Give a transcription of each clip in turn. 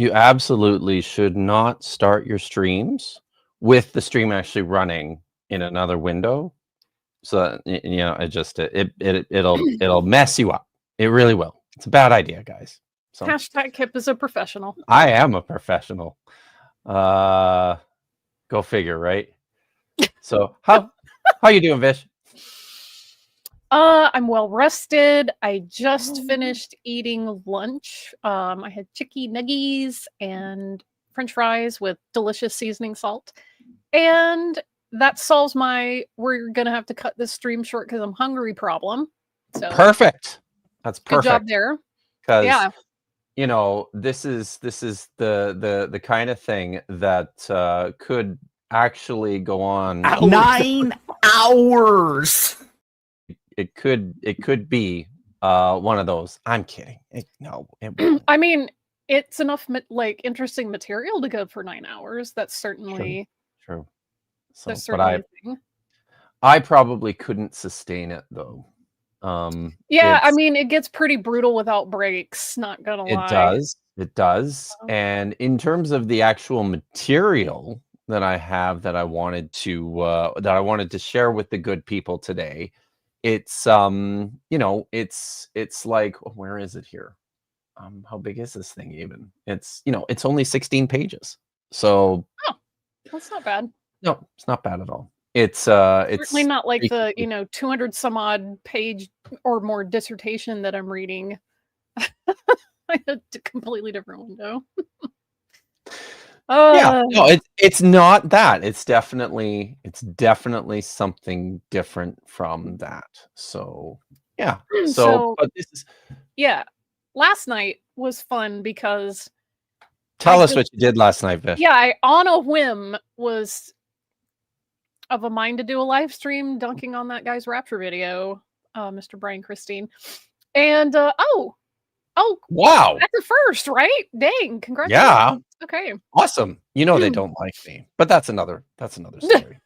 You absolutely should not start your streams with the stream actually running in another window. So you know, it'll mess you up. It really will. It's a bad idea, guys. So Hashtag Kip is a professional. I am a professional. Go figure, right? So how you doing, Vish? I'm well rested. I just finished eating lunch. I had chicken nuggies and French fries with delicious seasoning salt, and that solves my "we're gonna have to cut this stream short because I'm hungry" problem. So Perfect. That's perfect. Good job there. Because Yeah. you know, this is the kind of thing that could actually go on 9 hours. It could be one of those. I'm kidding. No, it won't. I mean, it's enough like interesting material to go for 9 hours. That's certainly true. So, that's certainly a thing. I probably couldn't sustain it though. Yeah, I mean, it gets pretty brutal without breaks, not gonna lie. It does. And in terms of the actual material that I have that I wanted to share with the good people today, it's you know, it's like, where is it here? How big is this thing even? It's, you know, it's only 16 pages. So that's not bad. No, it's not bad at all. It's certainly not like the, you know, 200 some odd page or more dissertation that I'm reading. I had a completely different window. Yeah, no, it's not that. It's definitely something different from that. So yeah. So but this is last night was fun because tell us what you did last night, Vish. Yeah, I on a whim was of a mind to do a live stream dunking on that guy's Rapture video, Mr. Brian Christine. And oh wow, that's the first, right? Dang, congratulations. Yeah, okay, awesome. You know they don't like me, but that's another story.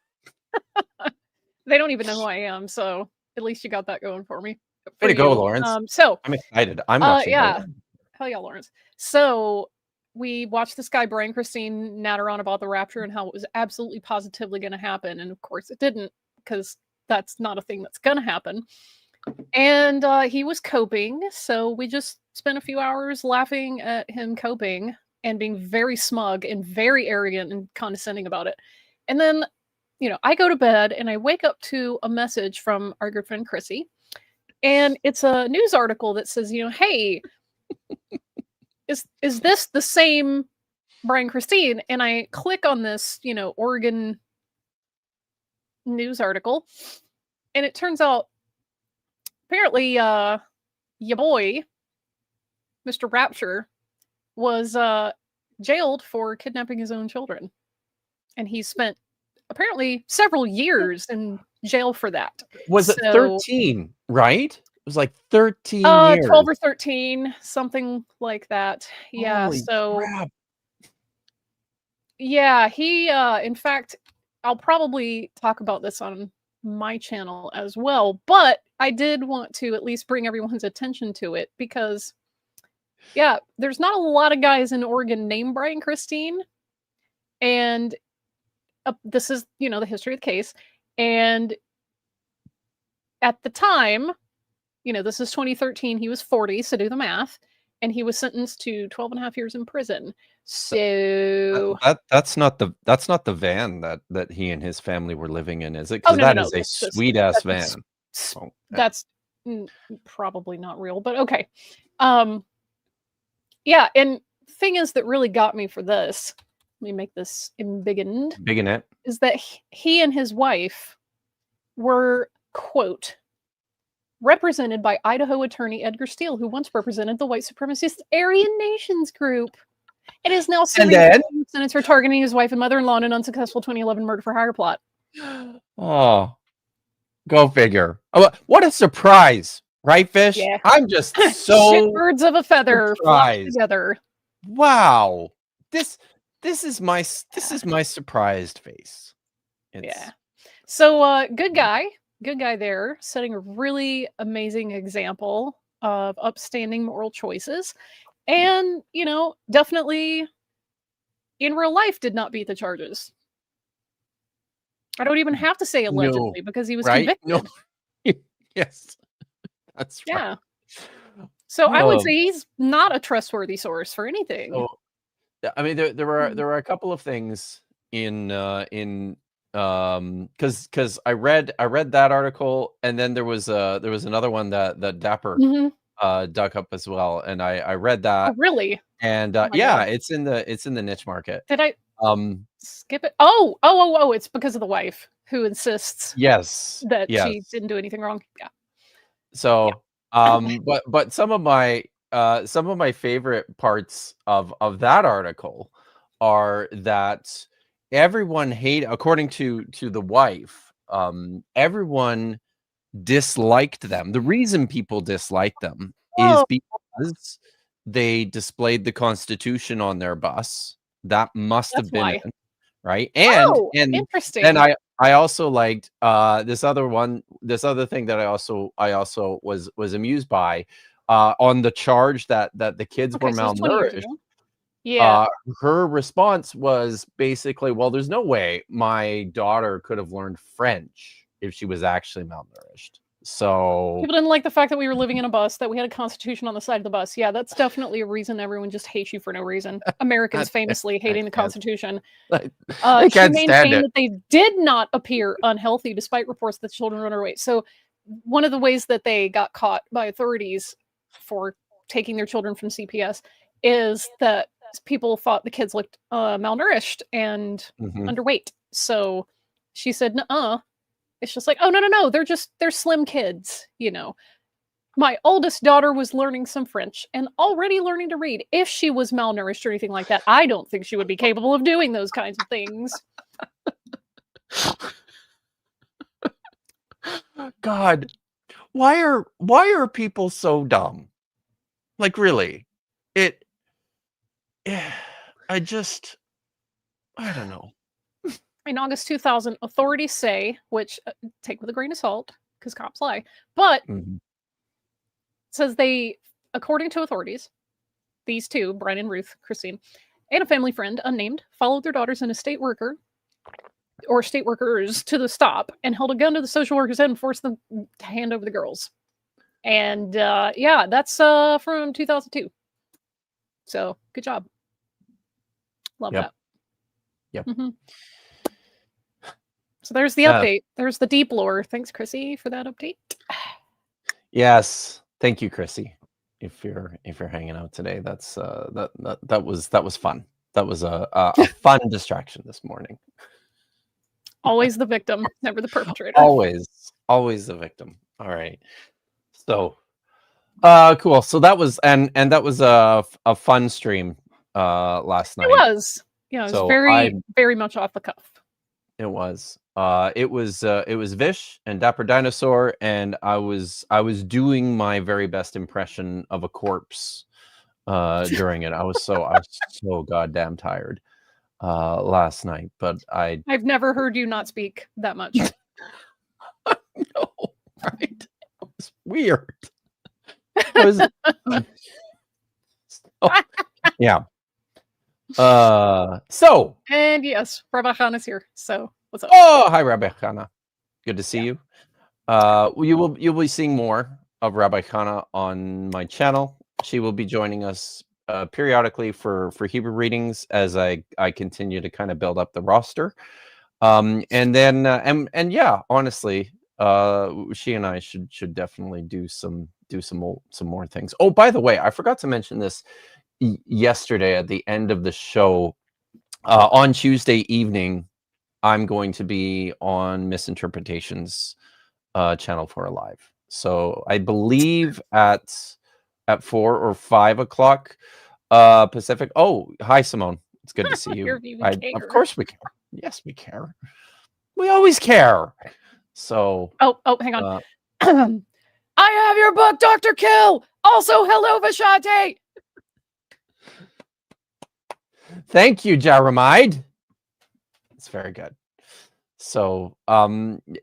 They don't even know who I am, so at least you got that going for me. Way to go, Lawrence. So I'm excited. I'm watching. Hell yeah, Lawrence. So we watched this guy Brian Christine natter on about the Rapture and how it was absolutely positively going to happen, and of course it didn't, because that's not a thing that's going to happen. And he was coping, so we just spent a few hours laughing at him coping and being very smug and very arrogant and condescending about it. And then, you know, I go to bed and I wake up to a message from our good friend Chrissy, and it's a news article that says, you know, hey, is this the same Brian Christine? And I click on this, you know, Oregon news article, and it turns out apparently your boy, Mr. Rapture, was jailed for kidnapping his own children. And he spent apparently several years in jail for that. Was it 13, right? It was like 13 years. 12 or 13, something like that. Yeah, Holy so crap. Yeah, he in fact, I'll probably talk about this on my channel as well, but I did want to at least bring everyone's attention to it because yeah, there's not a lot of guys in Oregon named Brian Christine, and this is, you know, the history of the case. And at the time, you know, this is 2013, he was 40, so do the math, and he was sentenced to 12 and a half years in prison. So that's not the van that he and his family were living in, is it? Because that is a sweet ass van. That's probably not real, but okay. Yeah, and thing is that really got me for this, let me make this embiggened, is that he and his wife were, quote, represented by Idaho attorney Edgar Steele, who once represented the white supremacist Aryan Nations group, and is now serving sentence for targeting his wife and mother-in-law in an unsuccessful 2011 murder for hire plot. Oh, go figure. Oh, what a surprise, right, Fish? Yeah. I'm just so birds of a feather flock together. Wow, this is my surprised face. Yeah. So good guy there, setting a really amazing example of upstanding moral choices. And, you know, definitely in real life did not beat the charges. I don't even have to say No, allegedly because he was right? No. convicted. Yes, that's right. Yeah. So I would Um, say he's not a trustworthy source for anything. so yeah, I mean, Mm. there were a couple of things because I read that article, and then there was another one that Dapper Mhm. dug up as well, and I read Oh, that, really? and Oh my yeah, god. it's in the niche market. Did I Um, skip it? Oh, it's because of the wife who insists yes, that she yes. didn't do anything wrong. Yeah. So, but some of my favorite parts of that article are that everyone according to the wife, everyone disliked them. The reason people disliked them is Oh, because they displayed the Constitution on their bus. That must have that's been why. it, right? Oh, And then interesting. I also liked this other thing that I also was amused by on the charge that the kids were Okay, so it's 20 years malnourished. ago. Yeah. Uh, Her response was basically, "Well, there's no way my daughter could have learned French if she was actually malnourished." So, People didn't like the fact that we were living in a bus, that we had a constitution on the side of the bus. Yeah, that's definitely a reason everyone just hates you for no reason. Americans famously I hating the can't, Constitution. I She can't stand maintained it. that they did not appear unhealthy despite reports that children were underweight. So, one of the ways that they got caught by authorities for taking their children from CPS is that people thought the kids looked malnourished and Mhm. underweight. So she said, "Nuh-uh." It's just like, "Oh, no, they're slim kids, you know." My oldest daughter was learning some French and already learning to read. If she was malnourished or anything like that, I don't think she would be capable of doing those kinds of things. God, why are people so dumb? Like, really? It I just I don't know. In August 2000, authorities say, which take with a grain of salt because cops lie, but Mhm. says they, according to authorities, these two, Brian and Ruth, Christine, and a family friend, unnamed, followed their daughters and a state worker or state workers to the stop and held a gun to the social worker's head and forced them to hand over the girls. And yeah, that's from 2002. So good job. Love Yep. that. Yep. Mhm. So there's the Uh, update. There's the deep lore. Thanks, Chrissy, for that update. yes. Thank you, Chrissy. If you're hanging out today, that was fun. That was a fun distraction this morning. Always the victim, never the perpetrator. Always the victim. All right. So, cool. So that was and that was a fun stream last It night. was. Yeah, it was So very, very much off the cuff. it was. It was Vish and Dapper Dinosaur, and I was doing my very best impression of a corpse during it. I was so goddamn tired last night, but I I've never heard you not speak that much. know, right? It was weird. It was oh, yeah. So And yes, Rabbi Khan is here. So what's up? oh, hi Rabbi Khana. Good to see you. You'll be seeing more of Rabbi Khana on my channel. She will be joining us periodically for Hebrew readings as I continue to kind of build up the roster. And then and yeah, honestly, she and I should definitely do some more things. Oh, by the way, I forgot to mention this yesterday at the end of the show. On Tuesday evening, I'm going to be on Misinterpretations channel for a live. So I believe at 4 or 5 o'clock Pacific. Oh, hi Simone. It's good to see You're you. even Of care. course we care. Yes, we care. We always care. So Oh, hang on. uh, I have your book, Dr. Kill. Also, hello, Vashante. thank you, Jaramide. It's very good. So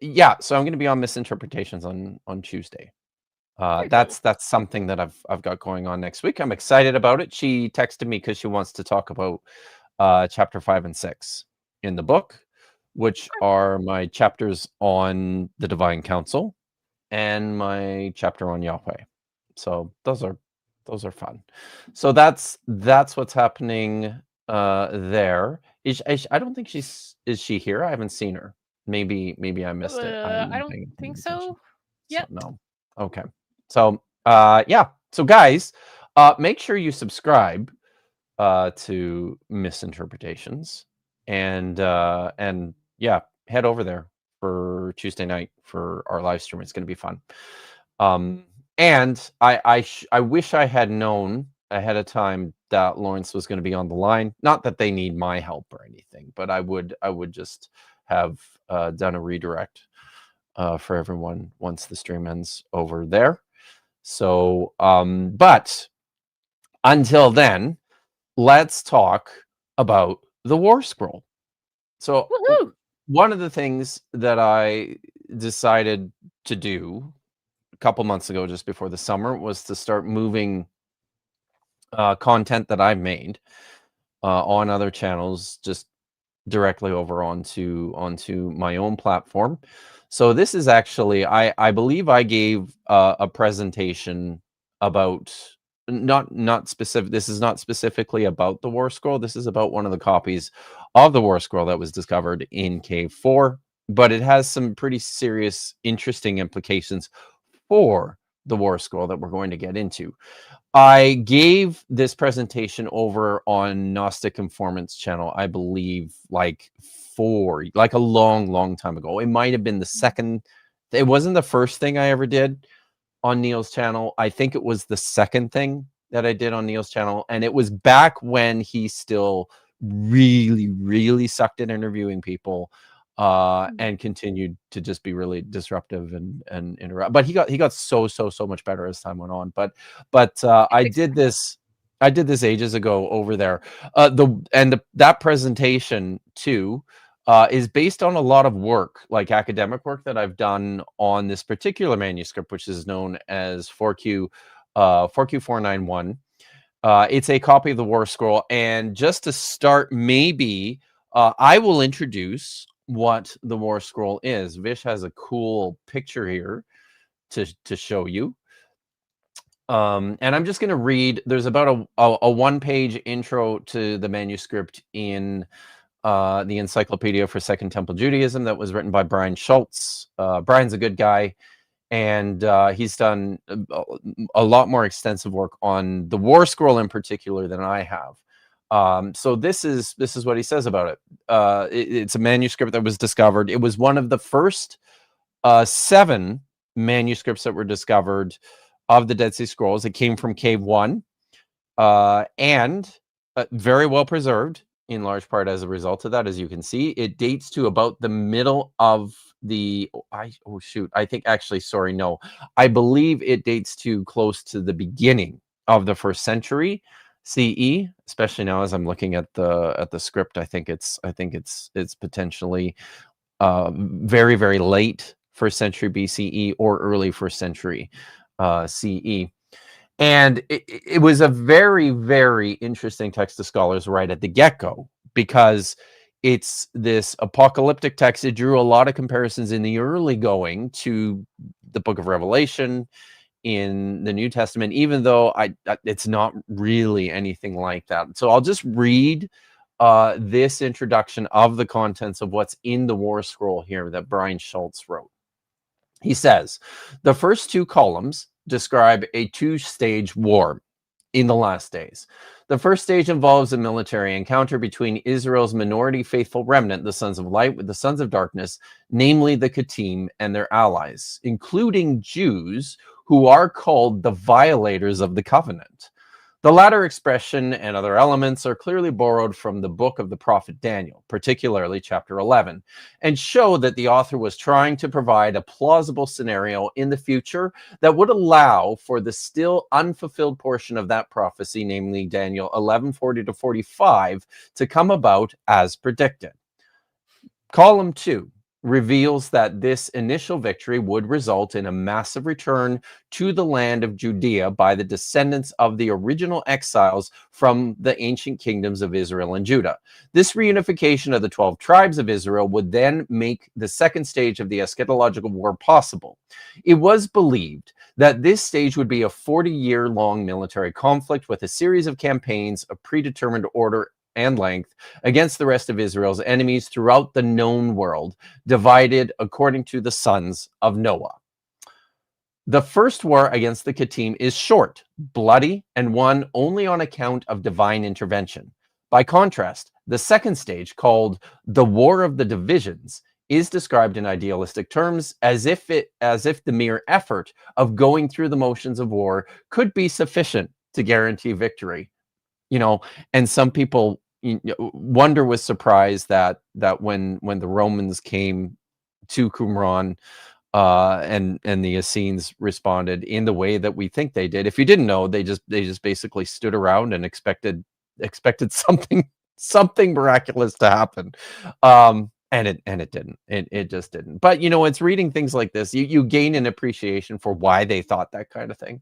yeah, so I'm gonna be on Misinterpretations on Tuesday. Very That's something that I've got going on next week. I'm excited about it. She texted me because she wants to talk about chapter 5 and 6 in the book, which are my chapters on the Divine Council and my chapter on Yahweh. So those are fun. So that's what's happening there. I don't think is she here? I haven't seen her. Maybe I missed it. I haven't I been don't paying think attention. so. So Yep. no. Okay. So yeah. So guys, make sure you subscribe to Misinterpretations and yeah, head over there for Tuesday night for our live stream. It's going to be fun. And I wish I had known ahead of time that Lawrence was going to be on the line. Not that they need my help or anything, but I would just have done a redirect for everyone once the stream ends over there. So, but until then, let's talk about the War Scroll. So, Woohoo! one of the things that I decided to do a couple months ago, just before the summer, was to start moving content that I've made on other channels just directly over onto my own platform. So this is actually, I believe I gave a presentation about not specific. This is not specifically about the War Scroll. This is about one of the copies of the War Scroll that was discovered in Cave 4, but it has some pretty serious, interesting implications for the War Scroll that we're going to get into. I gave this presentation over on Gnostic Informants channel, I believe, like a long time ago. It might have been the second. It wasn't the first thing I ever did on Neil's channel. I think it was the second thing that I did on Neil's channel. And it was back when he still really sucked at interviewing people and continued to just be really disruptive and interrupt. But he got so much better as time went on. But I did this ages ago over there. That presentation too is based on a lot of work, like academic work that I've done on this particular manuscript, which is known as 4Q 491. It's a copy of the War Scroll. And just to start, maybe I will introduce what the War Scroll is. Vish has a cool picture here to show you. And I'm just going to read. There's about a one-page intro to the manuscript in the Encyclopedia for Second Temple Judaism that was written by Brian Schultz. Brian's a good guy, and he's done a lot more extensive work on the War Scroll in particular than I have. So this is what he says about it. It's a manuscript that was discovered. It was one of the first 7 manuscripts that were discovered of the Dead Sea Scrolls. It came from Cave 1 and very well preserved in large part as a result of that. As you can see, it dates to about the middle of the I believe it dates to close to the beginning of the 1st century CE, especially now as I'm looking at the script. I think it's potentially very late 1st century BCE or early 1st century CE. And it was a very interesting text to scholars right at the get-go, because it's this apocalyptic text. It drew a lot of comparisons in the early going to the book of Revelation in the New Testament, even though it's not really anything like that. So I'll just read this introduction of the contents of what's in the War Scroll here that Brian Schultz wrote. He says, the first 2 columns describe a 2-stage war in the last days. The first stage involves a military encounter between Israel's minority faithful remnant, the Sons of Light, with the Sons of Darkness, namely the Kittim and their allies, including Jews who are called the violators of the covenant. The latter expression and other elements are clearly borrowed from the book of the prophet Daniel, particularly chapter 11, and show that the author was trying to provide a plausible scenario in the future that would allow for the still unfulfilled portion of that prophecy, namely Daniel 11:40 to 45, to come about as predicted. Column 2 reveals that this initial victory would result in a massive return to the land of Judea by the descendants of the original exiles from the ancient kingdoms of Israel and Judah. This reunification of the 12 tribes of Israel would then make the second stage of the eschatological war possible. It was believed that this stage would be a 40-year-long military conflict with a series of campaigns of predetermined order and length against the rest of Israel's enemies throughout the known world, divided according to the sons of Noah. The first war against the Kittim is short, bloody, and won only on account of divine intervention. By contrast, the second stage, called the War of the Divisions, is described in idealistic terms as if the mere effort of going through the motions of war could be sufficient to guarantee victory. And some people wonder with surprise that when the Romans came to Qumran, and the Essenes responded in the way that we think they did. If you didn't know, they just basically stood around and expected something miraculous to happen. And it didn't. It just didn't. But it's reading things like this, you gain an appreciation for why they thought that kind of thing.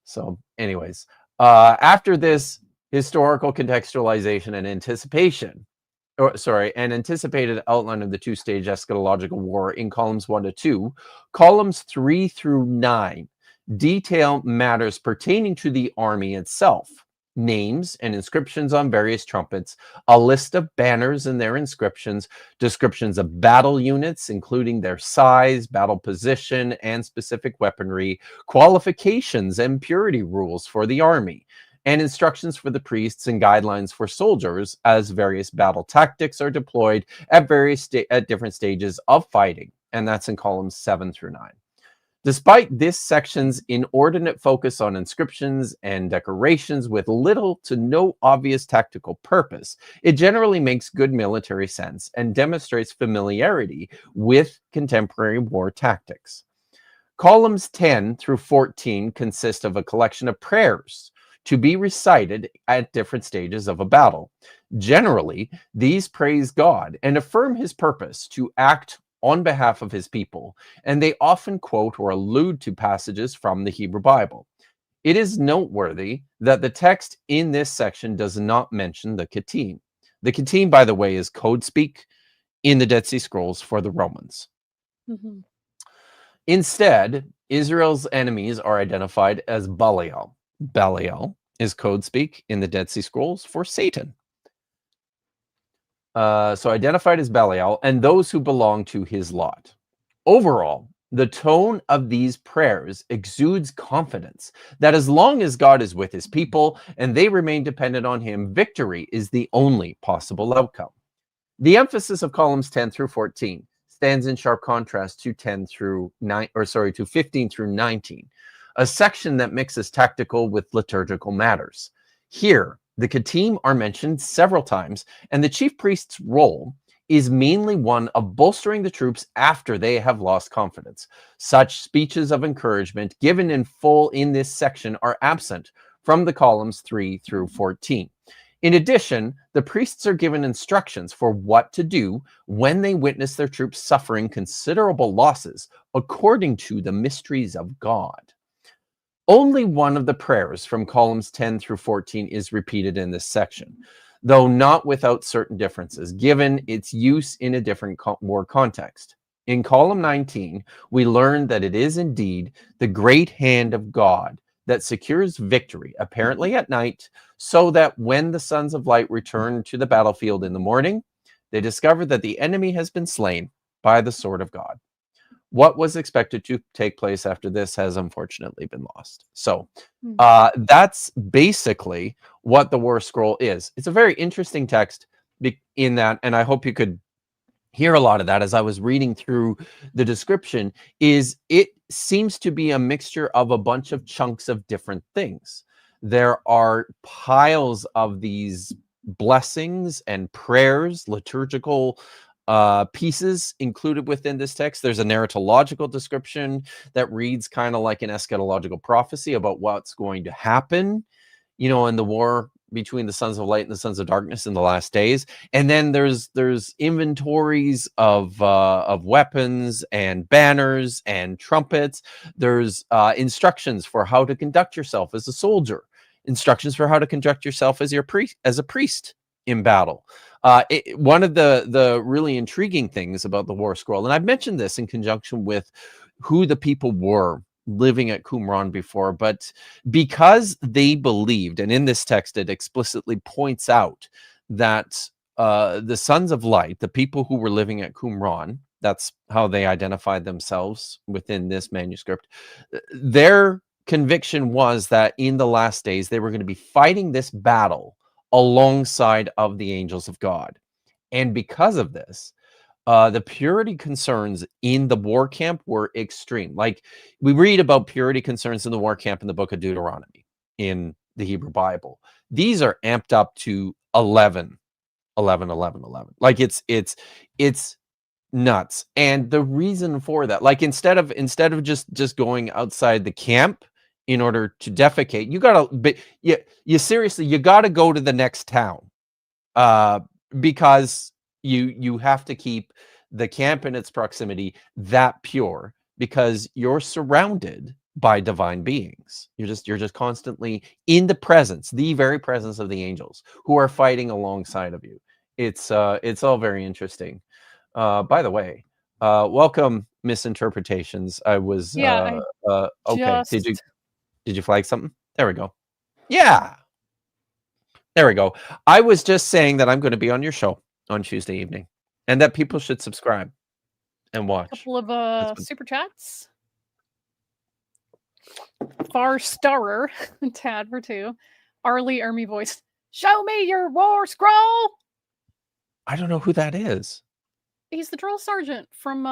So anyways, after this historical contextualization and an anticipated outline of the two-stage eschatological war in columns 1 to 2, columns 3 through 9 detail matters pertaining to the army itself. Names and inscriptions on various trumpets, a list of banners and their inscriptions, descriptions of battle units, including their size, battle position, and specific weaponry, qualifications and purity rules for the army, and instructions for the priests and guidelines for soldiers as various battle tactics are deployed at different stages of fighting. And that's in columns 7 through 9. Despite this section's inordinate focus on inscriptions and decorations with little to no obvious tactical purpose, it generally makes good military sense and demonstrates familiarity with contemporary war tactics. Columns 10 through 14 consist of a collection of prayers to be recited at different stages of a battle. Generally, these praise God and affirm his purpose to act on behalf of his people, and they often quote or allude to passages from the Hebrew Bible. It is noteworthy that the text in this section does not mention the Kittim. The Kittim, by the way, is code speak in the Dead Sea Scrolls for the Romans. Mm-hmm. Instead, Israel's enemies are identified as Belial. Belial is code speak in the Dead Sea Scrolls for Satan. So identified as Belial and those who belong to his lot. Overall, the tone of these prayers exudes confidence that as long as God is with his people and they remain dependent on him, victory is the only possible outcome. The emphasis of columns 10 through 14 stands in sharp contrast to 15 through 19, a section that mixes tactical with liturgical matters. Here, the Kittim are mentioned several times, and the chief priest's role is mainly one of bolstering the troops after they have lost confidence. Such speeches of encouragement given in full in this section are absent from the columns 3 through 14. In addition, the priests are given instructions for what to do when they witness their troops suffering considerable losses according to the mysteries of God. Only one of the prayers from columns 10 through 14 is repeated in this section, though not without certain differences, given its use in a different war context. In column 19, we learn that it is indeed the great hand of God that secures victory, apparently at night, so that when the sons of light return to the battlefield in the morning, they discover that the enemy has been slain by the sword of God. What was expected to take place after this has unfortunately been lost. So that's basically what the War Scroll is. It's a very interesting text in that, and I hope you could hear a lot of that as I was reading through the description, is it seems to be a mixture of a bunch of chunks of different things. There are piles of these blessings and prayers, liturgical pieces included within this text. There's a narratological description that reads kind of like an eschatological prophecy about what's going to happen, in the war between the sons of light and the sons of darkness in the last days. And then there's inventories of weapons and banners and trumpets. There's instructions for how to conduct yourself as a soldier, instructions for how to conduct yourself as a priest in battle. One of the really intriguing things about the War Scroll, and I've mentioned this in conjunction with who the people were living at Qumran before, but because they believed, and in this text it explicitly points out that the sons of light, the people who were living at Qumran, that's how they identified themselves within this manuscript, their conviction was that in the last days they were going to be fighting this battle alongside of the angels of God. And because of this, the purity concerns in the war camp were extreme. Like, we read about purity concerns in the war camp in the book of Deuteronomy in the Hebrew Bible. These are amped up to 11. Like, it's nuts. And the reason for that, like, instead of just going outside the camp in order to defecate, you gotta go to the next town, because you have to keep the camp in its proximity that pure, because you're surrounded by divine beings. You're just constantly in the very presence of the angels who are fighting alongside of you. It's all very interesting. By the way, welcome Misinterpretations. I was Yeah, okay. just Did you flag something? There we go. Yeah. There we go. I was just saying that I'm going to be on your show on Tuesday evening, and that people should subscribe and watch. couple of super chats. Far starer, Tad for 2. Arlie Ermy voice. Show me your war scroll. I don't know who that is. He's the drill sergeant from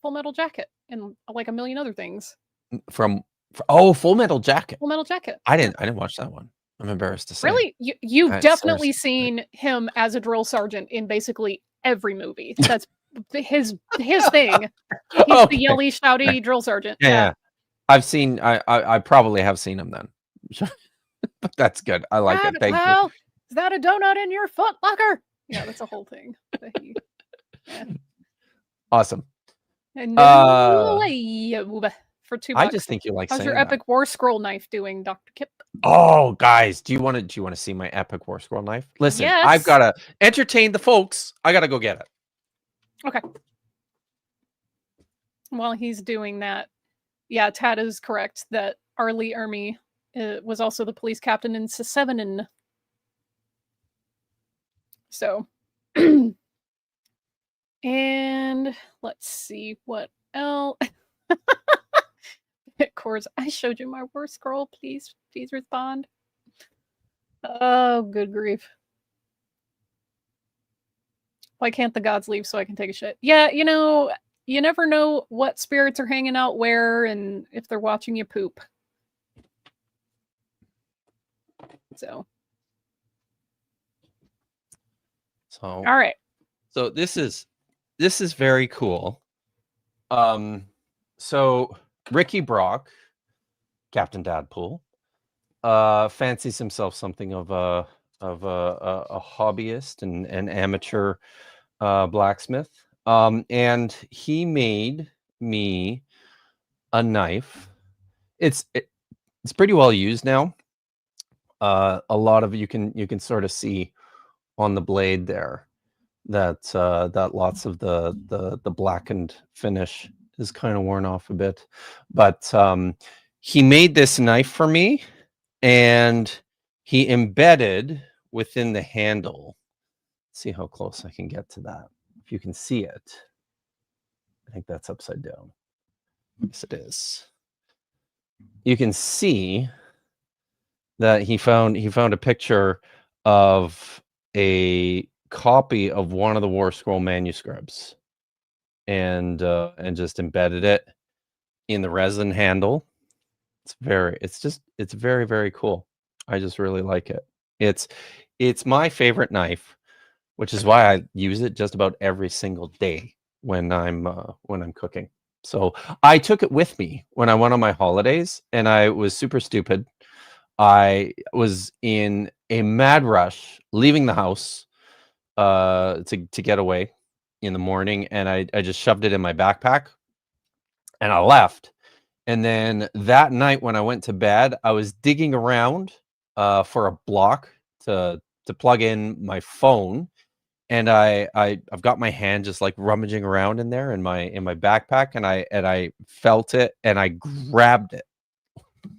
Full Metal Jacket and like a million other things. Full Metal Jacket. Full Metal Jacket. I didn't watch that one. I'm embarrassed to say. Really? You've That's definitely so seen him as a drill sergeant in basically every movie. That's his thing. He's Okay. the yelly, shouty drill sergeant. Yeah. I've seen. I probably have seen him then. But that's good. I like it. Thank you. Is that a donut in your foot locker? Yeah, that's a whole thing. Yeah. Awesome. And for $2. I just think you like How's saying your that. epic war scroll knife doing, Dr. Kip? Oh, guys, do you want to see my epic war scroll knife? Listen, Yes. I've got to entertain the folks. I got to go get it. Okay. While he's doing that, yeah, Tad is correct that Arlie Ermy was also the police captain in Sesevenen. So, and let's see what else. Of course, I showed you my war scroll. Please respond. Oh, good grief. Why can't the gods leave so I can take a shit? Yeah, you never know what spirits are hanging out where and if they're watching you poop. So. All right. So this is very cool. So Ricky Brock, Captain Dadpool, fancies himself something of a hobbyist and an amateur blacksmith. And he made me a knife. It's pretty well used now. A lot of you can sort of see on the blade there that lots of the blackened finish is kind of worn off a bit. But he made this knife for me, and he embedded within the handle. Let's see how close I can get to that. If you can see it, I think that's upside down. Yes, it is. You can see that he found a picture of a copy of one of the War Scroll manuscripts, and just embedded it in the resin handle. It's very, very cool. I just really like it. It's my favorite knife, which is why I use it just about every single day when I'm cooking. So I took it with me when I went on my holidays, and I was super stupid. I was in a mad rush leaving the house to get away in the morning, and I just shoved it in my backpack and I left. And then that night when I went to bed, I was digging around for a block to plug in my phone, and I've got my hand just like rummaging around in there in my backpack, and I felt it and I grabbed it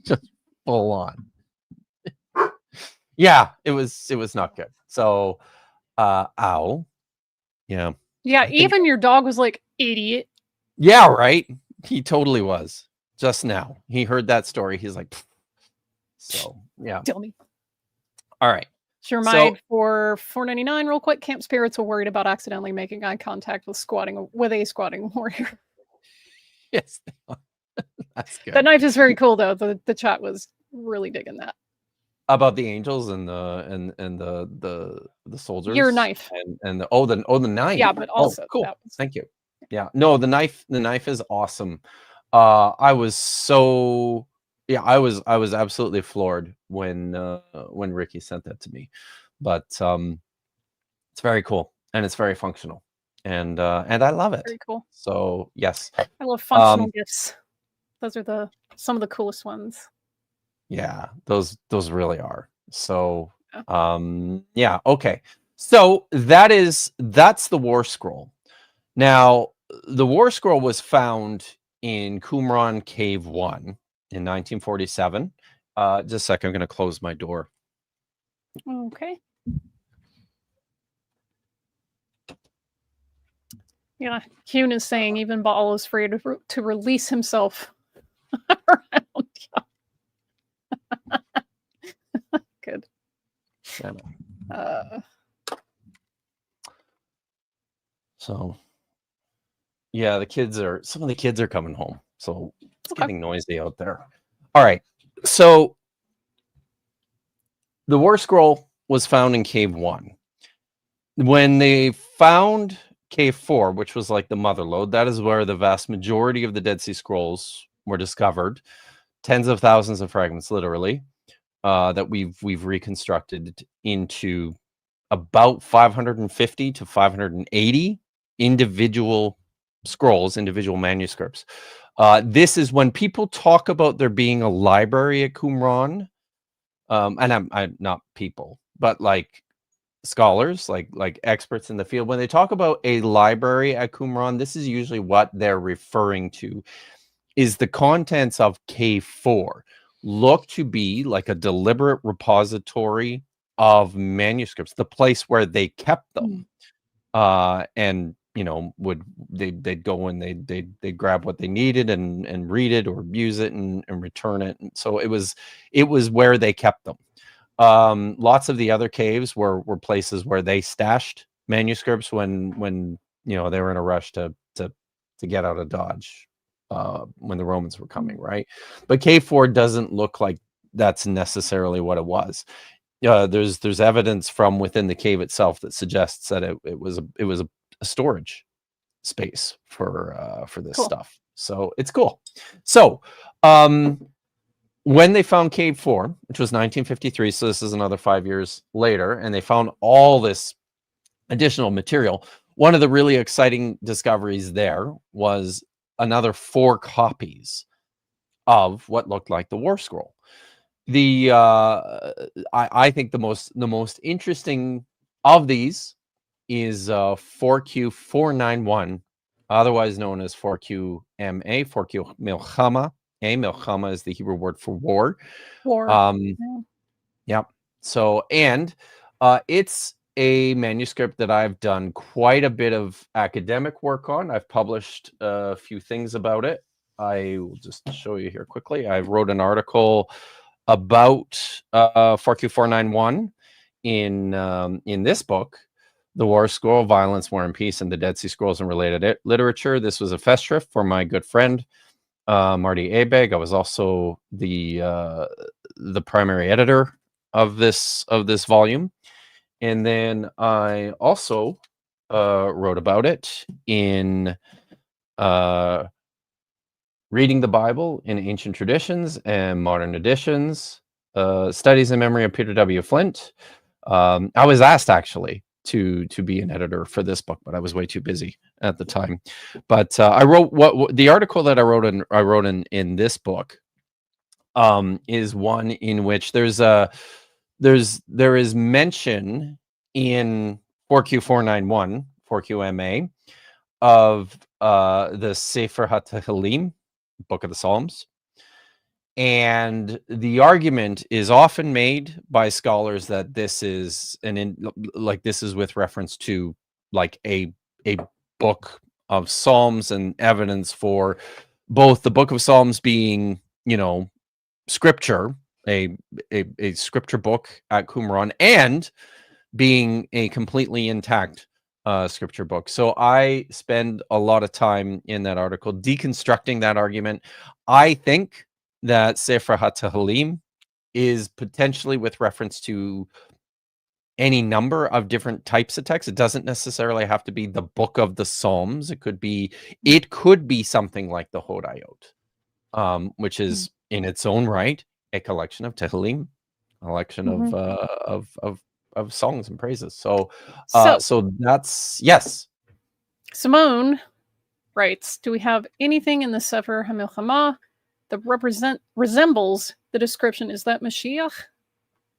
just full on. Yeah, it was not good. So ow. Yeah. Yeah, I think, even your dog was like, idiot. yeah, right. He totally was. Just now. He heard that story. He's like, "Pfft." So yeah. Dummy. All right. Sure, mine for $4.99 real quick. Camp spirits are worried about accidentally making eye contact with a squatting warrior. Yes. That's good. That knife is very cool though. The chat was really digging that. About the angels and the soldiers. Your knife. And the knife. Yeah, but also cool. that was... Thank you. Yeah. No, the knife is awesome. I was so I was absolutely floored when Ricky sent that to me. But it's very cool and it's very functional. And I love it. Very cool. So yes. I love functional gifts. Those are some of the coolest ones. Yeah, those really are. So yeah, okay. So that's the War Scroll. Now, the War Scroll was found in Qumran Cave 1 in 1947. Just a second, I'm going to close my door. Okay. Yeah, Kuhn is saying even Baal is free to release himself around. Good. So, yeah, some of the kids are coming home, so it's getting noisy out there. All right, so the War Scroll was found in Cave 1. When they found Cave 4, which was like the mother lode, that is where the vast majority of the Dead Sea Scrolls were discovered. Tens of thousands of fragments, literally, that we've reconstructed into about 550 to 580 individual scrolls, individual manuscripts. This is when people talk about there being a library at Qumran, and I'm not people, but like scholars, like experts in the field. When they talk about a library at Qumran, this is usually what they're referring to. Is the contents of Cave 4 look to be like a deliberate repository of manuscripts, the place where they kept them, and they'd go and they'd grab what they needed and read it or use it and return it. And so it was where they kept them. Lots of the other caves were places where they stashed manuscripts when they were in a rush to get out of Dodge. When the Romans were coming, right? But Cave 4 doesn't look like that's necessarily what it was. There's evidence from within the cave itself that suggests that it was a storage space for this stuff. So it's cool. So when they found Cave 4, which was 1953, so this is another 5 years later, and they found all this additional material, one of the really exciting discoveries there was another 4 copies of what looked like the War Scroll. I think the most interesting of these is 4Q491, otherwise known as 4QMA, 4Q Milchama. Milchama is the Hebrew word for war. Yep. So, and it's a manuscript that I've done quite a bit of academic work on. I've published a few things about it. I will just show you here quickly. I wrote an article about 4Q491 in this book, The War Scroll, Violence, War and Peace, and the Dead Sea Scrolls and Related Literature. This was a festschrift for my good friend Marty Abeg. I was also the primary editor of this volume. And then I also wrote about it in Reading the Bible in Ancient Traditions and Modern Editions, Studies in Memory of Peter W. Flint. I was asked actually to be an editor for this book, but I was way too busy at the time. But I wrote what the article that I wrote in this book is one in which there is mention in 4Q491 4QMA of the Sefer HaTehillim, Book of the Psalms. And the argument is often made by scholars that this is this is with reference to like a book of Psalms, and evidence for both the Book of Psalms being, scripture, a scripture book at Qumran, and being a completely intact scripture book. So I spend a lot of time in that article deconstructing that argument. I think that Sefer HaTehillim is potentially with reference to any number of different types of text. It doesn't necessarily have to be the Book of the Psalms. It could be something like the Hodayot, which is in its own right a collection of Tehillim, a collection of songs and praises. So that's yes. Simone writes, do we have anything in the Sefer HaMilchama that resembles the description? Is that Mashiach?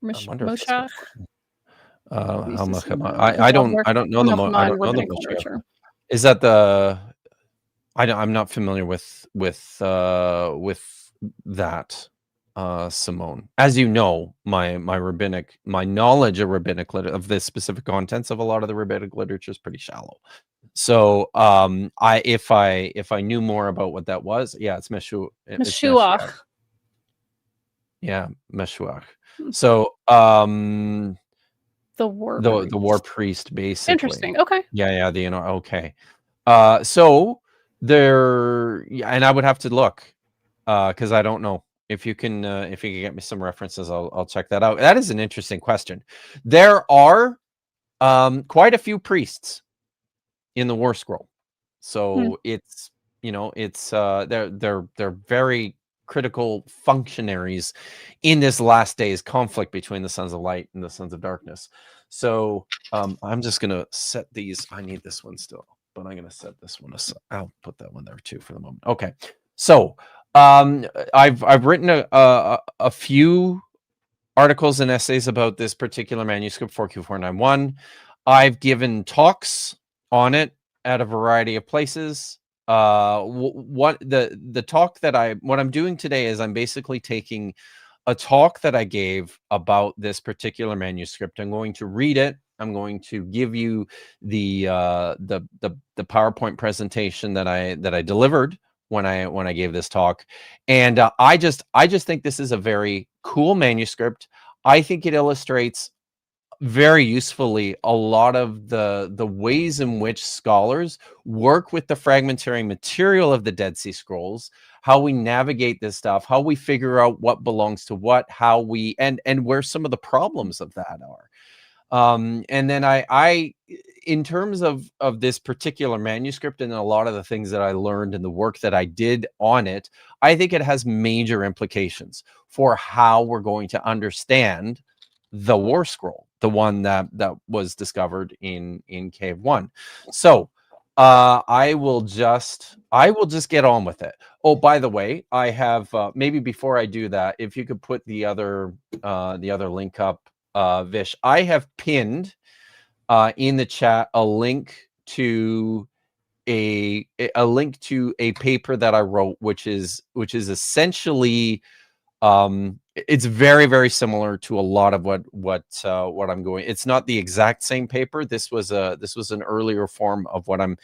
Moshiach? I don't know the Moshiach. Is that the? I'm not familiar with that, Simone. As you know, my knowledge of rabbinic of the specific contents of a lot of the rabbinic literature is pretty shallow. So if I knew more about what that was, yeah, it's Meshuach. Yeah, Meshuach. So the war priest, basically. Interesting. Okay. Yeah, okay. So there, and I would have to look because I don't know. If you can get me some references, I'll check that out. That is an interesting question. There are quite a few priests in the War Scroll, so it's they're very critical functionaries in this last days conflict between the sons of light and the sons of darkness. So I'm just gonna set these. I need this one still, but I'm gonna set this one aside. I'll put that one there too for the moment. Okay, so I've written a few articles and essays about this particular manuscript 4Q491. I've given talks on it at a variety of places. What I'm doing today is I'm basically taking a talk that I gave about this particular manuscript. I'm going to read it. I'm going to give you the PowerPoint presentation that I delivered when I gave this talk, and I just think this is a very cool manuscript. I think it illustrates very usefully a lot of the ways in which scholars work with the fragmentary material of the Dead Sea Scrolls, how we navigate this stuff, how we figure out what belongs to what, how we and where some of the problems of that are. And then I in terms of this particular manuscript and a lot of the things that I learned and the work that I did on it, I think it has major implications for how we're going to understand the War Scroll, the one that was discovered in Cave 1. So I will just get on with it. Oh, by the way, I have maybe before I do that, if you could put the other link up, Vish. I have pinned in the chat a link to a paper that I wrote, which is essentially it's very, very similar to a lot of what I'm going. It's not the exact same paper. This was an earlier form of what I'm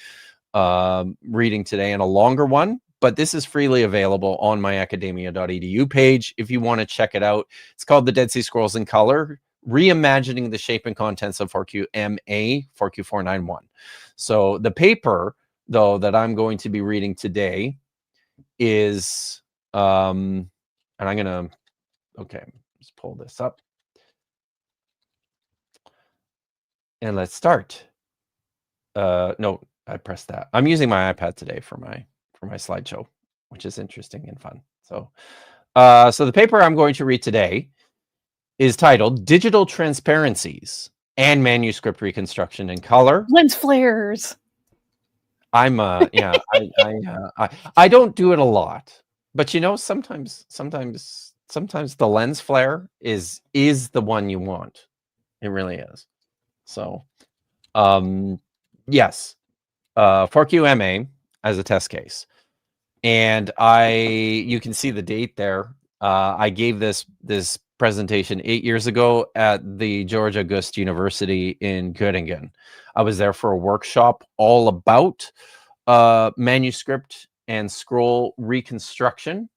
reading today, and a longer one. But this is freely available on my academia.edu page if you want to check it out. It's called The Dead Sea Scrolls in Color: Reimagining the Shape and Contents of 4QMA 4Q491. So the paper, though, that I'm going to be reading today is and I'm gonna let's pull this up and let's start. No, I pressed that. I'm using my iPad today for my slideshow, which is interesting and fun. So so the paper I'm going to read today is titled Digital Transparencies and Manuscript Reconstruction in Color. Lens flares. I'm yeah, I don't do it a lot, but you know, sometimes the lens flare is the one you want. It really is. So yes, 4QMA as a test case. And you can see the date there. I gave this presentation 8 years ago at the George August University in Göttingen. I was there for a workshop all about manuscript and scroll reconstruction.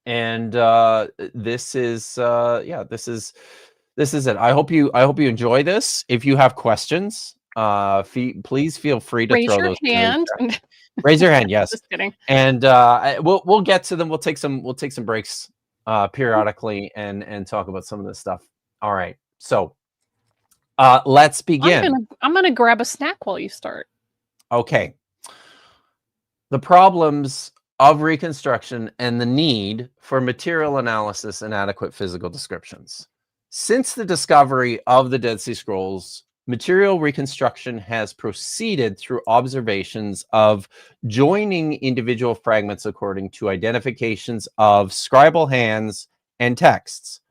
And this is it. I hope you enjoy this. If you have questions, please feel free to Raise throw your those in the hand. chat. Raise your hand, yes. Just kidding. And we'll get to them. We'll take some breaks periodically and talk about some of this stuff. All right. So let's begin. I'm gonna grab a snack while you start. Okay. The problems of reconstruction and the need for material analysis and adequate physical descriptions. Since the discovery of the Dead Sea Scrolls, material reconstruction has proceeded through observations of joining individual fragments according to identifications of scribal hands and texts.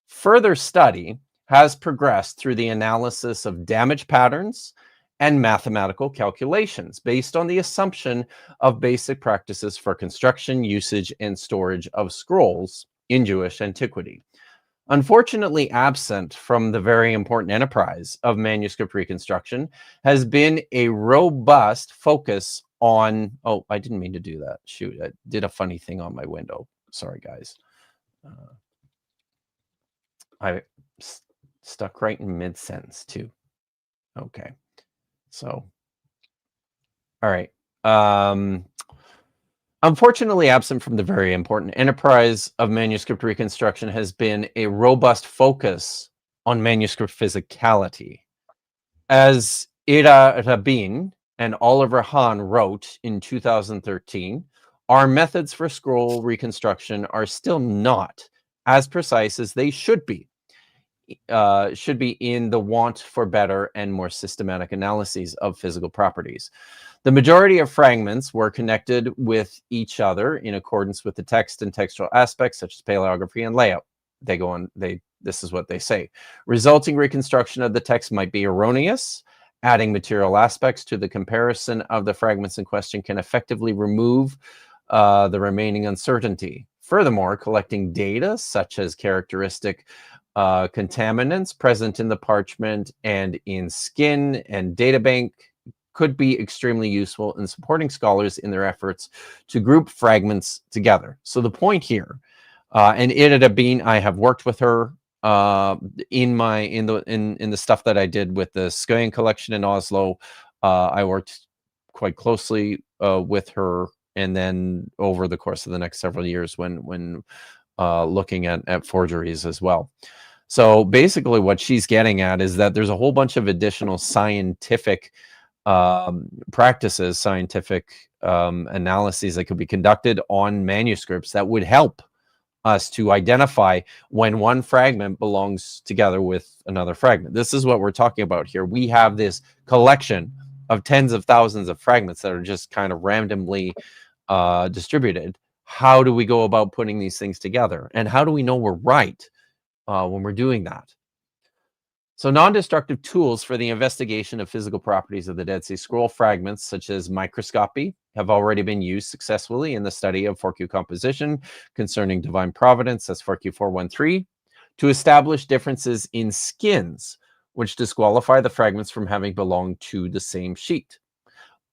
Further study has progressed through the analysis of damage patterns and mathematical calculations based on the assumption of basic practices for construction, usage, and storage of scrolls in Jewish antiquity. Unfortunately, absent from the very important enterprise of manuscript reconstruction has been a robust focus on, oh, I didn't mean to do that. Shoot, I did a funny thing on my window. Sorry, guys. I stuck right in mid-sentence, too. Okay. So, all right. Unfortunately, absent from the very important enterprise of manuscript reconstruction has been a robust focus on manuscript physicality. As Ira Rabin and Oliver Hahn wrote in 2013, our methods for scroll reconstruction are still not as precise as they should be in the want for better and more systematic analyses of physical properties. The majority of fragments were connected with each other in accordance with the text and textual aspects, such as paleography and layout. This is what they say. Resulting reconstruction of the text might be erroneous. Adding material aspects to the comparison of the fragments in question can effectively remove the remaining uncertainty. Furthermore, collecting data such as characteristic contaminants present in the parchment and in skin and databank could be extremely useful in supporting scholars in their efforts to group fragments together. So the point here, and Ira Rabin, I have worked with her in the stuff that I did with the Göttingen collection in Oslo. I worked quite closely with her, and then over the course of the next several years when looking at forgeries as well. So basically what she's getting at is that there's a whole bunch of additional scientific practices, scientific analyses that could be conducted on manuscripts that would help us to identify when one fragment belongs together with another fragment. This is what we're talking about here. We have this collection of tens of thousands of fragments that are just kind of randomly distributed. How do we go about putting these things together? And how do we know we're right when we're doing that? So non-destructive tools for the investigation of physical properties of the Dead Sea Scroll fragments, such as microscopy, have already been used successfully in the study of 4Q composition concerning divine providence, that's 4Q 413, to establish differences in skins, which disqualify the fragments from having belonged to the same sheet.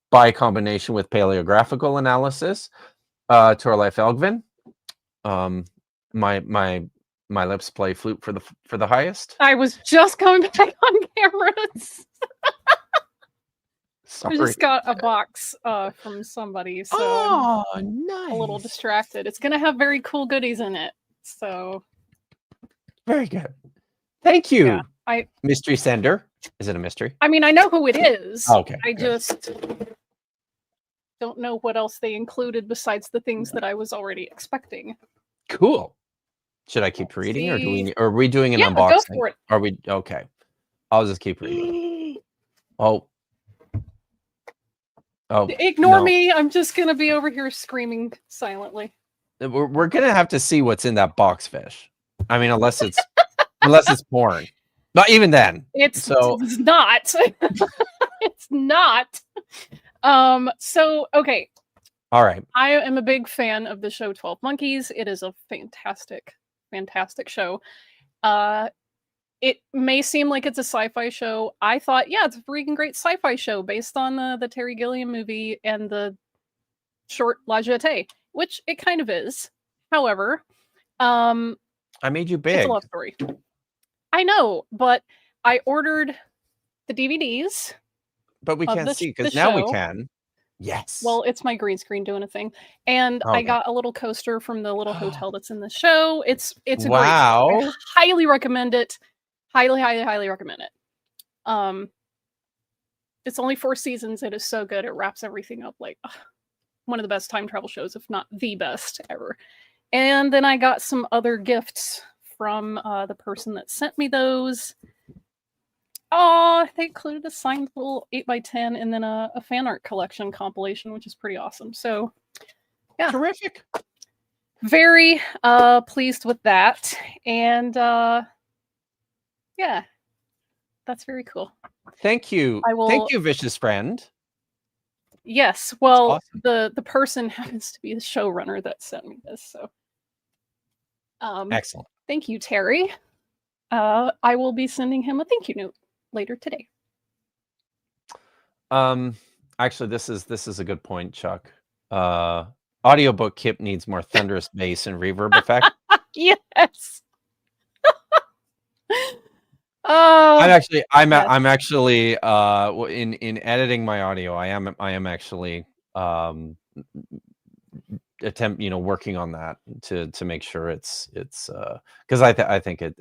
By combination with paleographical analysis, Torleif Elgvin, my lips play flute for the highest. I was just coming back on cameras. Sorry. I just got a box from somebody, so I'm nice. a little distracted. It's gonna have very cool goodies in it. So very good. Thank you. Yeah, mystery sender. Is it a mystery? I mean, I know who it is. Okay. I just don't know what else they included besides the things that I was already expecting. Cool. Should I keep reading, or see. are we doing an Yeah, go unboxing? for it. Are we okay? I'll just keep reading. Oh, Ignore no. me. I'm just gonna be over here screaming silently. We're gonna have to see what's in that box fish. I mean, unless it's porn. Not even then. It's So not. It's not. So okay. all right. I am a big fan of the show 12 Monkeys. It is a fantastic, fantastic show. It may seem like it's a sci-fi show. I thought, yeah, it's a freaking great sci-fi show based on the Terry Gilliam movie and the short La Jetée, which it kind of is. However, I made you it's big. a love story. I know, but I ordered the DVDs. But we of can't the see sh- because the now we show. can. Yes. Well, it's my green screen doing a thing, and I Okay. got a little coaster from the little hotel that's in the show. It's a great show. Wow. I highly recommend it. Highly recommend it. It's only 4 seasons. It is so good. It wraps everything up like one of the best time travel shows, if not the best ever. And then I got some other gifts from the person that sent me those. Oh, they included a signed little 8x10 and then a fan art collection compilation, which is pretty awesome. So, yeah. Terrific. Very pleased with that. And yeah, that's very cool. Thank you. Thank you, vicious friend. Yes. Well, awesome. the person happens to be the showrunner that sent me this. So, excellent. Thank you, Terry. I will be sending him a thank you note later today. Actually, this is a good point, Chuck. Audiobook Kip needs more thunderous bass and reverb effect. Yes. I'm yes. actually in editing my audio, I am actually working on that to make sure it's because I think it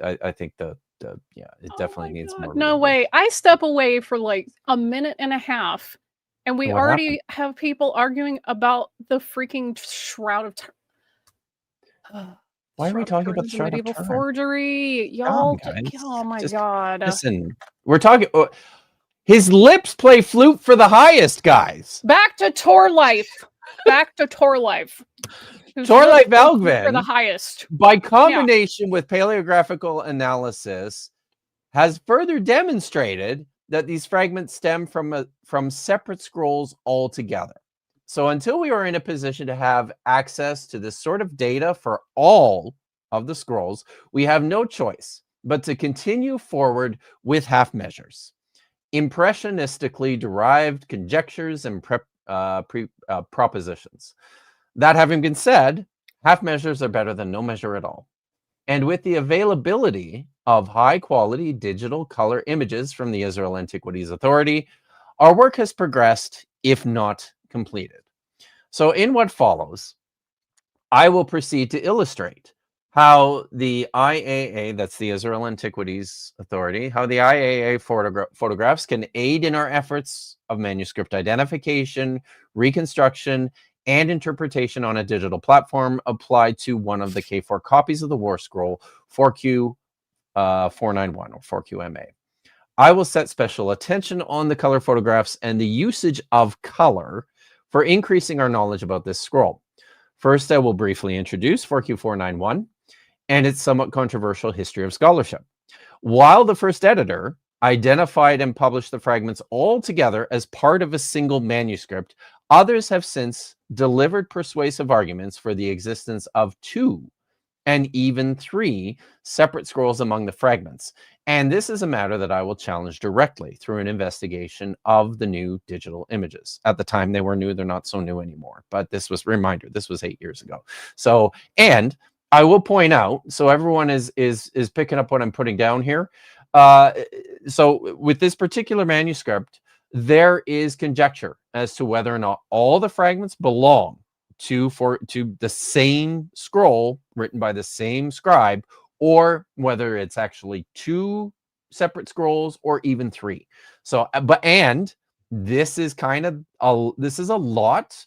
definitely needs more. No way. I step away for like a minute and a half, and we already have people arguing about the freaking Shroud of Why are we talking about the Shroud of medieval Turin? forgery? Y'all, oh my god. Listen, we're talking. His lips play flute for the highest, guys. Back to Tor life. Back to Tor life. Torleif Algvin for the highest. By combination with paleographical analysis, has further demonstrated that these fragments stem from separate scrolls altogether. So until we are in a position to have access to this sort of data for all of the scrolls, we have no choice but to continue forward with half measures, impressionistically derived conjectures and propositions. That having been said, half measures are better than no measure at all. And with the availability of high-quality digital color images from the Israel Antiquities Authority, our work has progressed, if not completed. So in what follows, I will proceed to illustrate how the IAA, that's the Israel Antiquities Authority, how the IAA photographs can aid in our efforts of manuscript identification, reconstruction, and interpretation on a digital platform applied to one of the K4 copies of the War Scroll 4Q491 or 4QMA. I will set special attention on the color photographs and the usage of color for increasing our knowledge about this scroll. First, I will briefly introduce 4Q491 and its somewhat controversial history of scholarship. While the first editor identified and published the fragments all together as part of a single manuscript, others have since delivered persuasive arguments for the existence of 2 and even 3 separate scrolls among the fragments. And this is a matter that I will challenge directly through an investigation of the new digital images. At the time they were new, they're not so new anymore. But this was, reminder, this was 8 years ago. So, and I will point out, so everyone is picking up what I'm putting down here. So with this particular manuscript, there is conjecture as to whether or not all the fragments belong to the same scroll written by the same scribe, or whether it's actually 2 separate scrolls or even 3. So, and this is this is a lot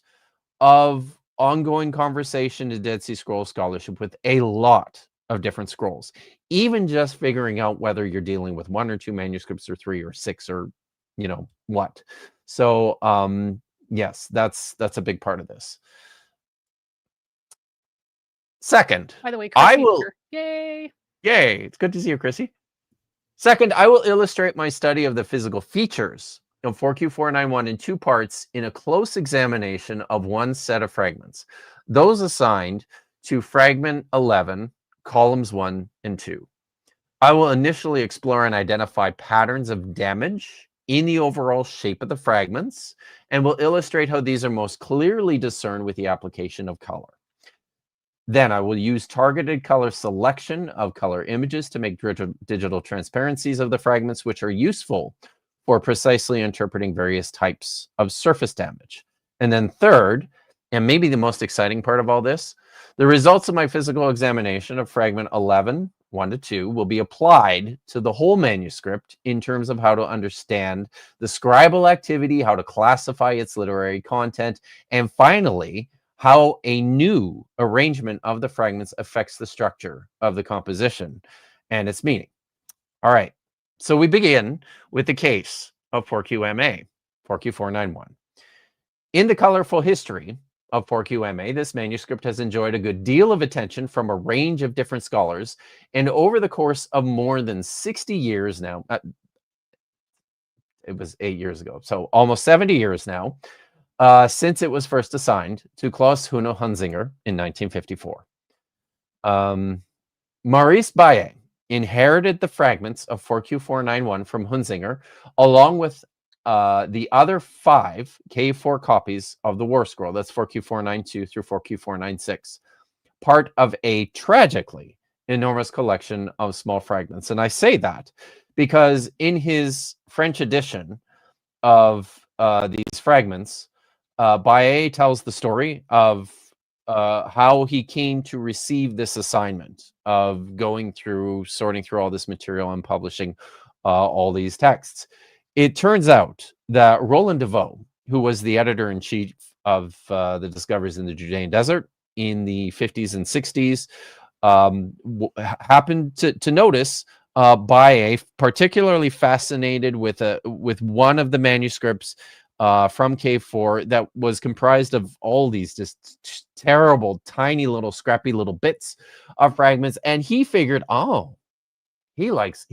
of ongoing conversation in Dead Sea Scrolls scholarship with a lot of different scrolls, even just figuring out whether you're dealing with 1 or 2 manuscripts or 3 or 6 or, you know, what. So, yes, that's a big part of this. Second, By the way, I Chrissy's will. here. Yay! Yay! It's good to see you, Chrissy. Second, I will illustrate my study of the physical features of 4Q491 in 2 parts in a close examination of one set of fragments, those assigned to fragment 11, columns 1 and 2. I will initially explore and identify patterns of damage in the overall shape of the fragments, and will illustrate how these are most clearly discerned with the application of color. Then I will use targeted color selection of color images to make digital transparencies of the fragments, which are useful for precisely interpreting various types of surface damage. And then third, and maybe the most exciting part of all this, the results of my physical examination of fragment 11, 1 to 2, will be applied to the whole manuscript in terms of how to understand the scribal activity, how to classify its literary content, and finally, how a new arrangement of the fragments affects the structure of the composition and its meaning. All right, so we begin with the case of 4QMA, 4Q491. In the colorful history of 4QMA, this manuscript has enjoyed a good deal of attention from a range of different scholars, and over the course of more than 60 years now, it was 8 years ago, so almost 70 years now, since it was first assigned to Klaus Huno Hunzinger in 1954. Maurice Baillet inherited the fragments of 4Q491 from Hunzinger, along with the other 5 K4 copies of the War Scroll. That's 4Q492 through 4Q496, part of a tragically enormous collection of small fragments. And I say that because in his French edition of these fragments, Baillet tells the story of how he came to receive this assignment of going through, sorting through all this material and publishing all these texts. It turns out that Roland Deveau, who was the editor-in-chief of the Discoveries in the Judean Desert in the 50s and 60s, happened to notice Baillet particularly fascinated with one of the manuscripts from K4 that was comprised of all these just terrible, tiny little, scrappy little bits of fragments, and he figured, oh, he likes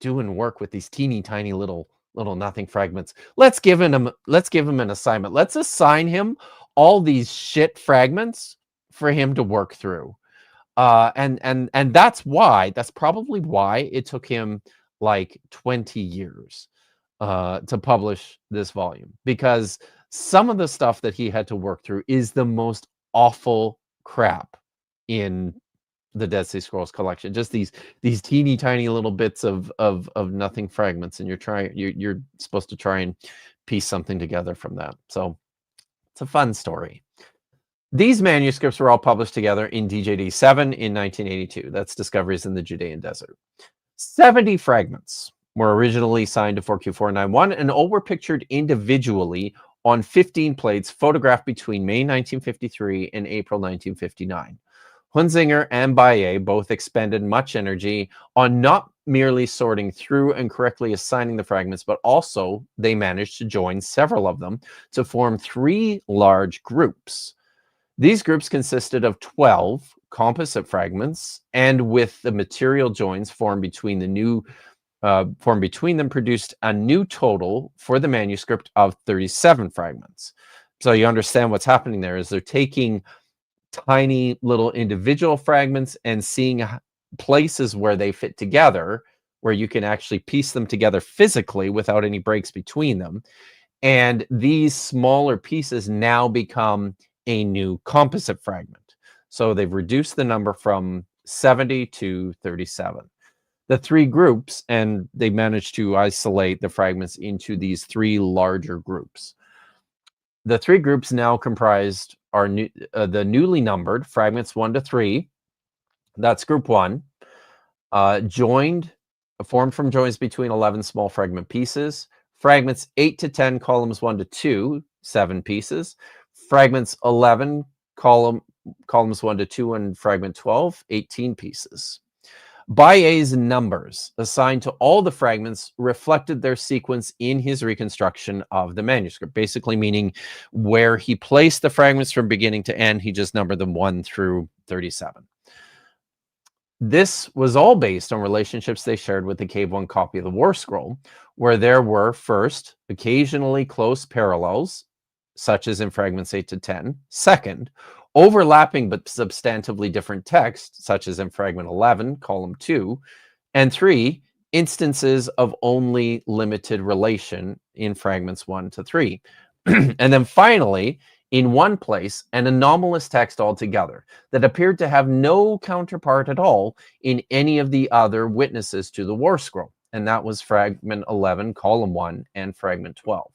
doing work with these teeny tiny little nothing fragments. Let's give him an assignment. Let's assign him all these shit fragments for him to work through. And that's probably why it took him like 20 years to publish this volume, because some of the stuff that he had to work through is the most awful crap in the Dead Sea Scrolls collection. Just these teeny tiny little bits of nothing fragments, and you're supposed to try and piece something together from that. So it's a fun story. These manuscripts were all published together in DJD 7 in 1982. That's Discoveries in the Judean Desert. 70 fragments were originally signed to 4Q491, and all were pictured individually on 15 plates photographed between May 1953 and April 1959. Hunzinger and Baillet both expended much energy on not merely sorting through and correctly assigning the fragments, but also they managed to join several of them to form 3 large groups. These groups consisted of 12 composite fragments, and with the material joins formed between them produced a new total for the manuscript of 37 fragments. So you understand what's happening there is they're taking tiny little individual fragments and seeing places where they fit together, where you can actually piece them together physically without any breaks between them. And these smaller pieces now become a new composite fragment. So they've reduced the number from 70 to 37. The 3 groups, and they managed to isolate the fragments into these 3 larger groups. The 3 groups now comprised are the newly numbered fragments 1 to 3. That's group 1. Formed from joins between 11 small fragment pieces. Fragments 8 to 10, columns 1 to 2, 7 pieces. Fragments 11, columns 1 to 2, and fragment 12, 18 pieces. Baillet's numbers assigned to all the fragments reflected their sequence in his reconstruction of the manuscript, basically meaning where he placed the fragments from beginning to end, he just numbered them 1 through 37. This was all based on relationships they shared with the Cave 1 copy of the War Scroll, where there were, first, occasionally close parallels, such as in fragments 8 to 10. Second, overlapping but substantively different text, such as in fragment 11, column 2. And 3, instances of only limited relation in fragments 1 to 3. And then finally, in one place, an anomalous text altogether that appeared to have no counterpart at all in any of the other witnesses to the War Scroll. And that was fragment 11, column 1, and fragment 12.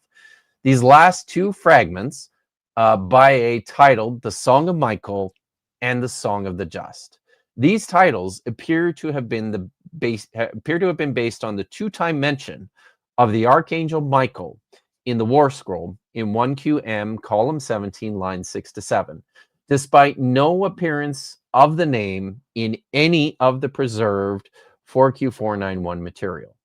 These last two fragments Baillet titled The Song of Michael and The Song of the Just. These titles appear to have been based on the two-time mention of the Archangel Michael in the War Scroll in 1QM, column 17, lines 6 to 7, despite no appearance of the name in any of the preserved 4Q491 material.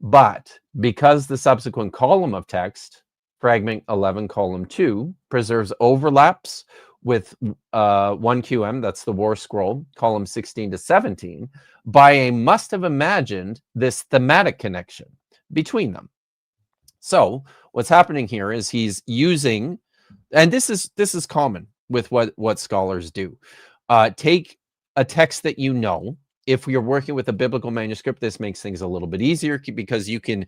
But because the subsequent column of text, fragment 11, column 2, preserves overlaps with 1QM, that's the War Scroll, column 16 to 17, Baillet must have imagined this thematic connection between them. So what's happening here is he's using, and this is common with what scholars do. Take a text that you know. If you're working with a biblical manuscript, this makes things a little bit easier because you can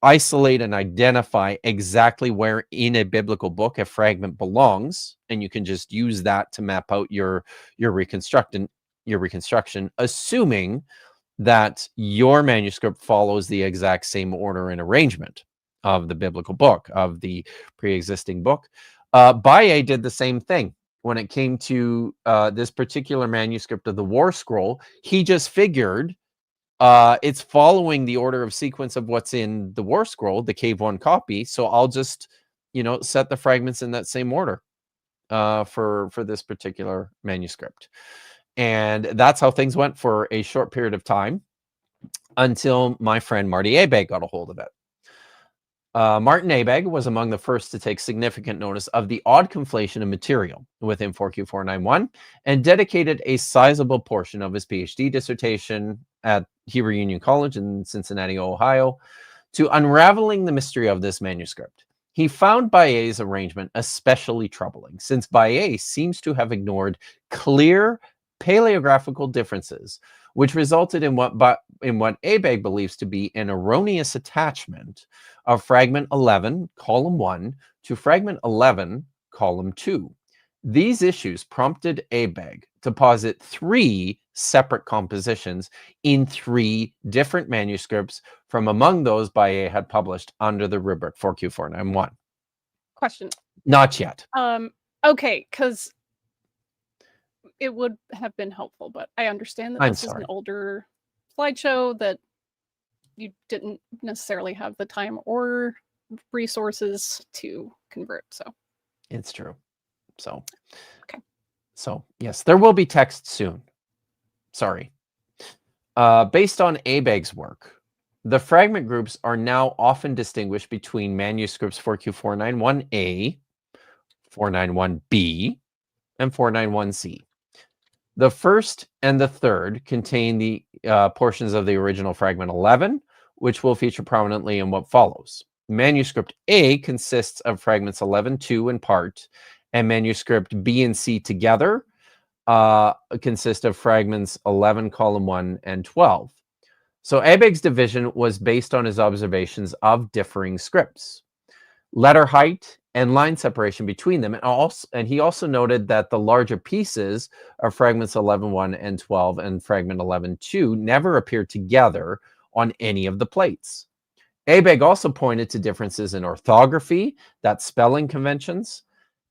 isolate and identify exactly where in a biblical book a fragment belongs, and you can just use that to map out your reconstruction, assuming that your manuscript follows the exact same order and arrangement of the biblical book, of the pre-existing book. Baillet did the same thing when it came to this particular manuscript of the War Scroll. He just figured it's following the order of sequence of what's in the War Scroll, the Cave 1 copy. So I'll just, set the fragments in that same order for this particular manuscript. And that's how things went for a short period of time until my friend Marty Abegg got a hold of it. Martin Abegg was among the first to take significant notice of the odd conflation of material within 4Q491 and dedicated a sizable portion of his PhD dissertation at Hebrew Union College in Cincinnati, Ohio, to unraveling the mystery of this manuscript. He found Baillet's arrangement especially troubling, since Baillet seems to have ignored clear paleographical differences, which resulted in what Abegg believes to be an erroneous attachment of fragment 11, column 1, to fragment 11, column 2. These issues prompted Abegg to posit 3 separate compositions in 3 different manuscripts from among those Baillet had published under the rubric 4Q491. Question. Not yet. Okay, because it would have been helpful, but I understand that this is an older slideshow that you didn't necessarily have the time or resources to convert. So it's true. So okay. So yes, there will be text soon. Sorry. Based on Abegg's work, the fragment groups are now often distinguished between manuscripts 4Q491A, 491B, and 491C. The first and the third contain the portions of the original fragment 11, which will feature prominently in what follows. Manuscript A consists of fragments 11-2 in part, and manuscript B and C together consist of fragments 11, column 1, and 12. So Abegg's division was based on his observations of differing scripts, letter height, and line separation between them. And he also noted that the larger pieces of fragments 11.1 and 12 and fragment 11.2 never appeared together on any of the plates. Abegg also pointed to differences in orthography, that's spelling conventions,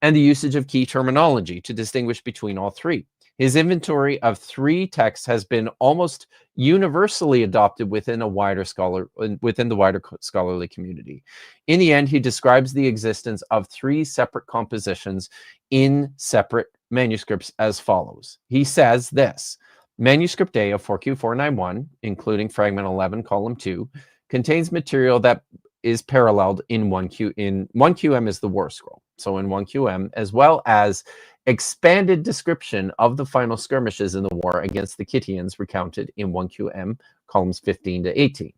and the usage of key terminology to distinguish between all 3. His inventory of 3 texts has been almost universally adopted within the wider scholarly community. In the end, he describes the existence of 3 separate compositions in separate manuscripts as follows. He says this: Manuscript A of 4Q491, including fragment 11, column 2, contains material that is paralleled in 1Q. In 1QM is the war scroll. So in 1QM, as well as expanded description of the final skirmishes in the war against the Kittians recounted in 1QM, columns 15 to 18.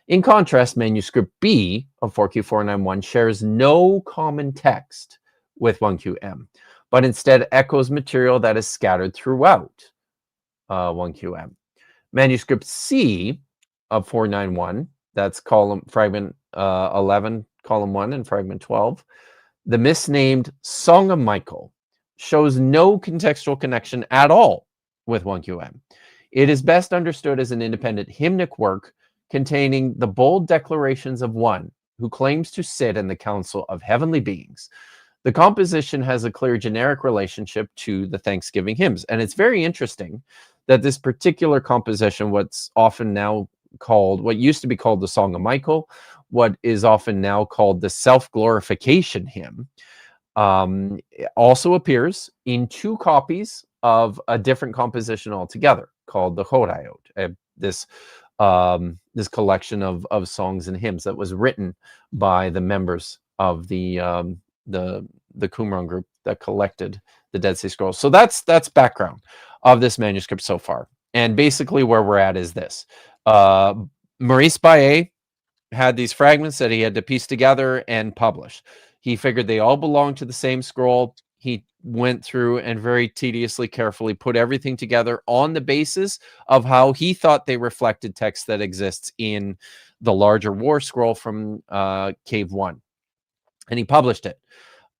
In contrast, Manuscript B of 4Q491 shares no common text with 1QM, but instead echoes material that is scattered throughout 1QM. Manuscript C of 491, that's fragment 11, column 1, and fragment 12, the misnamed Song of Michael, shows no contextual connection at all with 1QM. It is best understood as an independent hymnic work containing the bold declarations of one who claims to sit in the council of heavenly beings. The composition has a clear generic relationship to the Thanksgiving hymns. And it's very interesting that this particular composition, what's often now called, what used to be called the Song of Michael, what is often now called the self-glorification hymn, also appears in 2 copies of a different composition altogether called the Choraiot, this collection of songs and hymns that was written by the members of the Qumran group that collected the Dead Sea Scrolls. So that's background of this manuscript so far. And basically where we're at is this. Maurice Baillet had these fragments that he had to piece together and publish. He figured they all belonged to the same scroll. He went through and very tediously, carefully put everything together on the basis of how he thought they reflected text that exists in the larger war scroll from Cave 1. And he published it.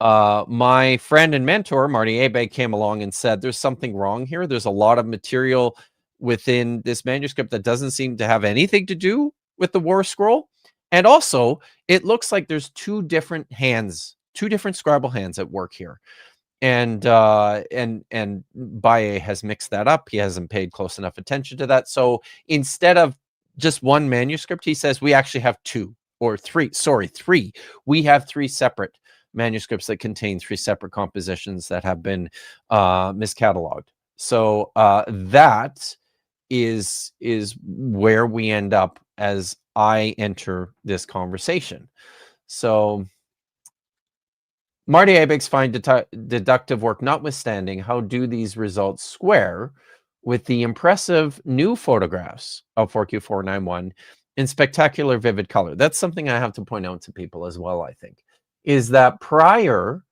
My friend and mentor, Marty Abegg, came along and said, there's something wrong here. There's a lot of material within this manuscript that doesn't seem to have anything to do with the war scroll. And also, it looks like there's 2 different hands, 2 different Scribal hands at work here. And Baillet has mixed that up. He hasn't paid close enough attention to that. So instead of just one manuscript, he says we actually have 3. We have 3 separate manuscripts that contain 3 separate compositions that have been miscatalogued. So that is where we end up as I enter this conversation. So Marty Abegg's fine deductive work notwithstanding, how do these results square with the impressive new photographs of 4Q491 in spectacular vivid color? That's something I have to point out to people as well, I think, is that prior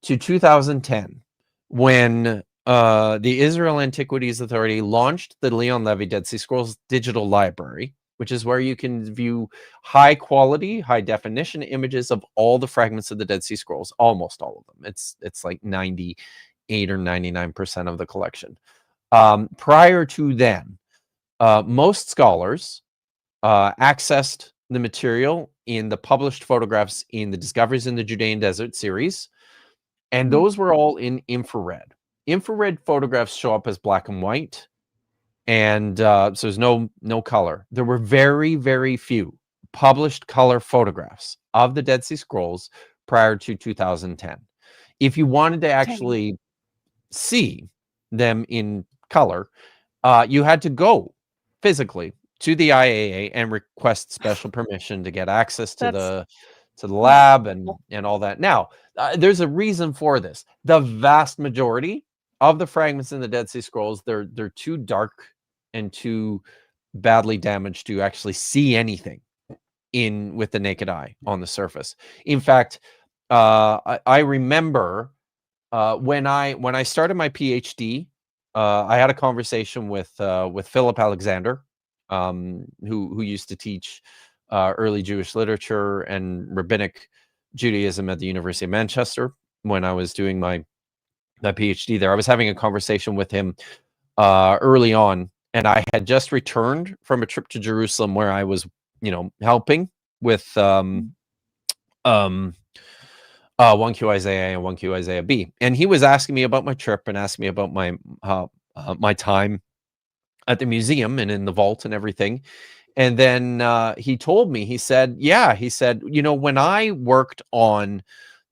to 2010, when the Israel Antiquities Authority launched the Leon Levy Dead Sea Scrolls Digital Library, which is where you can view high quality, high definition images of all the fragments of the Dead Sea Scrolls, almost all of them. It's like 98 or 99% of the collection. Prior to then, most scholars accessed the material in the published photographs in the Discoveries in the Judean Desert series, and those were all in infrared. Infrared photographs show up as black and white, and so there's no color. There were very, very few published color photographs of the Dead Sea Scrolls prior to 2010. If you wanted to actually see them in color, you had to go physically to the IAA and request special permission to get access to the lab and all that. Now, there's a reason for this. The vast majority of the fragments in the Dead Sea Scrolls, they're too dark and too badly damaged to actually see anything with the naked eye on the surface. In fact, I remember when I started my PhD, I had a conversation with Philip Alexander, who used to teach early Jewish literature and rabbinic Judaism at the University of Manchester when I was doing my PhD there. I was having a conversation with him early on, and I had just returned from a trip to Jerusalem where I was, helping with 1Q Isaiah and 1Q Isaiah B. And he was asking me about my trip and asking me about my time at the museum and in the vault and everything. And then he told me, he said, when I worked on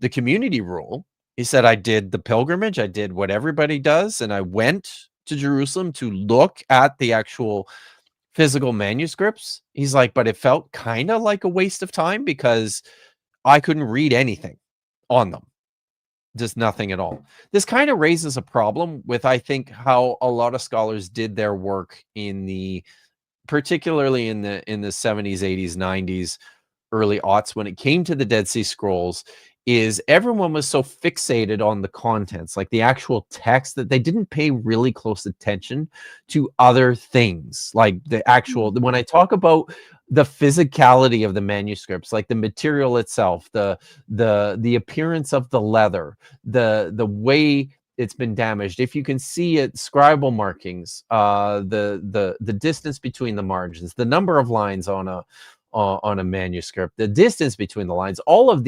the community rule He said, I did the pilgrimage. I did what everybody does. And I went to Jerusalem to look at the actual physical manuscripts. He's like, but it felt kind of like a waste of time because I couldn't read anything on them. Just nothing at all. This kind of raises a problem with, I think, how a lot of scholars did their work in the, particularly in the 70s, 80s, 90s, early aughts, when it came to the Dead Sea Scrolls, is everyone was so fixated on the contents, like the actual text, that they didn't pay really close attention to other things, like the actual, when I talk about the physicality of the manuscripts, like the material itself, the appearance of the leather, the way it's been damaged. If you can see it, scribal markings, the distance between the margins, the number of lines on a manuscript, the distance between the lines, all of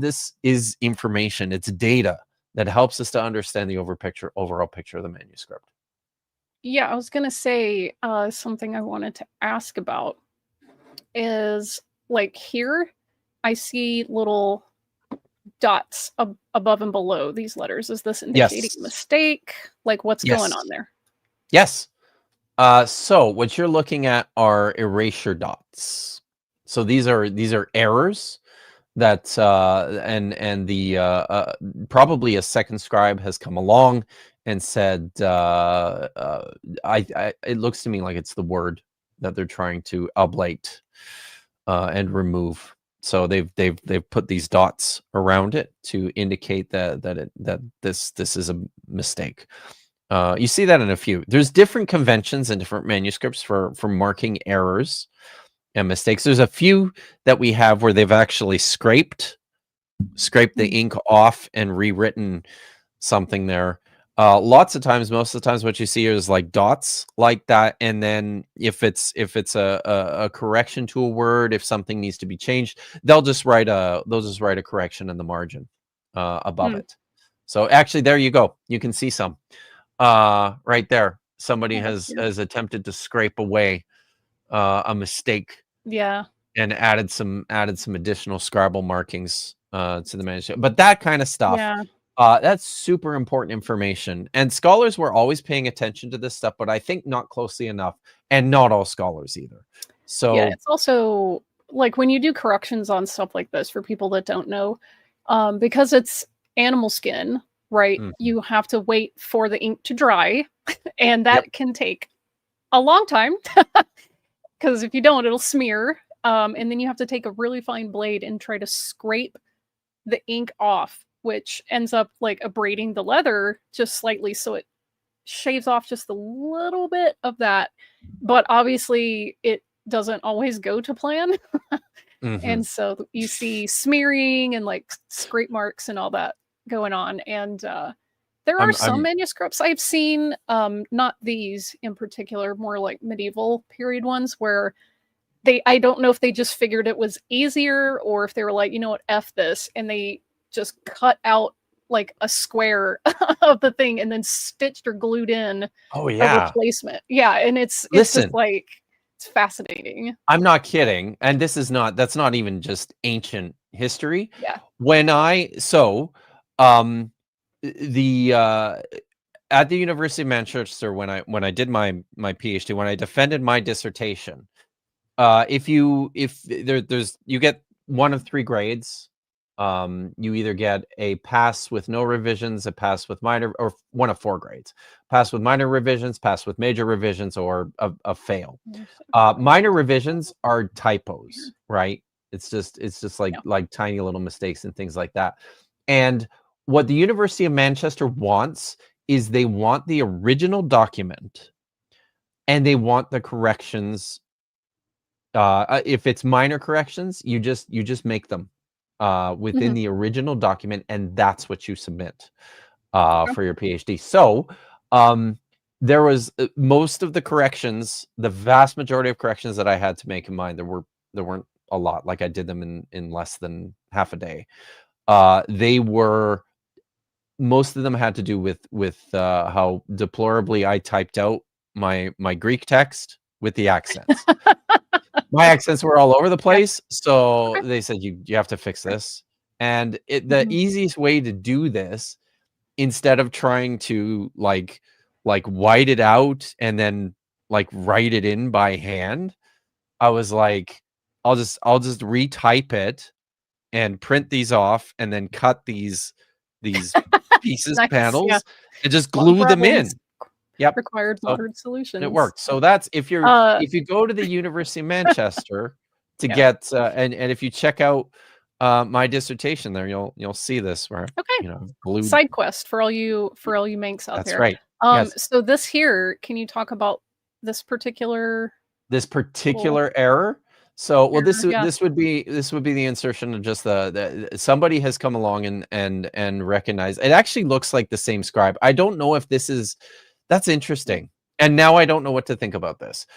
this is information. It's data that helps us to understand the overall picture of the manuscript. Yeah, I was going to say something I wanted to ask about is, like, here I see little dots above and below these letters. Is this indicating a mistake? Like, what's going on there? Yes. So what you're looking at are erasure dots. So these are errors that and the probably a second scribe has come along and said, it looks to me like it's the word that they're trying to ablate and remove. So they've put these dots around it to indicate that this is a mistake. You see that in a few. There's different conventions and different manuscripts for marking errors and mistakes. There's a few that we have where they've actually scraped the ink off and rewritten something there. Lots of times, most of the times, what you see is like dots like that, and then if it's a correction to a word, if something needs to be changed, they'll just write a correction in the margin above it. So actually, there you go. You can see some right there. Somebody has attempted to scrape away a mistake. Yeah. And added some additional scribal markings to the manuscript. But that kind of stuff. Yeah. That's super important information, and scholars were always paying attention to this stuff, but I think not closely enough, and not all scholars either. So yeah, it's also like when you do corrections on stuff like this, for people that don't know, because it's animal skin, right? You have to wait for the ink to dry, and that can take a long time because if you don't, it'll smear, and then you have to take a really fine blade and try to scrape the ink off, which ends up like abrading the leather just slightly, so it shaves off just a little bit of that. But obviously it doesn't always go to plan. And so you see smearing and like scrape marks and all that going on. And there are some manuscripts I've seen, not these in particular, more like medieval period ones, where I don't know if they just figured it was easier or if they were like, you know what, F this, and they just cut out like a square of the thing and then stitched or glued in a replacement. Yeah, and it's just like, it's fascinating. I'm not kidding, and that's not even just ancient history. Yeah. When at the University of Manchester, when I did my PhD, when I defended my dissertation, you get one of three grades. You either get a pass with no revisions, a pass with minor, or one of four grades: pass with minor revisions, pass with major revisions, or a fail. Minor revisions are typos, right? It's just like tiny little mistakes and things like that. And what the University of Manchester wants is they want the original document, and they want the corrections. If it's minor corrections, you just make them within the original document, and that's what you submit for your PhD. So there was most of the corrections, the vast majority of corrections that I had to make in mine. There weren't a lot. Like I did them in less than half a day. Most of them had to do with how deplorably I typed out my Greek text with the accents. My accents were all over the place, so they said you have to fix this. And the Mhm. easiest way to do this, instead of trying to like white it out and then like write it in by hand, I was like, I'll just retype it and print these off and then cut these pieces, Nice. Yeah. panels, and just Fun glue them problems in. Yep. required So modern solutions. it works. So that's if you Uh, go to the University of Manchester to Yeah. get and if you check out my dissertation there, you'll see this where Okay. glued. Side quest for all you Manx out That's there. right. Yes. So this here, can you talk about this particular Error. So well, error? Yeah. this would be the insertion of just the somebody has come along and recognized it. Actually looks like the same scribe. I don't know if this is, that's interesting. And now I don't know what to think about this.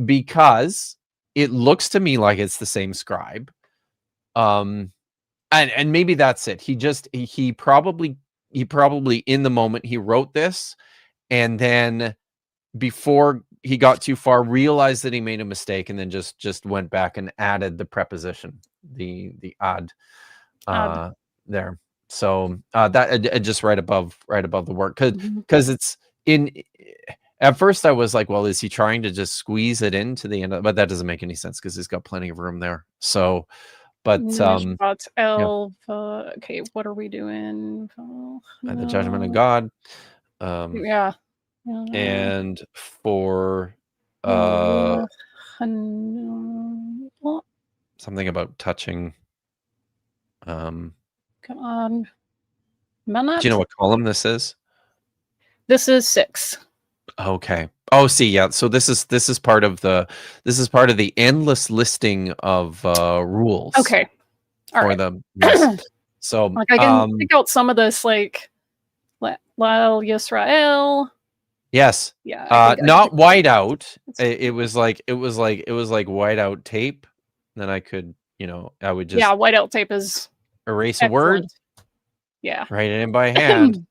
Because it looks to me like it's the same scribe. And maybe that's it. He probably in the moment he wrote this, and then before he got too far, realized that he made a mistake, and then just went back and added the preposition, the ad there. So that just right above the word, because it's in. At first, I was like, well, is he trying to just squeeze it into the end? But that doesn't make any sense because he's got plenty of room there. So, but okay, what are we doing? by the judgment of God. Yeah. And for something about touching. Come on. Do you know what column this is? This is 6. Okay. Oh, see, yeah. So this is part of the endless listing of rules. Okay. All right. Yes. So like I can pick out some of this, like Lal Yisrael. Yes. Yeah. Not white out. It was like white out tape. Then I could, I would just white out tape is erase excellent. a word. Yeah. Write it in by hand.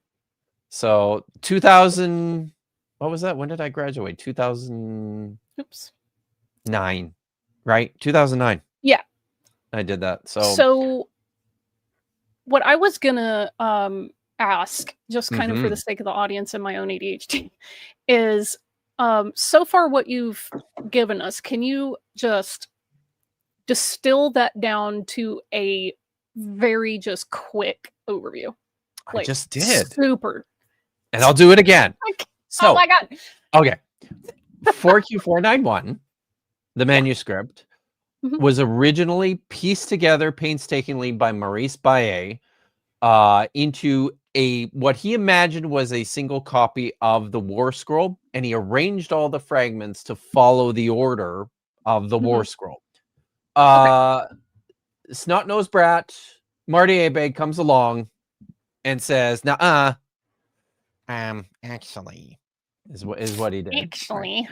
So 2000, what was that? When did I graduate? 2009, right? 2009. Yeah. I did that. So what I was gonna ask, just kind of for the sake of the audience and my own ADHD, is so far what you've given us, can you just distill that down to a very just quick overview? I just did. Super. And I'll do it again. So, oh my God. Okay. 4Q491, the manuscript, was originally pieced together painstakingly by Maurice Baillet into what he imagined was a single copy of the War Scroll, and he arranged all the fragments to follow the order of the War Scroll. Snot-nosed brat Marty Abegg comes along and says, actually, is what he did. Actually,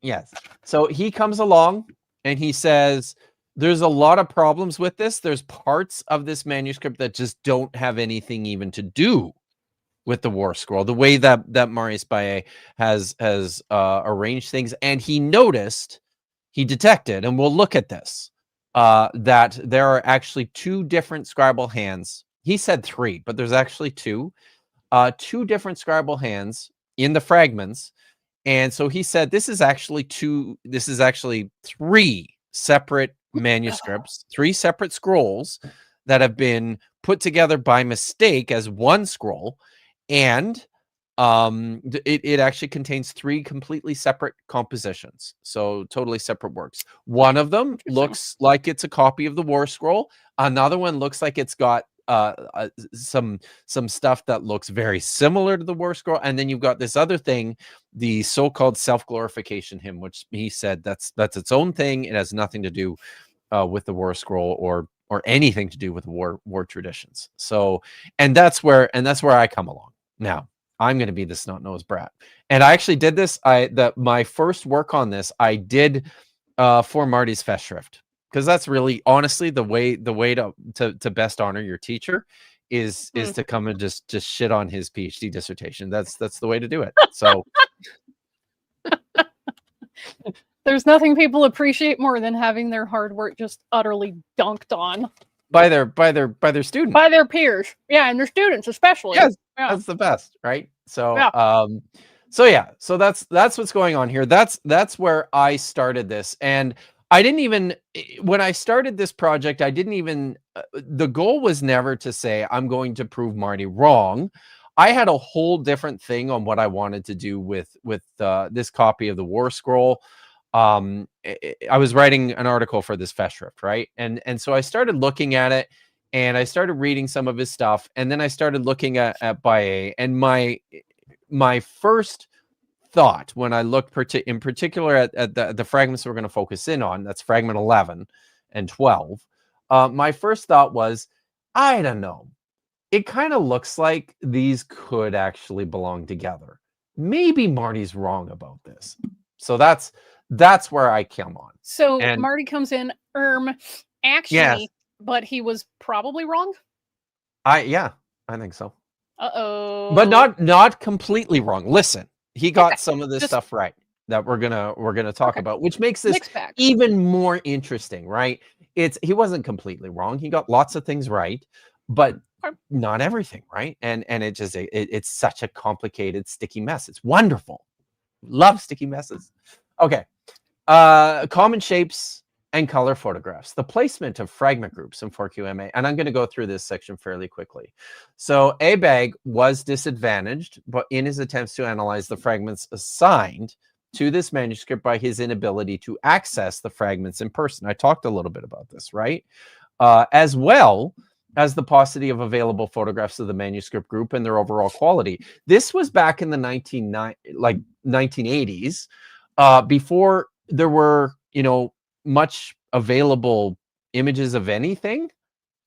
Yes. So he comes along and he says, there's a lot of problems with this. There's parts of this manuscript that just don't have anything even to do with the War Scroll, the way that Maurice Baillet has arranged things. And he detected, and we'll look at this, that there are actually 2 different scribal hands. He said 3, but there's actually 2 different scribal hands in the fragments. And so he said, this is actually 3 separate manuscripts, 3 separate scrolls that have been put together by mistake as one scroll. And it actually contains 3 completely separate compositions. So totally separate works. One of them looks like it's a copy of the War Scroll. Another one looks like it's got some stuff that looks very similar to the War Scroll, and then you've got this other thing, the so-called self-glorification hymn, which he said that's its own thing. It has nothing to do with the War Scroll or anything to do with war traditions. So, and that's where I come along. Now I'm going to be the snot-nosed brat, and I actually did this. My first work on this I did for Marty's Festschrift. Because that's really, honestly, the way to best honor your teacher is to come and just shit on his PhD dissertation. That's the way to do it. So there's nothing people appreciate more than having their hard work just utterly dunked on. by their students. By their peers. Yeah, and their students especially. Yes, Yeah. that's the best, right? So Yeah. so that's what's going on here. That's where I started this. And I didn't even when I started this project, I didn't even the goal was never to say I'm going to prove Marty wrong. I had a whole different thing on what I wanted to do with this copy of the War Scroll. I was writing an article for this Festschrift, right? And so I started looking at it, and I started reading some of his stuff, and then I started looking at Baillet, and my first thought when I looked in particular at the fragments we're going to focus in on, that's fragment 11 and 12. My first thought was, I don't know. It kind of looks like these could actually belong together. Maybe Marty's wrong about this. So that's where I come on. So And Marty comes in, actually, yes, but he was probably wrong. I think so. Uh-oh. But not completely wrong. Listen, he got some of this Just- stuff right that we're gonna talk about, which makes this Mixed bag. even more interesting, right? He wasn't completely wrong. He got lots of things right, but not everything, right? And it's such a complicated, sticky mess. It's wonderful. Love sticky messes. Okay. Common shapes and color photographs, the placement of fragment groups in 4QMA. And I'm going to go through this section fairly quickly. So Abegg was disadvantaged, but in his attempts to analyze the fragments assigned to this manuscript by his inability to access the fragments in person. I talked a little bit about this, right? As well as the paucity of available photographs of the manuscript group and their overall quality. This was back in the 1980s, before there were, much available images of anything.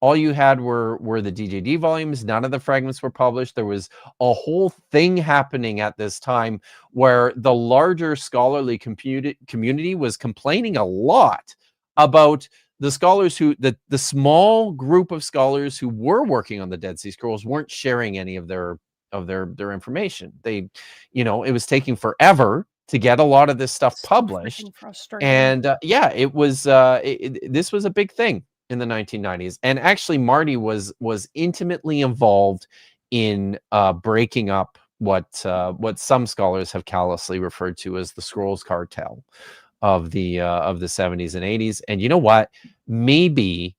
All you had were the DJD volumes. None of the fragments were published. There was a whole thing happening at this time where the larger scholarly community was complaining a lot about the scholars the small group of scholars who were working on the Dead Sea Scrolls weren't sharing any of their information. They, it was taking forever to get a lot of this stuff published. And it was this was a big thing in the 1990s. And actually Marty was intimately involved in breaking up what some scholars have callously referred to as the Scrolls cartel of the 70s and 80s. And you know what? Maybe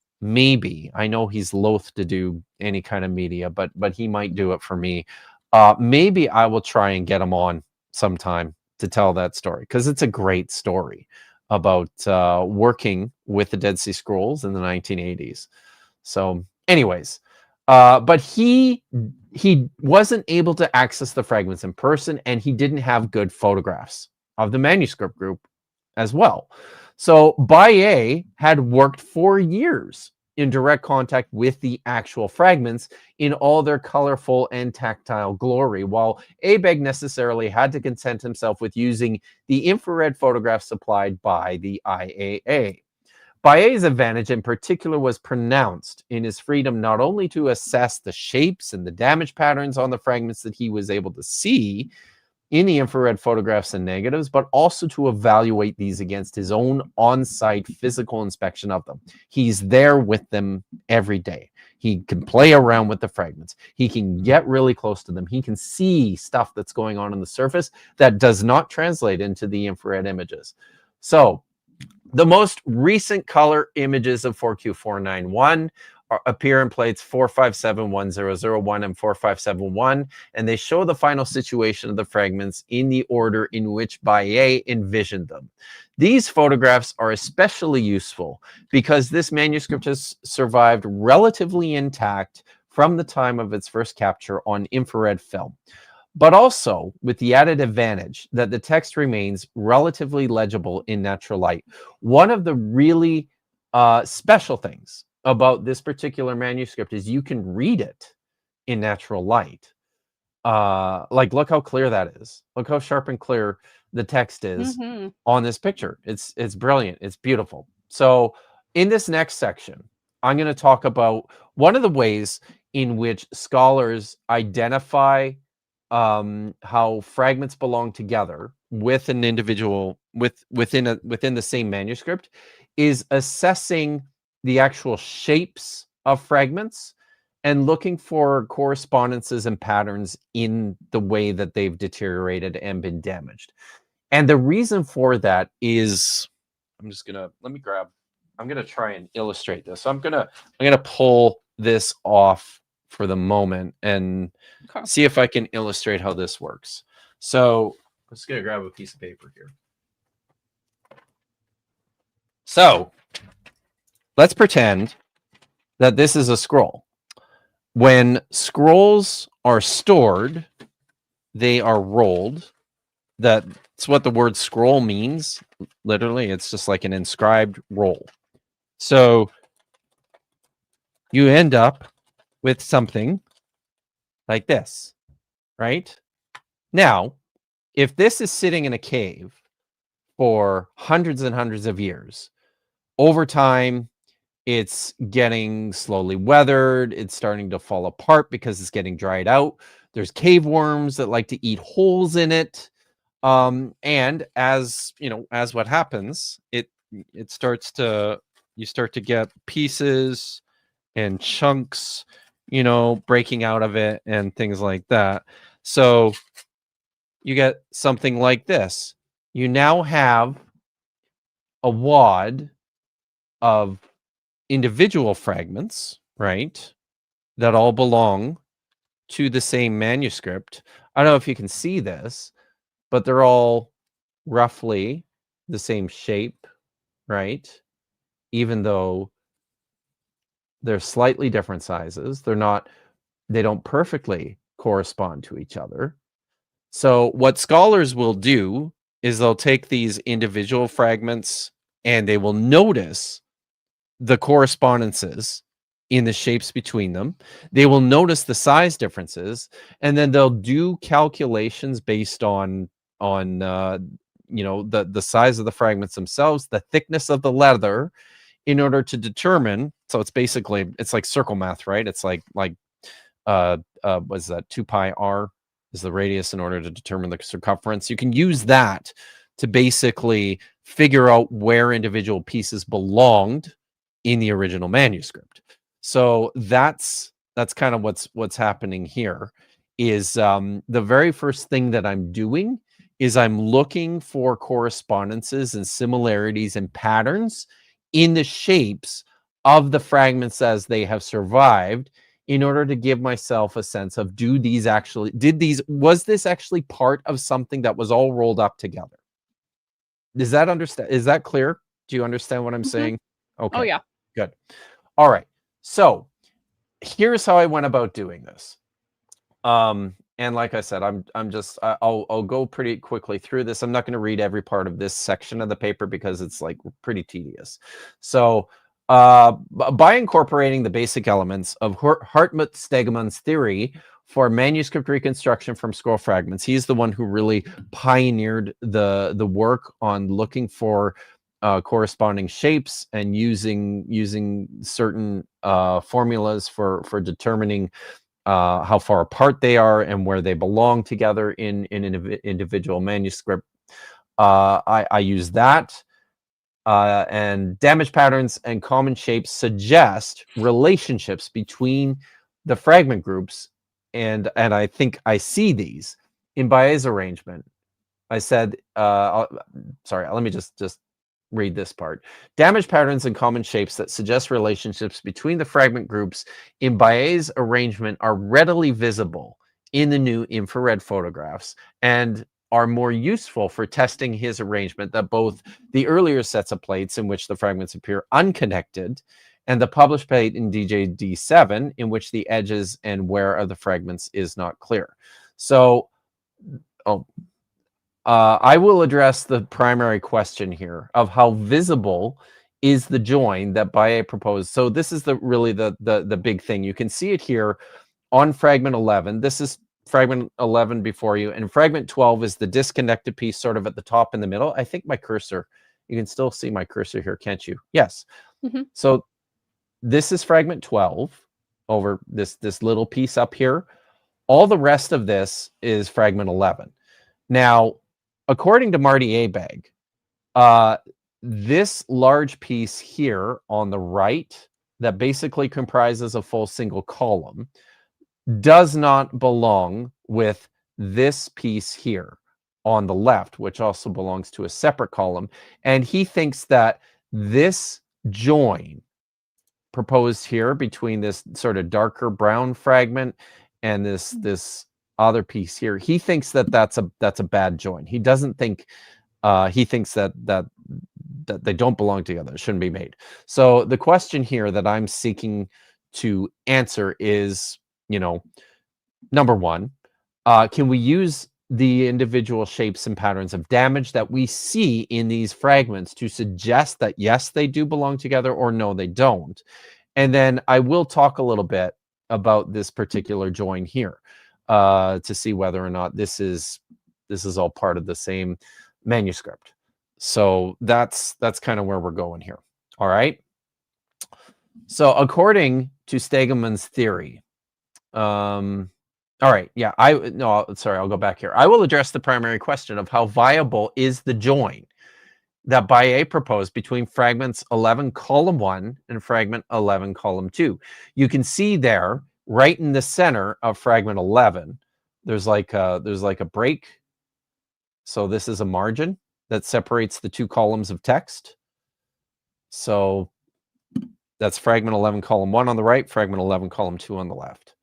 I know he's loath to do any kind of media, but he might do it for me. Maybe I will try and get him on sometime to tell that story, because it's a great story about working with the Dead Sea Scrolls in the 1980s. So anyways, but he wasn't able to access the fragments in person, and he didn't have good photographs of the manuscript group as well. So Baillet had worked for years in direct contact with the actual fragments in all their colorful and tactile glory, while Abegg necessarily had to content himself with using the infrared photographs supplied by the IAA. Baillet's advantage in particular was pronounced in his freedom not only to assess the shapes and the damage patterns on the fragments that he was able to see in the infrared photographs and negatives, but also to evaluate these against his own on-site physical inspection of them. He's there with them every day. He can play around with the fragments. He can get really close to them. He can see stuff that's going on the surface that does not translate into the infrared images. So the most recent color images of 4Q491 appear in plates 4571001 and 4571, and they show the final situation of the fragments in the order in which Baillet envisioned them. These photographs are especially useful because this manuscript has survived relatively intact from the time of its first capture on infrared film, but also with the added advantage that the text remains relatively legible in natural light. One of the really special things about this particular manuscript is you can read it in natural light. Like, look how clear that is. Look how sharp and clear the text is on this picture. It's brilliant. It's beautiful. So in this next section, I'm going to talk about one of the ways in which scholars identify how fragments belong together with an individual within the same manuscript is assessing the actual shapes of fragments and looking for correspondences and patterns in the way that they've deteriorated and been damaged. And the reason for that is, I'm gonna try and illustrate this. So I'm gonna pull this off for the moment and see if I can illustrate how this works. So I'm just gonna grab a piece of paper here. So let's pretend that this is a scroll. When scrolls are stored, they are rolled. That's what the word scroll means. Literally, it's just like an inscribed roll. So you end up with something like this, right? Now, if this is sitting in a cave for hundreds and hundreds of years, over time, it's getting slowly weathered. It's starting to fall apart because it's getting dried out. There's cave worms that like to eat holes in it. And as you know, as what happens, you start to get pieces and chunks, breaking out of it and things like that. So you get something like this. You now have a wad of individual fragments, right, that all belong to the same manuscript. I don't know if you can see this, but they're all roughly the same shape, right? Even though they're slightly different sizes, they don't perfectly correspond to each other. So what scholars will do is they'll take these individual fragments and they will notice the correspondences in the shapes between them. They will notice the size differences, and then they'll do calculations based on the size of the fragments themselves, the thickness of the leather, in order to determine. So it's like circle math, right? It's like what's that? 2 pi r is the radius in order to determine the circumference. You can use that to basically figure out where individual pieces belonged in the original manuscript. So that's kind of what's happening here. Is the very first thing that I'm doing is I'm looking for correspondences and similarities and patterns in the shapes of the fragments as they have survived, in order to give myself a sense of, was this actually part of something that was all rolled up together? Is that clear? Do you understand what I'm saying? Okay. Oh yeah. Good. All right. So here's how I went about doing this. And like I said, I'll go pretty quickly through this. I'm not going to read every part of this section of the paper because it's like pretty tedious. So by incorporating the basic elements of Hartmut Stegemann's theory for manuscript reconstruction from scroll fragments, he's the one who really pioneered the work on looking for corresponding shapes and using certain formulas for determining how far apart they are and where they belong together in an individual manuscript. I use that. And damage patterns and common shapes suggest relationships between the fragment groups, and I think I see these in Baillet's arrangement. I said, sorry, let me just read this part. Damage patterns and common shapes that suggest relationships between the fragment groups in Baillet's arrangement are readily visible in the new infrared photographs and are more useful for testing his arrangement than both the earlier sets of plates in which the fragments appear unconnected and the published plate in DJD7 in which the edges and wear of the fragments is not clear. So, I will address the primary question here of how visible is the join that Baillet proposed. So this is really the big thing. You can see it here on fragment 11. This is fragment 11 before you, and fragment 12 is the disconnected piece sort of at the top in the middle. I think my cursor, you can still see my cursor here, can't you? Yes. Mm-hmm. So this is fragment 12 over this little piece up here. All the rest of this is fragment 11. Now, according to Marty Abegg, this large piece here on the right that basically comprises a full single column does not belong with this piece here on the left, which also belongs to a separate column. And he thinks that this join proposed here between this sort of darker brown fragment and this other piece here, he thinks that that's a bad join. He doesn't think he thinks that they don't belong together. It shouldn't be made. So the question here that I'm seeking to answer is, you know, number one, can we use the individual shapes and patterns of damage that we see in these fragments to suggest that yes, they do belong together, or no, they don't? And then I will talk a little bit about this particular join here to see whether or not this is all part of the same manuscript. So that's kind of where we're going here. All right. So according to Stegemann's theory, all right, yeah, sorry, I'll go back here. I will address the primary question of how viable is the join that Baillet proposed between fragments 11 column 1 and fragment 11 column 2. You can see there, right in the center of fragment 11, there's like a break. So this is a margin that separates the two columns of text. So that's fragment 11 column 1 on the right, fragment 11 column 2 on the left.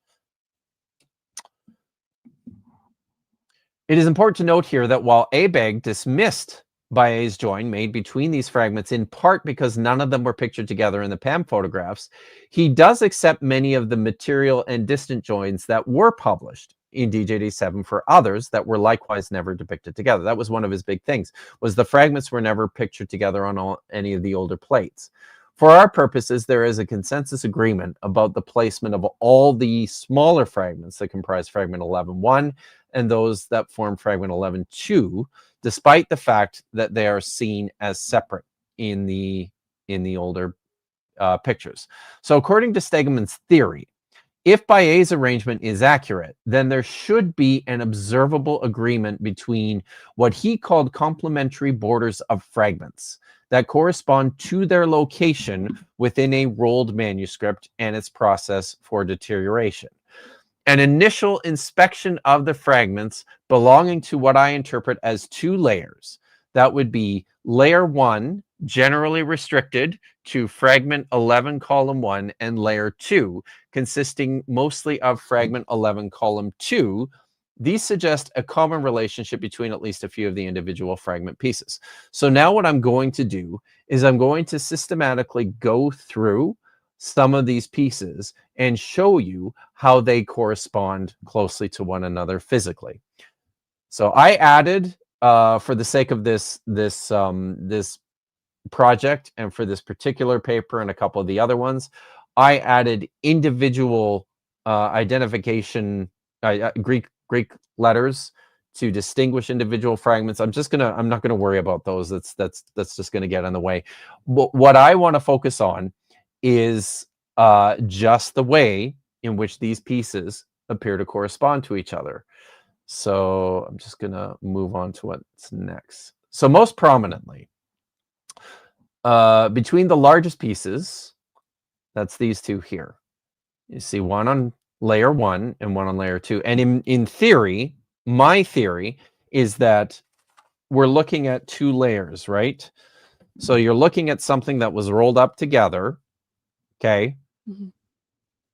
It is important to note here that while Abegg dismissed Baillet's join made between these fragments in part because none of them were pictured together in the PAM photographs, he does accept many of the material and distant joins that were published in DJD7 for others that were likewise never depicted together. That was one of his big things, was the fragments were never pictured together on any of the older plates. For our purposes, there is a consensus agreement about the placement of all the smaller fragments that comprise fragment 11.1 and those that form fragment 11.2, despite the fact that they are seen as separate in the older pictures. So according to Stegemann's theory, if Baillet's arrangement is accurate, then there should be an observable agreement between what he called complementary borders of fragments that correspond to their location within a rolled manuscript and its process for deterioration. An initial inspection of the fragments belonging to what I interpret as two layers, that would be layer 1, generally restricted to fragment 11 column 1, and layer 2, consisting mostly of fragment 11 column 2. These suggest a common relationship between at least a few of the individual fragment pieces. So now what I'm going to do is I'm going to systematically go through some of these pieces and show you how they correspond closely to one another physically. So I added, for the sake of this project and for this particular paper and a couple of the other ones, I added individual identification, Greek letters to distinguish individual fragments. I'm not gonna worry about those. That's just gonna get in the way. But what I want to focus on is just the way in which these pieces appear to correspond to each other. So I'm just gonna move on to what's next. So most prominently, between the largest pieces, that's these two here. You see one on layer 1 and one on layer 2. And in theory, my theory is that we're looking at two layers, right? So you're looking at something that was rolled up together, okay,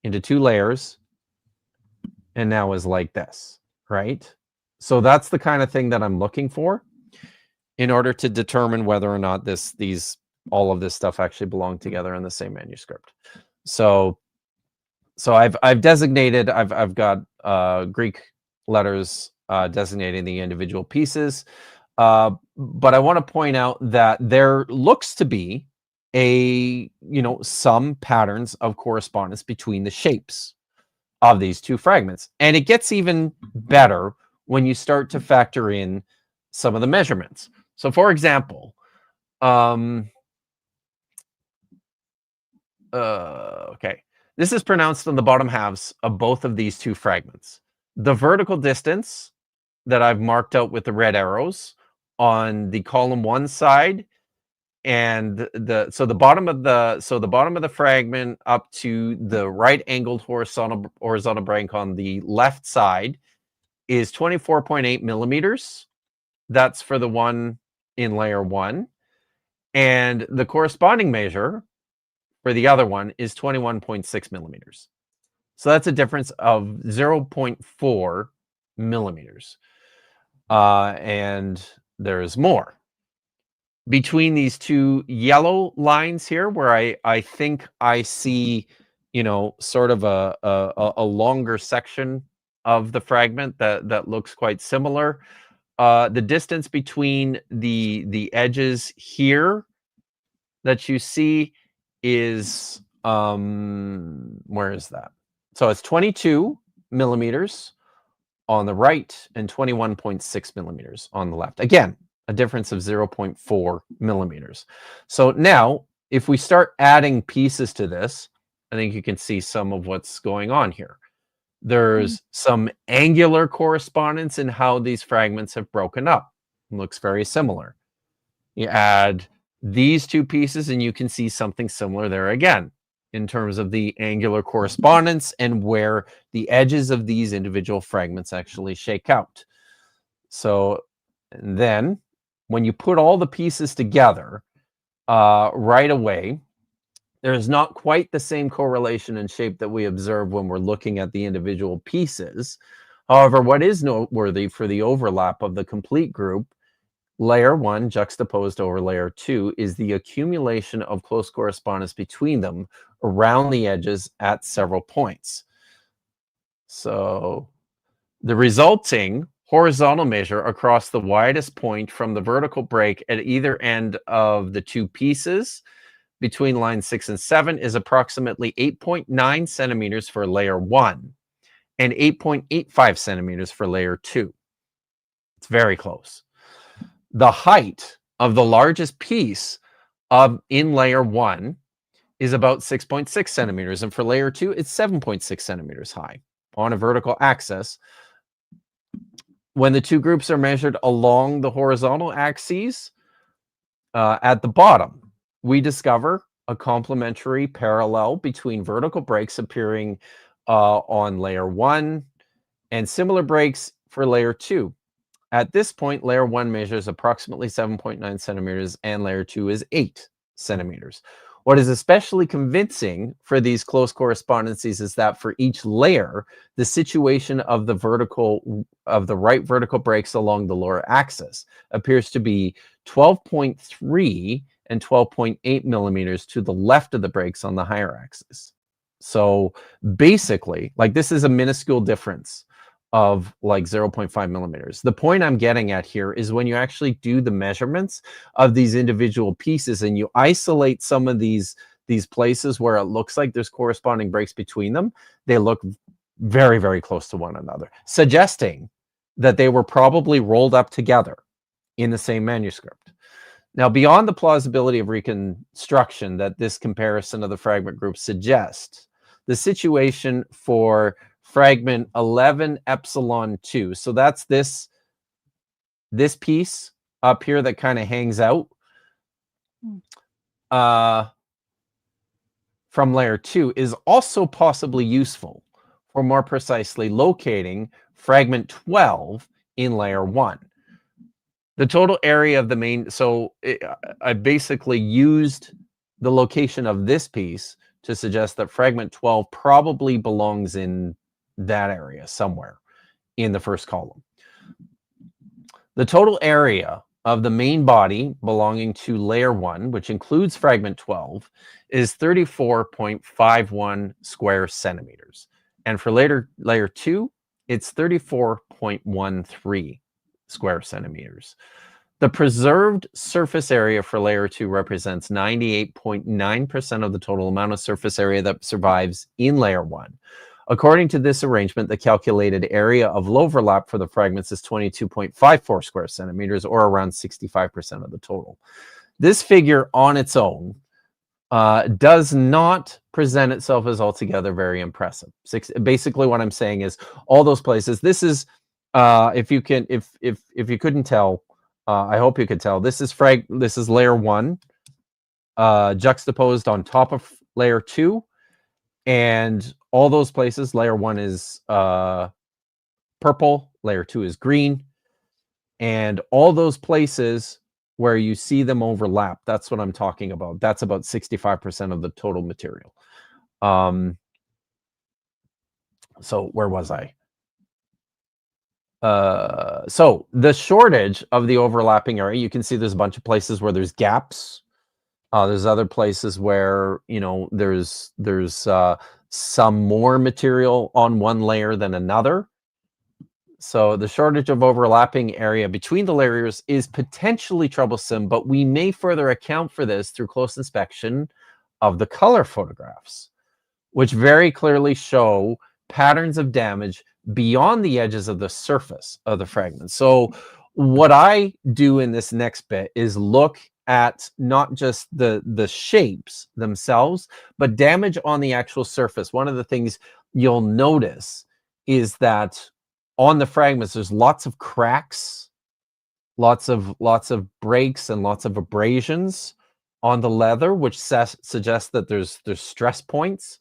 into two layers, and now is like this, right? So that's the kind of thing that I'm looking for in order to determine whether or not all of this stuff actually belong together in the same manuscript. So I've designated, I've got Greek letters designating the individual pieces, but I want to point out that there looks to be some patterns of correspondence between the shapes of these two fragments, and it gets even better when you start to factor in some of the measurements. So, for example, okay. This is pronounced on the bottom halves of both of these two fragments. The vertical distance that I've marked out with the red arrows on the column 1 side and the bottom of the fragment up to the right angled horizontal break on the left side is 24.8 millimeters. That's for the one in layer 1, and the corresponding measure for the other one is 21.6 millimeters. So that's a difference of 0.4 millimeters. And there's more. Between these two yellow lines here, where I think I see, sort of a longer section of the fragment that looks quite similar. The distance between the edges here that you see is where is that? So it's 22 millimeters on the right and 21.6 millimeters on the left. Again, a difference of 0.4 millimeters. So now, if we start adding pieces to this, I think you can see some of what's going on here. There's some angular correspondence in how these fragments have broken up. It looks very similar. You add these two pieces and you can see something similar there again in terms of the angular correspondence and where the edges of these individual fragments actually shake out. So then when you put all the pieces together right away, there's not quite the same correlation in shape that we observe when we're looking at the individual pieces. However, what is noteworthy for the overlap of the complete group, layer 1 juxtaposed over layer 2, is the accumulation of close correspondence between them around the edges at several points. So the resulting horizontal measure across the widest point from the vertical break at either end of the two pieces between lines 6 and 7 is approximately 8.9 centimeters for layer 1 and 8.85 centimeters for layer 2. It's very close. The height of the largest piece in layer 1 is about 6.6 centimeters, and for layer 2, it's 7.6 centimeters high on a vertical axis. When the two groups are measured along the horizontal axes, at the bottom, we discover a complementary parallel between vertical breaks appearing on layer 1 and similar breaks for layer 2. At this point, layer 1 measures approximately 7.9 centimeters and layer 2 is 8 centimeters. What is especially convincing for these close correspondences is that for each layer, the situation of the right vertical breaks along the lower axis appears to be 12.3 and 12.8 millimeters to the left of the breaks on the higher axis. So basically, like, this is a minuscule difference of like 0.5 millimeters. The point I'm getting at here is when you actually do the measurements of these individual pieces and you isolate some of these places where it looks like there's corresponding breaks between them, they look very, very close to one another, suggesting that they were probably rolled up together in the same manuscript. Now, beyond the plausibility of reconstruction that this comparison of the fragment groups suggests, the situation for fragment 11 epsilon 2. So that's this piece up here that kind of hangs out from layer 2 is also possibly useful for more precisely locating fragment 12 in layer 1. The total area of the main, I basically used the location of this piece to suggest that fragment 12 probably belongs in that area somewhere in the first column. The total area of the main body belonging to layer 1, which includes fragment 12, is 34.51 square centimeters. And for layer 2, it's 34.13 square centimeters. The preserved surface area for layer 2 represents 98.9% of the total amount of surface area that survives in layer 1. According to this arrangement, the calculated area of overlap for the fragments is 22.54 square centimeters, or around 65% of the total. This figure on its own does not present itself as altogether very impressive. Basically, what I'm saying is all those places. This is, if you couldn't tell, I hope you could tell. This is layer 1 juxtaposed on top of layer 2, and all those places, layer 1 is purple, layer 2 is green, and all those places where you see them overlap, that's what I'm talking about. That's about 65% of the total material. So where was I? So the shortage of the overlapping area, you can see there's a bunch of places where there's gaps. There's other places where, you know, there's some more material on one layer than another. So the shortage of overlapping area between the layers is potentially troublesome, but we may further account for this through close inspection of the color photographs, which very clearly show patterns of damage beyond the edges of the surface of the fragment. So what I do in this next bit is look at not just the shapes themselves, but damage on the actual surface. One of the things you'll notice is that on the fragments, there's lots of cracks, lots of breaks, and lots of abrasions on the leather, which suggests that there's stress points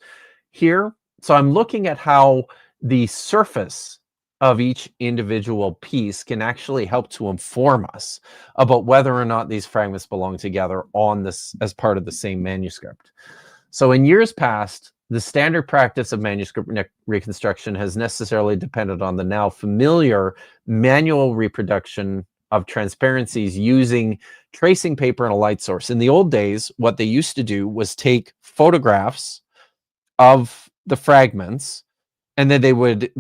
here. So I'm looking at how the surface of each individual piece can actually help to inform us about whether or not these fragments belong together on this as part of the same manuscript. So in years past, the standard practice of manuscript reconstruction has necessarily depended on the now familiar manual reproduction of transparencies using tracing paper and a light source. In the old days, what they used to do was take photographs of the fragments, and then they would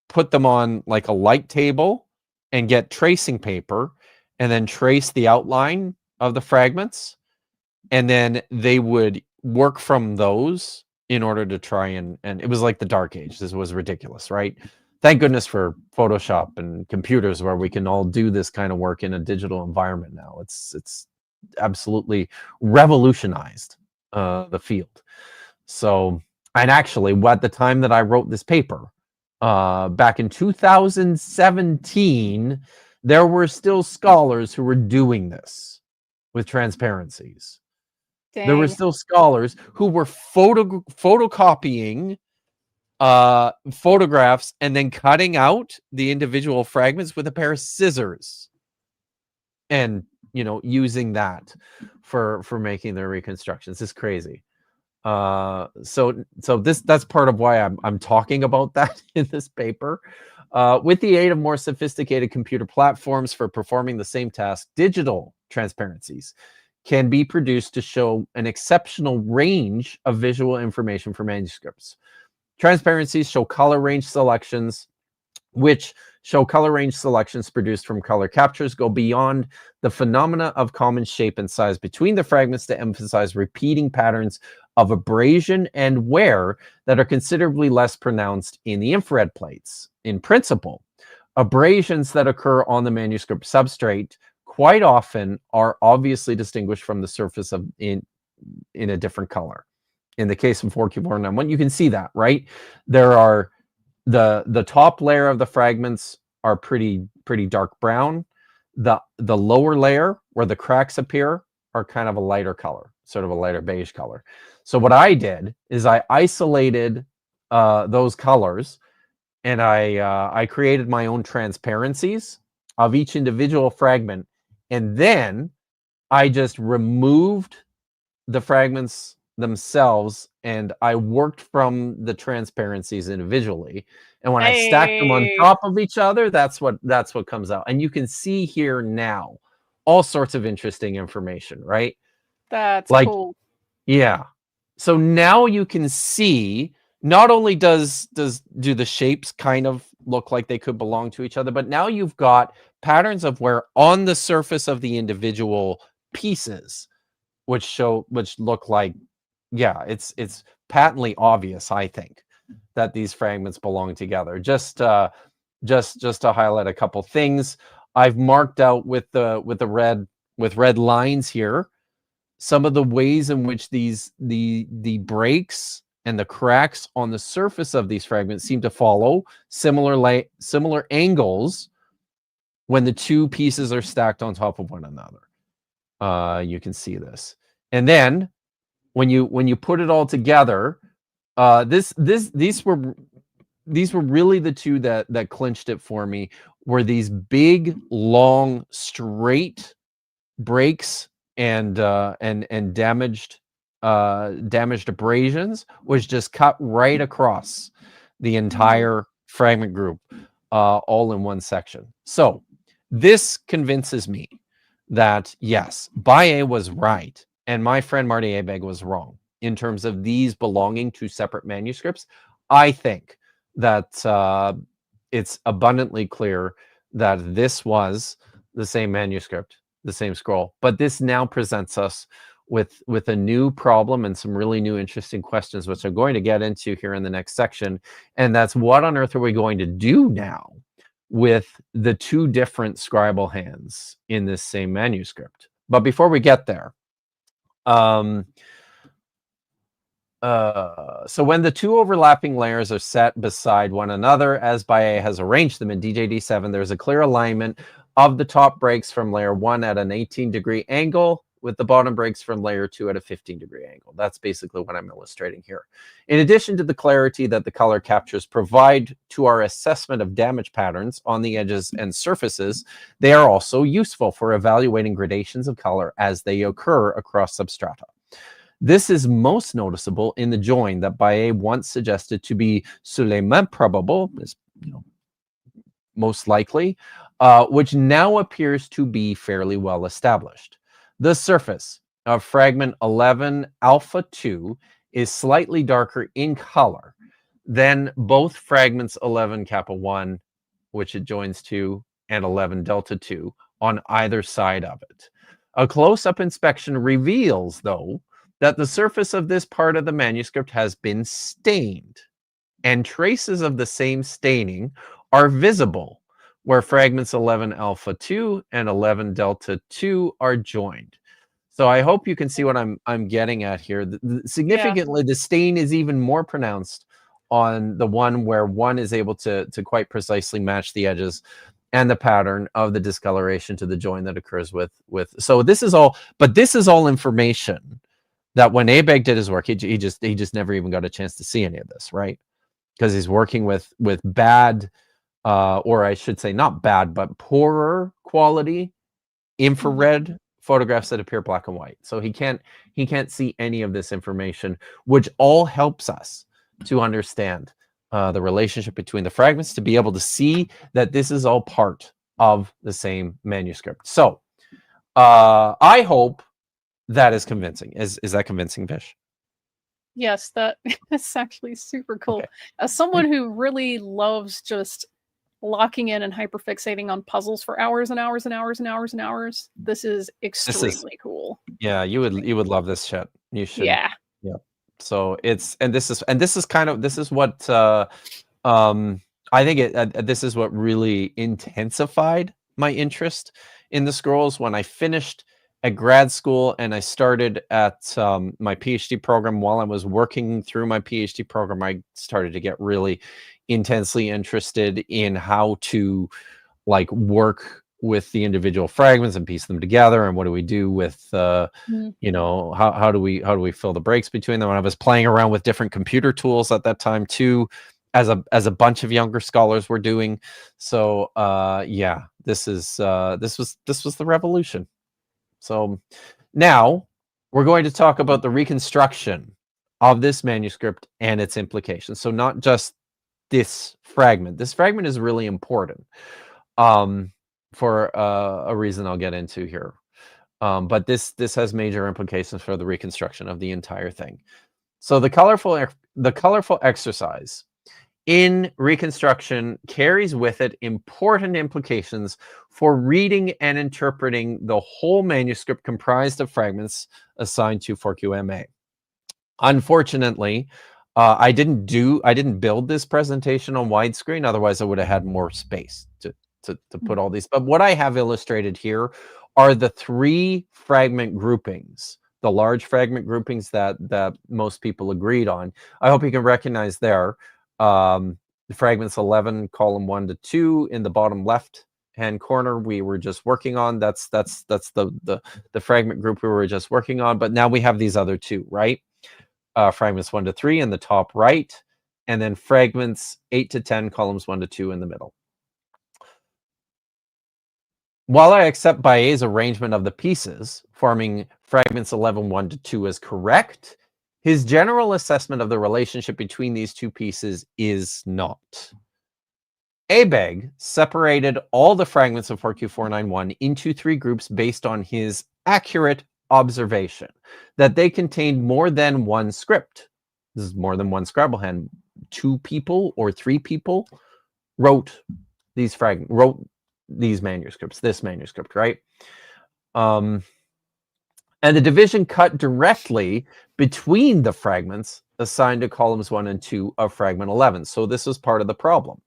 put them on like a light table and get tracing paper and then trace the outline of the fragments. And then they would work from those in order to try and it was like the dark age. This was ridiculous, right? Thank goodness for Photoshop and computers where we can all do this kind of work in a digital environment now. It's absolutely revolutionized the field. So, and actually, at the time that I wrote this paper, back in 2017, there were still scholars who were doing this with transparencies. Dang. There were still scholars who were photocopying photographs and then cutting out the individual fragments with a pair of scissors, and you know, using that for making their reconstructions. It's crazy. So that's part of why I'm talking about that in this paper. With the aid of more sophisticated computer platforms for performing the same task, digital transparencies can be produced to show an exceptional range of visual information for manuscripts. Transparencies show color range selections, which show color range selections produced from color captures, go beyond the phenomena of common shape and size between the fragments to emphasize repeating patterns of abrasion and wear that are considerably less pronounced in the infrared plates. In principle, abrasions that occur on the manuscript substrate quite often are obviously distinguished from the surface of in a different color. In the case of 4Q491, you can see that, right? There are the top layer of the fragments are pretty dark brown. The lower layer where the cracks appear are kind of a lighter color, sort of a lighter beige color. So what I did is I isolated those colors, and I created my own transparencies of each individual fragment, and then I just removed the fragments themselves and I worked from the transparencies individually. And when I stacked them on top of each other, that's what comes out. And you can see here now all sorts of interesting information, right? That's like, cool. Yeah. So now you can see not only do the shapes kind of look like they could belong to each other, but now you've got patterns of where on the surface of the individual pieces, which look like, yeah, it's patently obvious, I think, that these fragments belong together. Just to highlight a couple things, I've marked out with red lines here some of the ways in which the breaks and the cracks on the surface of these fragments seem to follow similar angles when the two pieces are stacked on top of one another. You can see this. And then when you put it all together, these were really the two that clinched it for me, were these big, long, straight breaks and damaged abrasions, was just cut right across the entire fragment group, all in one section. So this convinces me that yes, Baye was right and my friend Marty Abegg was wrong in terms of these belonging to separate manuscripts. I think that it's abundantly clear that this was the same manuscript, the same scroll, but this now presents us with a new problem and some really new interesting questions, which I'm going to get into here in the next section. And that's, what on earth are we going to do now with the two different scribal hands in this same manuscript? But before we get there, so when the two overlapping layers are set beside one another, as Baye has arranged them in DJD7, there's a clear alignment of the top breaks from layer 1 at an 18-degree angle, with the bottom breaks from layer 2 at a 15-degree angle. That's basically what I'm illustrating here. In addition to the clarity that the color captures provide to our assessment of damage patterns on the edges and surfaces, they are also useful for evaluating gradations of color as they occur across substrata. This is most noticeable in the join that Baye once suggested to be sûrement probable, most likely, which now appears to be fairly well established. The surface of fragment 11 alpha 2 is slightly darker in color than both fragments 11 kappa 1, which it joins to, and 11 delta 2 on either side of it. A close-up inspection reveals, though, that the surface of this part of the manuscript has been stained, and traces of the same staining are visible where fragments 11 alpha 2 and 11 delta 2 are joined. So I hope you can see what I'm getting at here. Significantly, the stain is even more pronounced on the one where one is able to quite precisely match the edges and the pattern of the discoloration to the join that occurs with. So this is all, but this is all information that when Abegg did his work, he just never even got a chance to see any of this, right? Because he's working with bad, or I should say not bad, but poorer quality infrared photographs that appear black and white. So he can't see any of this information, which all helps us to understand the relationship between the fragments, to be able to see that this is all part of the same manuscript. So I hope that is convincing. Is that convincing, Vish? Yes, that is actually super cool. Okay. As someone who really loves just locking in and hyperfixating on puzzles for hours and hours and hours and hours and hours, this is extremely cool. Yeah, you would love this shit. You should. Yeah. Yeah. So this is what I think this is what really intensified my interest in the scrolls when I finished at grad school and I started at my PhD program. While I was working through my PhD program, I started to get really intensely interested in how to work with the individual fragments and piece them together, and what do we do with how do we fill the breaks between them. And I was playing around with different computer tools at that time too, as a bunch of younger scholars were doing. So yeah, this was the revolution. So now we're going to talk about the reconstruction of this manuscript and its implications. So not just this fragment. This fragment is really important for a reason I'll get into here. But this has major implications for the reconstruction of the entire thing. So the colorful exercise in reconstruction carries with it important implications for reading and interpreting the whole manuscript comprised of fragments assigned to 4QMA. Unfortunately, I didn't build this presentation on widescreen. Otherwise, I would have had more space to put all these. But what I have illustrated here are the three fragment groupings, the large fragment groupings that most people agreed on. I hope you can recognize there. The fragments 11, column 1 to 2 in the bottom left hand corner we were just working on. That's the fragment group we were just working on. But now we have these other two, right? Fragments 1 to 3 in the top right, and then fragments 8 to 10, columns 1 to 2 in the middle. While I accept Baillet's arrangement of the pieces, forming fragments 11, 1 to 2 as correct, his general assessment of the relationship between these two pieces is not. Abegg separated all the fragments of 4Q491 into 3 groups based on his accurate observation that they contained more than one script. This is more than one Scribal hand. 2 people or 3 people wrote these manuscripts, this manuscript, right? And the division cut directly between the fragments assigned to columns 1 and 2 of fragment 11. So this is part of the problem.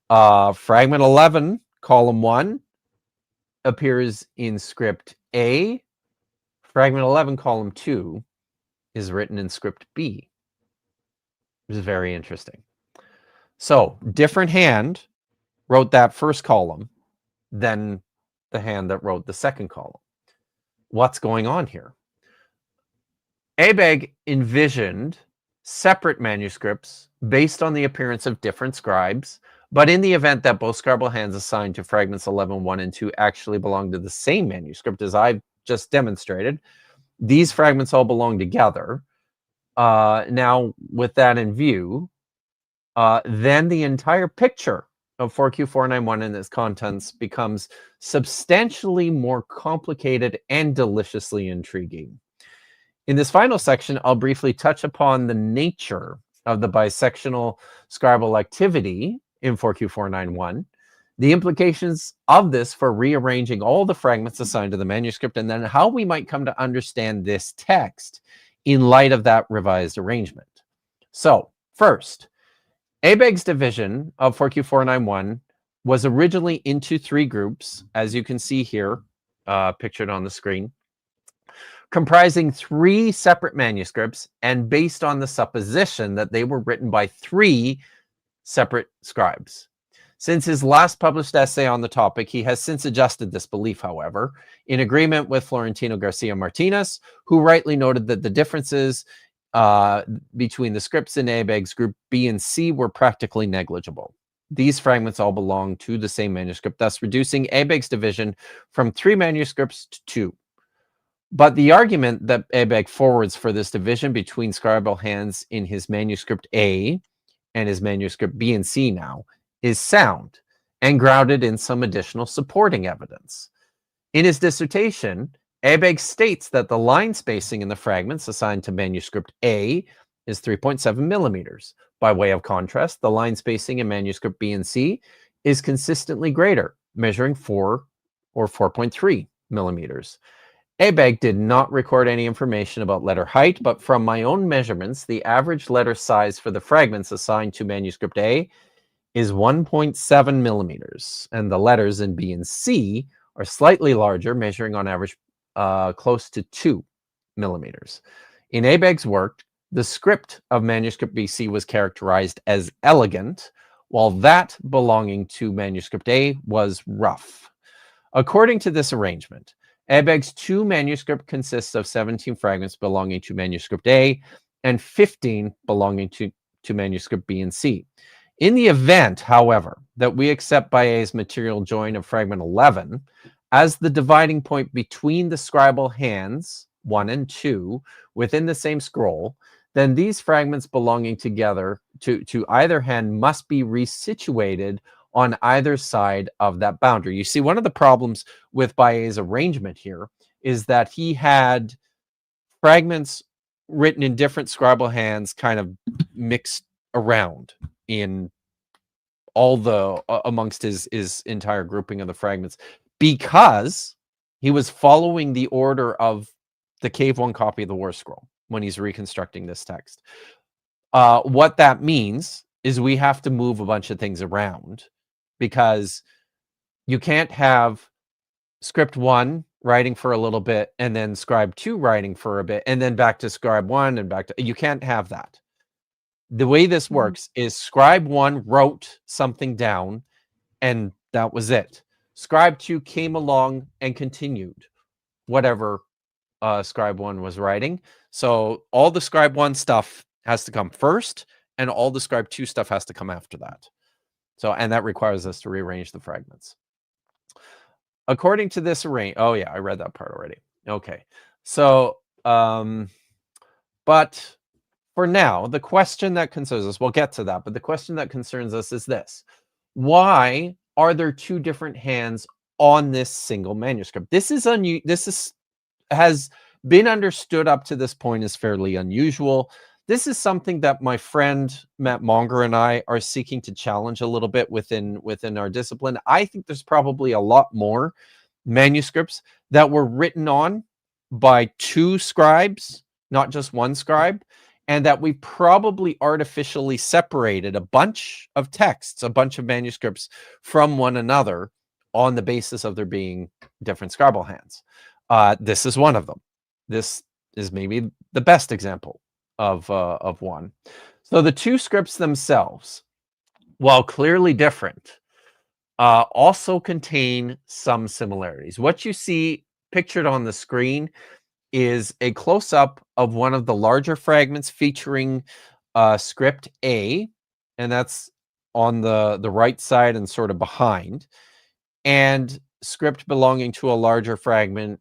Fragment 11, column 1, appears in script A. Fragment 11, column 2, is written in script B. Which is very interesting. So, different hand wrote that first column than the hand that wrote the second column. What's going on here? Abegg envisioned separate manuscripts based on the appearance of different scribes, but in the event that both Scribal hands assigned to fragments 11, 1, and 2 actually belong to the same manuscript, as I've just demonstrated, these fragments all belong together. Now, with that in view, then the entire picture of 4Q491 and its contents becomes substantially more complicated and deliciously intriguing. In this final section, I'll briefly touch upon the nature of the bisectional Scribal activity in 4Q491, the implications of this for rearranging all the fragments assigned to the manuscript, and then how we might come to understand this text in light of that revised arrangement. So, first, Abegg's division of 4Q491 was originally into 3 groups, as you can see here, pictured on the screen, comprising 3 separate manuscripts and based on the supposition that they were written by 3 separate scribes. Since his last published essay on the topic, he has since adjusted this belief, however, in agreement with Florentino Garcia Martinez, who rightly noted that the differences between the scripts in Abegg's group B and C were practically negligible. These fragments all belong to the same manuscript, thus reducing Abegg's division from 3 manuscripts to 2. But the argument that Abegg forwards for this division between Scribal hands in his manuscript A and his manuscript B and C now is sound and grounded in some additional supporting evidence. In his dissertation, Abegg states that the line spacing in the fragments assigned to manuscript A is 3.7 millimeters. By way of contrast, the line spacing in manuscript B and C is consistently greater, measuring 4 or 4.3 millimeters. Abegg did not record any information about letter height, but from my own measurements, the average letter size for the fragments assigned to manuscript A is 1.7 millimeters, and the letters in B and C are slightly larger, measuring on average close to 2 millimeters. In Abegg's work, the script of manuscript BC was characterized as elegant, while that belonging to manuscript A was rough. According to this arrangement, Abegg's 2 manuscript consists of 17 fragments belonging to manuscript A and 15 belonging to manuscript B and C. In the event, however, that we accept Baillet's material join of fragment 11 as the dividing point between the Scribal hands 1 and 2 within the same scroll, then these fragments belonging together to either hand must be resituated on either side of that boundary. You see, one of the problems with Baillet's arrangement here is that he had fragments written in different Scribal hands kind of mixed around in all the amongst his entire grouping of the fragments, because he was following the order of the Cave 1 copy of the War Scroll when he's reconstructing this text. What that means is we have to move a bunch of things around, because you can't have script 1 writing for a little bit and then scribe 2 writing for a bit and then back to scribe 1 and back to, you can't have that. The way this works is scribe 1 wrote something down and that was it. Scribe 2 came along and continued whatever Scribe 1 was writing. So all the Scribe 1 stuff has to come first, and all the Scribe 2 stuff has to come after that. So, and that requires us to rearrange the fragments. According to this arrange, oh yeah, I read that part already. Okay. So, but for now, the question that concerns us, we'll get to that, but the question that concerns us is this. Why are there two different hands on this single manuscript? This is has been understood up to this point as fairly unusual. This is something that my friend Matt Monger and I are seeking to challenge a little bit within our discipline. I think there's probably a lot more manuscripts that were written on by two scribes, not just one scribe, and that we probably artificially separated a bunch of texts, a bunch of manuscripts from one another on the basis of there being different scribal hands. This is one of them. This is maybe the best example of one. So the two scripts themselves, while clearly different, also contain some similarities. What you see pictured on the screen is a close-up of one of the larger fragments featuring script A, and that's on the right side and sort of behind, and script belonging to a larger fragment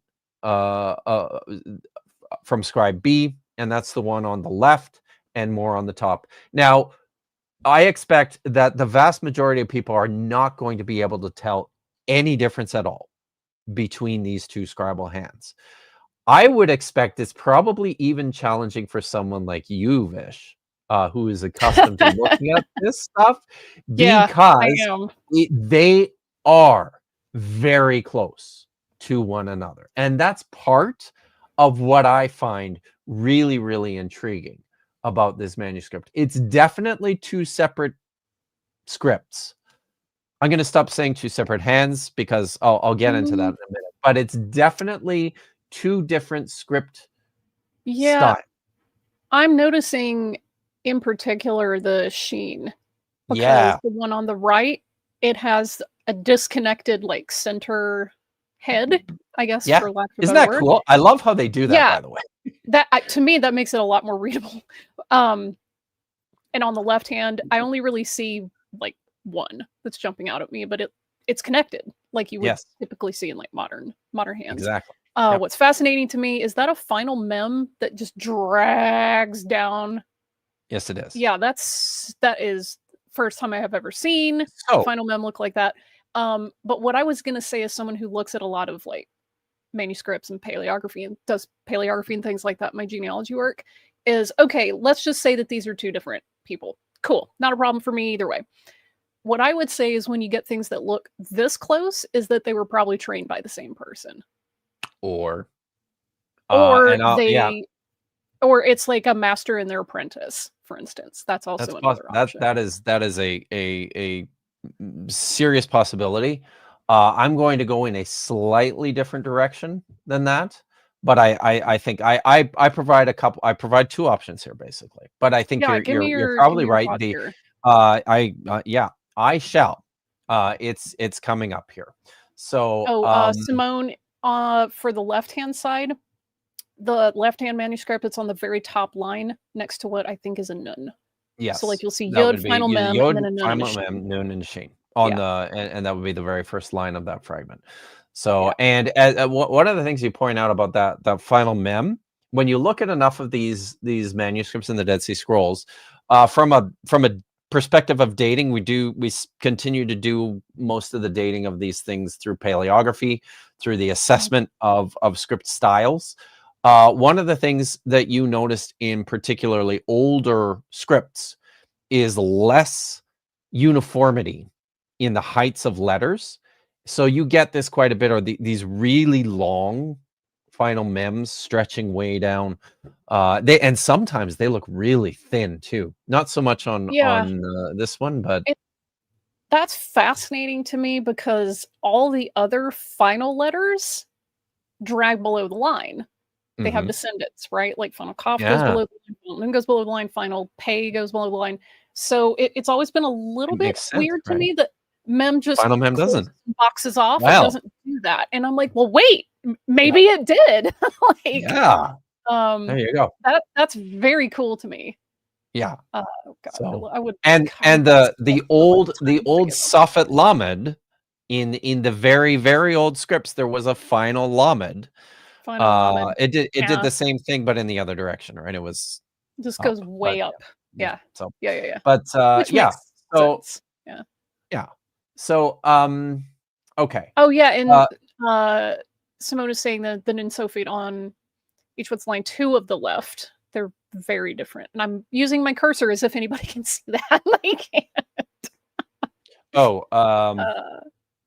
from scribe B, and that's the one on the left and more on the top. Now, I expect that the vast majority of people are not going to be able to tell any difference at all between these two scribal hands. I would expect it's probably even challenging for someone like you, Vish, who is accustomed to looking at this stuff, because they are very close to one another. And that's part of what I find really, really intriguing about this manuscript. It's definitely two separate scripts. I'm going to stop saying two separate hands because I'll get into that in a minute. But it's definitely two different script styles. I'm noticing in particular the sheen, because the one on the right, it has a disconnected like center head, I guess, for lack of a Isn't better that word. cool? I love how they do that, by the way. That to me, that makes it a lot more readable. And on the left hand, I only really see like one that's jumping out at me, but it's connected like you would typically see in like modern hands. Exactly. What's fascinating to me is that a final mem that just drags down. Yes, it is. Yeah, that is first time I have ever seen a final mem look like that. But what I was gonna say as someone who looks at a lot of like manuscripts and paleography and does paleography and things like that, my genealogy work, is okay, let's just say that these are two different people. Cool. Not a problem for me either way. What I would say is when you get things that look this close is that they were probably trained by the same person. Or it's like a master and their apprentice, for instance. That's also another option. That is a serious possibility. I'm going to go in a slightly different direction than that, but I think I provide two options here basically. But I think you're probably right. I shall. It's coming up here. So Simone, for the left-hand side, the left-hand manuscript, it's on the very top line next to what I think is a nun. Yes. So like you'll see Yod, final mem, and then a nun, final mem, nun, and sheen on and that would be the very first line of that fragment. So and one of the things you point out about that final mem, when you look at enough of these manuscripts in the Dead Sea Scrolls, from a perspective of dating, we continue to do most of the dating of these things through paleography, through the assessment of script styles. One of the things that you noticed in particularly older scripts is less uniformity in the heights of letters. So you get this quite a bit, or these really long final mems stretching way down. And sometimes they look really thin too. Not so much on this one, but that's fascinating to me because all the other final letters drag below the line. They have descendants, right? Like final cough goes below the line, final nun goes below the line, final pay goes below the line. So it's always been a little bit weird to me that Mem just Final Mem closes doesn't. boxes off. It Well. doesn't do that. And I'm like, well, wait, maybe it did. Like, Yeah. There you go. that's very cool to me. Yeah. Oh God, So I would. and God, the old time to get Safet Lamed in the very, very old scripts, there was a final Lamed. Final Lamed. It did Yeah. the same thing, but in the other direction, right? It was Just up, goes way but, up. Yeah. So Yeah. but Which yeah. makes So sense. Yeah. yeah. So okay. Oh yeah, and Simone is saying that the Ninsophate on each one's line 2 of the left, they're very different. And I'm using my cursor as if anybody can see that. Like, Oh,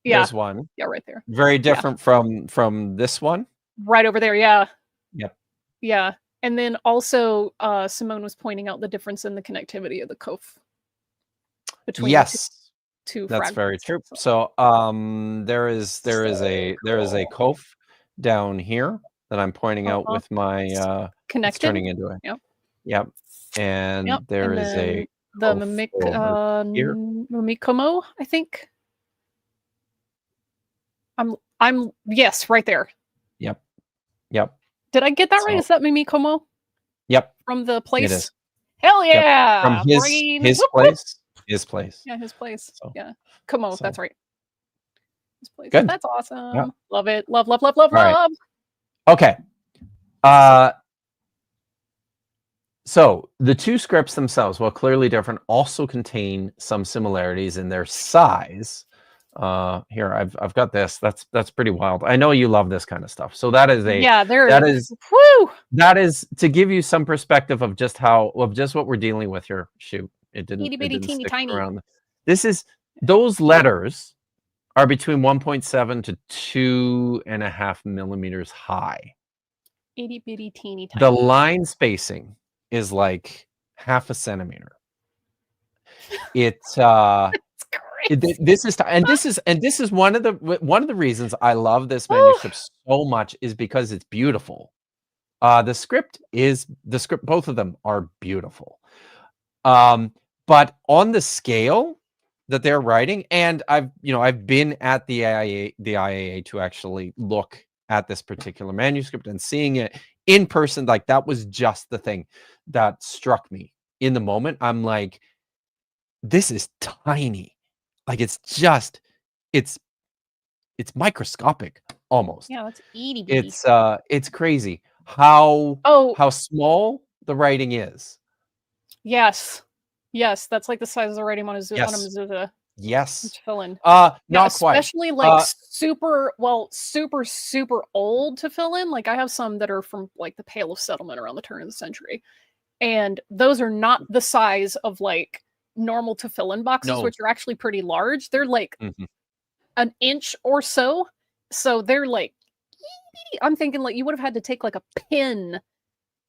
yeah. there's one. Yeah, right there. Very different from this one. Right over there, yeah. Yep. Yeah. And then also Simone was pointing out the difference in the connectivity of the Kof between the two That's very fragments. true. So there is a Kof down here that I'm pointing out with my connected. it's turning into it. Yep. And there and is a the Kof over here. Mimikomo, I think. I'm yes, right there. Yep. Did I get that right? Is that Mimikomo? Yep. From the place? It is. Hell yeah! From his place. His place. Yeah, his place. So, yeah. Como, that's right. His place. Good. That's awesome. Yeah. Love it. Love. Right. Okay. So the two scripts themselves, while clearly different, also contain some similarities in their size. Here I've got this. That's pretty wild. I know you love this kind of stuff. So that is that is to give you some perspective of just what we're dealing with here. Shoot, it didn't teeny stick tiny. around. This is those letters are between 1.7 to 2.5 millimeters high. Itty bitty teeny tiny. The line spacing is like 0.5 centimeter. It's this is one of the reasons I love this manuscript so much is because it's beautiful. The script, both of them are beautiful. But on the scale that they're writing, and I've been at the IAA to actually look at this particular manuscript and seeing it in person, like that was just the thing that struck me in the moment. I'm like, this is tiny. Like it's microscopic almost. Yeah, that's itty bitty. It's crazy how small the writing is. Yes, that's like the size of the writing on a mezuzah. Yes. Fill-in. Not especially quite. Like super old to fill in. Like I have some that are from like the Pale of Settlement around the turn of the century, and those are not the size of like normal to fill in boxes, which are actually pretty large. They're like an inch or so. So they're like, I'm thinking like you would have had to take like a pin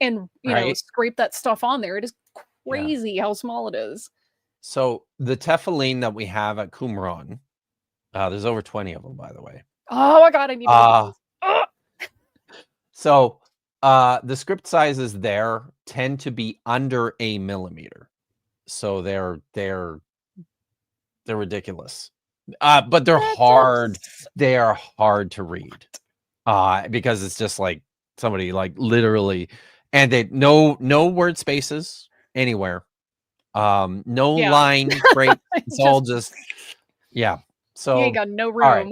and scrape that stuff on there. It is crazy how small it is. So the tefillin that we have at Qumran, there's over 20 of them, by the way. Oh my God, I need So the script sizes there tend to be under 1 millimeter. So they're ridiculous. But they're hard. They are hard to read. Because it's just like somebody like literally, and they no word spaces anywhere. No line break. It's all just So you ain't got no room. Right.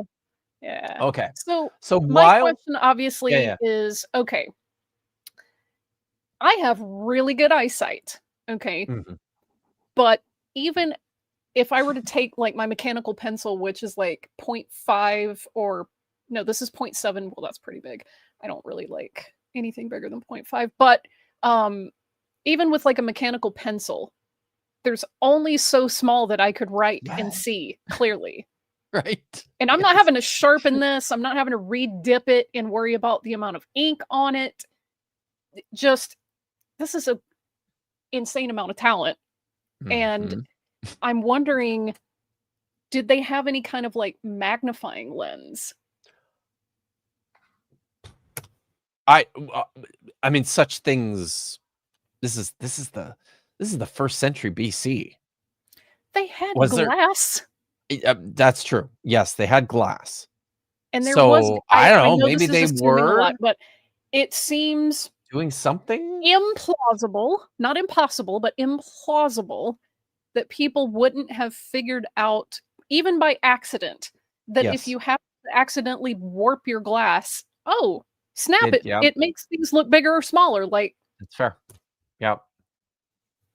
Yeah. Okay. So my question obviously is, okay, I have really good eyesight. Okay. But even if I were to take like my mechanical pencil, which is like 0.5 or no, this is 0.7. Well, that's pretty big. I don't really like anything bigger than 0.5. But even with like a mechanical pencil, there's only so small that I could write and see clearly. Right. And I'm not having to sharpen this. I'm not having to re-dip it and worry about the amount of ink on it. Just, this is an insane amount of talent. And I'm wondering, did they have any kind of like magnifying lens? I mean, such things. This is the 1st century BC. They had glass. That's true. Yes, they had glass. And there was, So I don't I know. know Maybe this is they assuming a were lot, but it seems doing something. implausible, not impossible, but implausible that people wouldn't have figured out, even by accident, that if Yes. you happen to accidentally warp your glass, oh, snap it, Yeah, it makes things look bigger or smaller. Like, that's fair. Yep.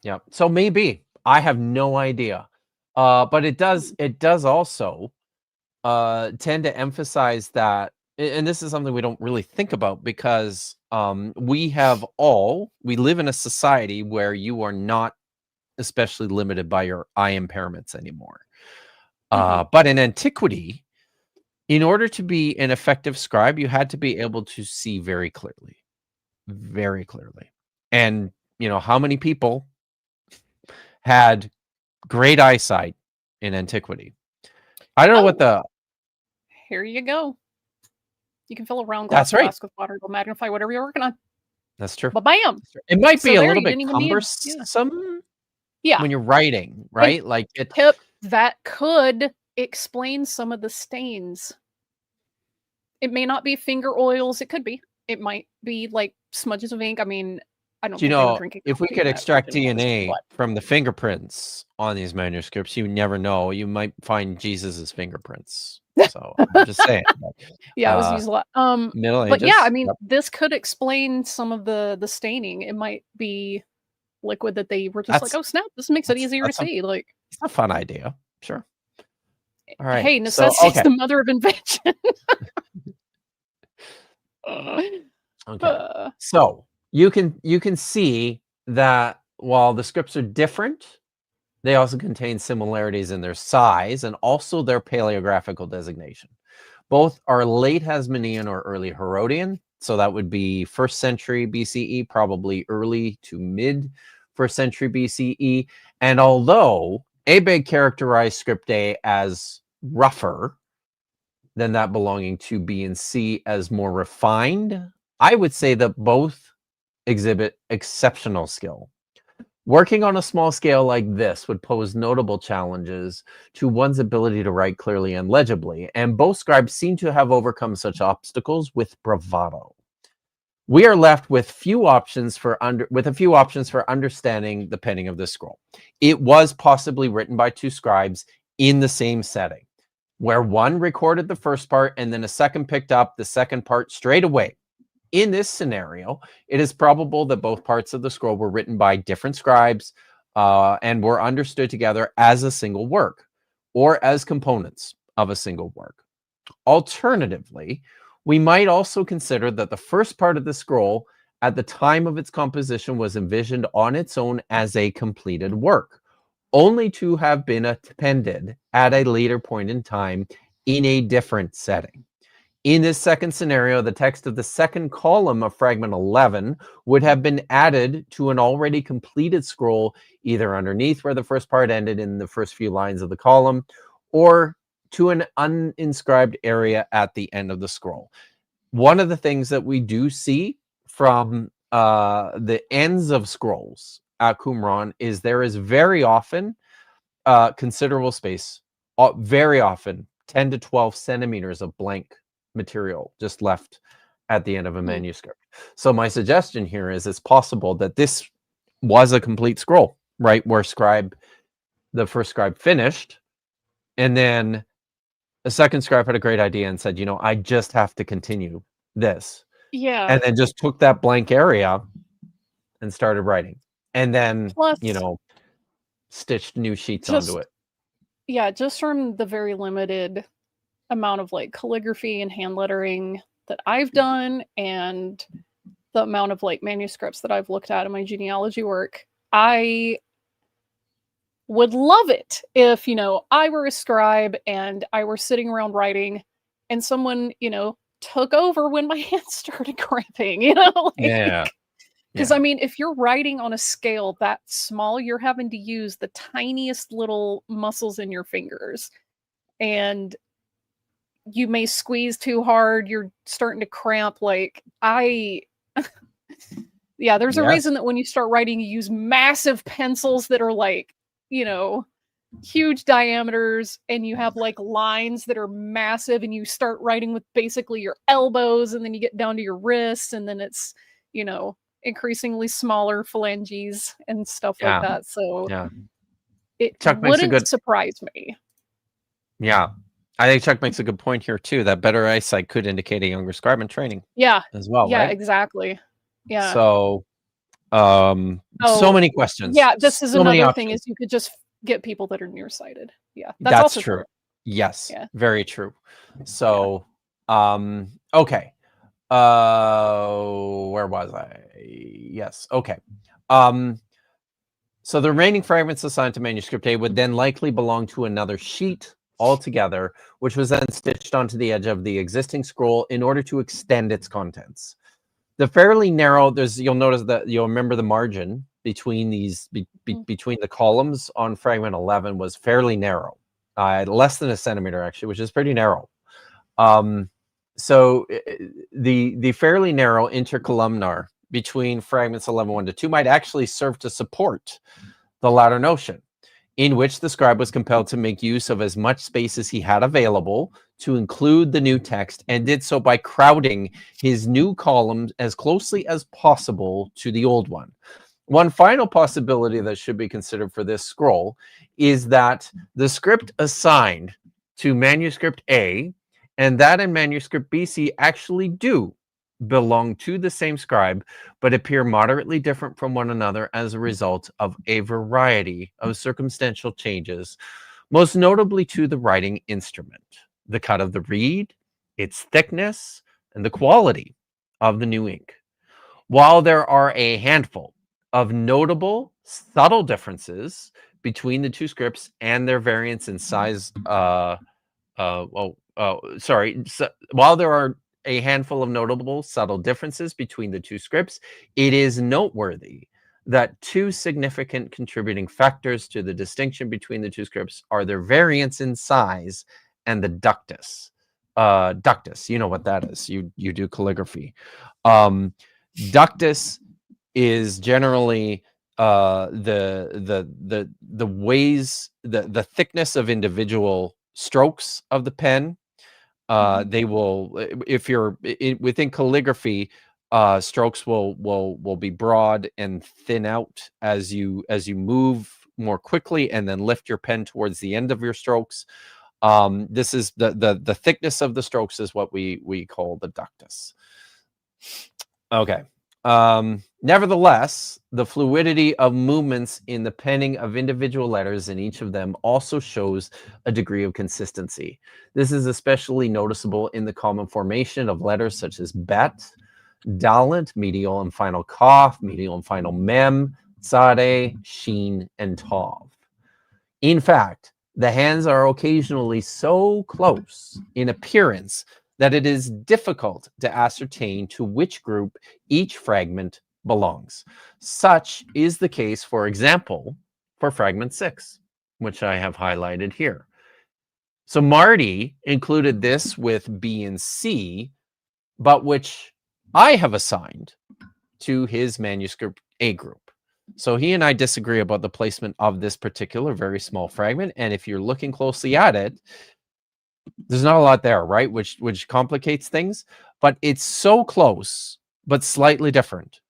Yep. So maybe I have no idea. But it does also tend to emphasize that, and this is something we don't really think about because we live in a society where you are not especially limited by your eye impairments anymore. But in antiquity, in order to be an effective scribe, you had to be able to see very clearly. Very clearly. And, how many people had great eyesight in antiquity? I don't know what the... here you go. You can fill a round That's glass right. flask with water. It'll magnify whatever you're working on. That's true. But bam! It might be So a there, little you bit didn't even need, cumbersome yeah. when you're writing, right? Like it. Tip, that could explain some of the stains. It may not be finger oils. It could be. It might be like smudges of ink. I mean, I don't Do you think they were know, drinking if we coffee could in that extract version, but DNA what? from the fingerprints on these manuscripts, you never know. You might find Jesus's fingerprints. So I'm just saying. Yeah, it was used a lot. Middle But yeah, I Ages. mean, Yep. this could explain some of the staining. It might be liquid that they were just like, oh snap, this makes it easier to see. Like, it's a fun idea. Sure. All right. hey, So, necessity's okay. the mother of invention. Okay. So you can see that while the scripts are different, they also contain similarities in their size and also their paleographical designation. Both are late Hasmonean or early Herodian. So that would be 1st century BCE, probably early to mid 1st century BCE. And although Abegg characterized script A as rougher than that belonging to B and C as more refined, I would say that both exhibit exceptional skill. Working on a small scale like this would pose notable challenges to one's ability to write clearly and legibly, and both scribes seem to have overcome such obstacles with bravado. We are left with a few options for understanding the penning of this scroll. It was possibly written by two scribes in the same setting, where one recorded the first part and then a second picked up the second part straight away. In this scenario, it is probable that both parts of the scroll were written by different scribes and were understood together as a single work or as components of a single work. Alternatively, we might also consider that the first part of the scroll at the time of its composition was envisioned on its own as a completed work, only to have been appended at a later point in time in a different setting. In this second scenario, the text of the second column of fragment 11 would have been added to an already completed scroll, either underneath where the first part ended in the first few lines of the column, or to an uninscribed area at the end of the scroll. One of the things that we do see from the ends of scrolls at Qumran is there is very often considerable space, very often 10 to 12 centimeters of blank material just left at the end of a manuscript. So my suggestion here is it's possible that this was a complete scroll, right? Where the first scribe finished, and then the second scribe had a great idea and said, I just have to continue this. Yeah. And then just took that blank area and started writing. And then, Plus, stitched new sheets onto it. Yeah, just from the very limited amount of like calligraphy and hand lettering that I've done and the amount of like manuscripts that I've looked at in my genealogy work, I would love it if, I were a scribe and I were sitting around writing and someone, took over when my hands started cramping, Yeah. Because, I mean, if you're writing on a scale that small, you're having to use the tiniest little muscles in your fingers. And you may squeeze too hard. You're starting to cramp. There's a reason that when you start writing, you use massive pencils that are like, huge diameters, and you have like lines that are massive, and you start writing with basically your elbows, and then you get down to your wrists, and then it's, you know, increasingly smaller phalanges and stuff like Yeah. that. So Yeah. it Chuck makes a wouldn't good surprise me. Yeah. I think Chuck makes a good point here too, that better eyesight could indicate a younger scribe in training Yeah. as well, Yeah, right? exactly. Yeah. So, so Oh, many questions, yeah, this is so many another thing, options. is you could just get people that are nearsighted. Yeah, that's That's also true. true. Yes, Yeah. very true. So, okay. Where was I? Yes. Okay. So the remaining fragments assigned to manuscript A would then likely belong to another sheet altogether, which was then stitched onto the edge of the existing scroll in order to extend its contents. The fairly narrow, you'll notice that you'll remember the margin between these, between the columns on fragment 11 was fairly narrow, less than a centimeter actually, which is pretty narrow. So the fairly narrow intercolumnar between fragments 11.1 to 2 might actually serve to support the latter notion, in which the scribe was compelled to make use of as much space as he had available to include the new text, and did so by crowding his new columns as closely as possible to the old one. One final possibility that should be considered for this scroll is that the script assigned to manuscript A and that in manuscript BC actually do belong to the same scribe, but appear moderately different from one another as a result of a variety of circumstantial changes, most notably to the writing instrument, the cut of the reed, its thickness, and the quality of the new ink. While there are a handful of notable, subtle differences between the two scripts and their variance in size, while there are a handful of notable, subtle differences between the two scripts, it is noteworthy that two significant contributing factors to the distinction between the two scripts are their variance in size and the ductus. Ductus, you know what that is. You do calligraphy. Ductus is generally the ways, the thickness of individual strokes of the pen. They will, if you're within calligraphy, strokes will be broad and thin out as you move more quickly, and then lift your pen towards the end of your strokes. This is the thickness of the strokes is what we call the ductus. Okay. Nevertheless, the fluidity of movements in the penning of individual letters in each of them also shows a degree of consistency. This is especially noticeable in the common formation of letters such as bet, dalet, medial and final kaf, medial and final mem, tzade, sheen, and tav. In fact, the hands are occasionally so close in appearance that it is difficult to ascertain to which group each fragment belongs. Such is the case, for example, for fragment 6, which I have highlighted here. So Marty included this with B and C, but which I have assigned to his manuscript A group. So he and I disagree about the placement of this particular very small fragment. And if you're looking closely at it, there's not a lot there, right? Which complicates things, but it's so close, but slightly different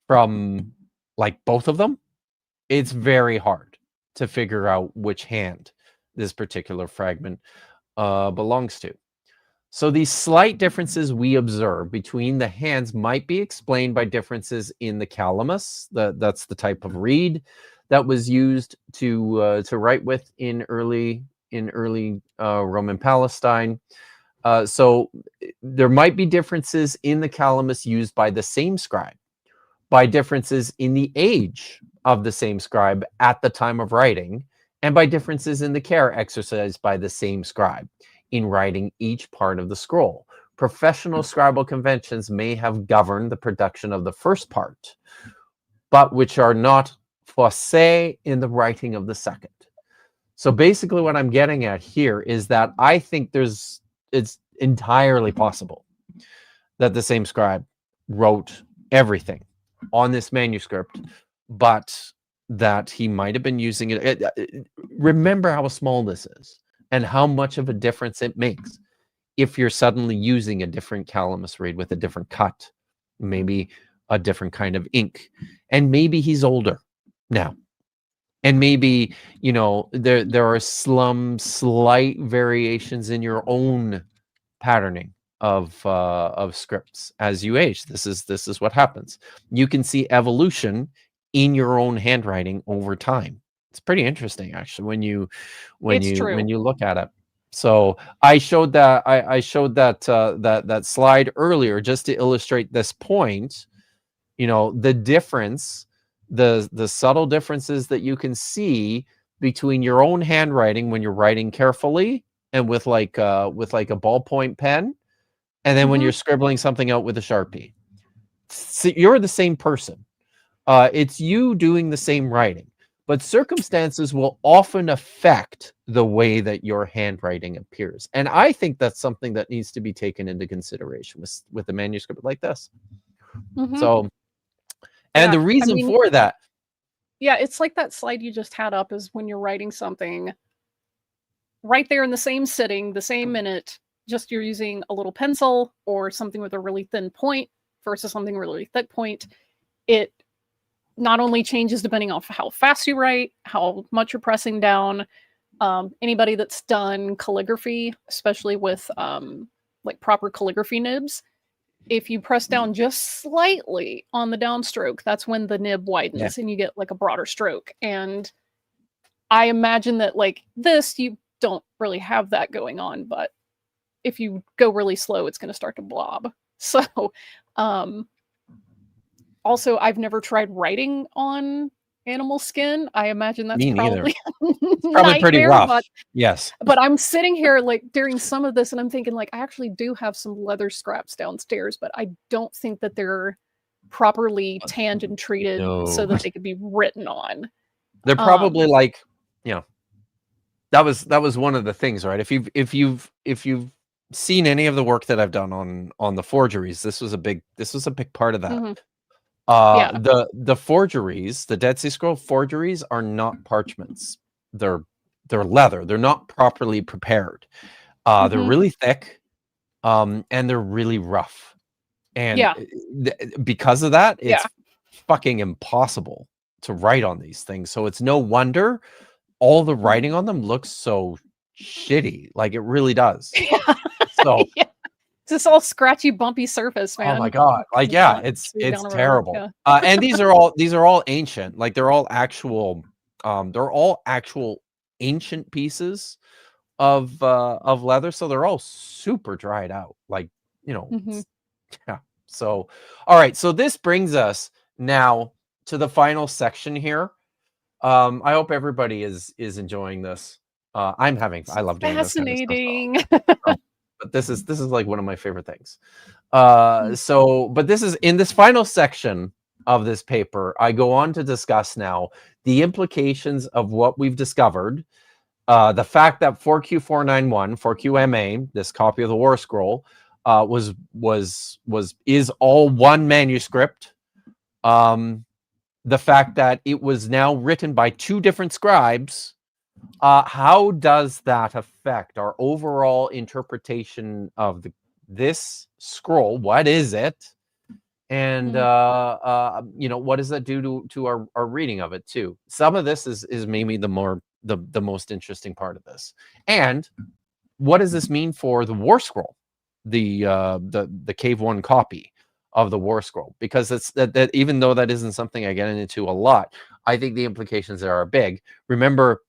from like both of them. It's very hard to figure out which hand this particular fragment belongs to. So these slight differences we observe between the hands might be explained by differences in the calamus. That's the type of reed that was used to write with in early Roman Palestine. So there might be differences in the calamus used by the same scribe, by differences in the age of the same scribe at the time of writing, and by differences in the care exercised by the same scribe in writing each part of the scroll. Professional scribal conventions may have governed the production of the first part, but which are not forcé in the writing of the second. So basically what I'm getting at here is that I think it's entirely possible that the same scribe wrote everything on this manuscript, but that he might have been using it. Remember how small this is and how much of a difference it makes if you're suddenly using a different calamus reed with a different cut, maybe a different kind of ink, and maybe he's older now, and maybe, you know, there are some slight variations in your own patterning of scripts as you age. This is what happens. You can see evolution in your own handwriting over time. It's pretty interesting, actually, when It's true. you look at it. So I showed that I showed that that slide earlier just to illustrate this point. You know, the difference, the subtle differences that you can see between your own handwriting when you're writing carefully and with like a ballpoint pen, and then when you're scribbling something out with a Sharpie. So you're the same person. It's you doing the same writing, but circumstances will often affect the way that your handwriting appears. And I think that's something that needs to be taken into consideration with a manuscript like this. So, and the reason for that. Yeah, it's like that slide you just had up is when you're writing something right there in the same sitting, the same minute, just you're using a little pencil or something with a really thin point versus something really thick point. It not only changes depending on how fast you write, how much you're pressing down. Anybody that's done calligraphy, especially with like proper calligraphy nibs, if you press down just slightly on the downstroke, that's when the nib widens and you get like a broader stroke. And I imagine that like this, you don't really have that going on, but if you go really slow, it's going to start to blob. So, also, I've never tried writing on animal skin. I imagine that's probably probably pretty rough. Yes. But I'm sitting here like during some of this and I'm thinking like I actually do have some leather scraps downstairs, but I don't think that they're properly tanned and treated so that they could be written on. They're probably like, you know, that was one of the things, right? If you've seen any of the work that I've done on the forgeries, this was a big part of that. The forgeries, the Dead Sea Scroll forgeries are not parchments. They're leather. They're not properly prepared. They're really thick, and they're really rough. And because of that, it's fucking impossible to write on these things. So it's no wonder all the writing on them looks so shitty. Like it really does. So it's this all scratchy, bumpy surface, man. Oh my god! Like it's terrible. And these are all ancient. Like they're all actual ancient pieces of leather. So they're all super dried out. Like, you know, yeah. So all right. So this brings us now to the final section here. I hope everybody is enjoying this. I love doing this kind of stuff. But this is like one of my favorite things. But this is in this final section of this paper, I go on to discuss now the implications of what we've discovered. The fact that 4Q491, 4QMA, this copy of the War Scroll, is all one manuscript. The fact that it was now written by two different scribes. How does that affect our overall interpretation of this scroll? What is it? And you know, what does that do to our reading of it too? Some of this is maybe the most interesting part of this. And what does this mean for the War Scroll, the Cave 1 copy of the War Scroll? Because it's that even though that isn't something I get into a lot, I think the implications there are big. Remember,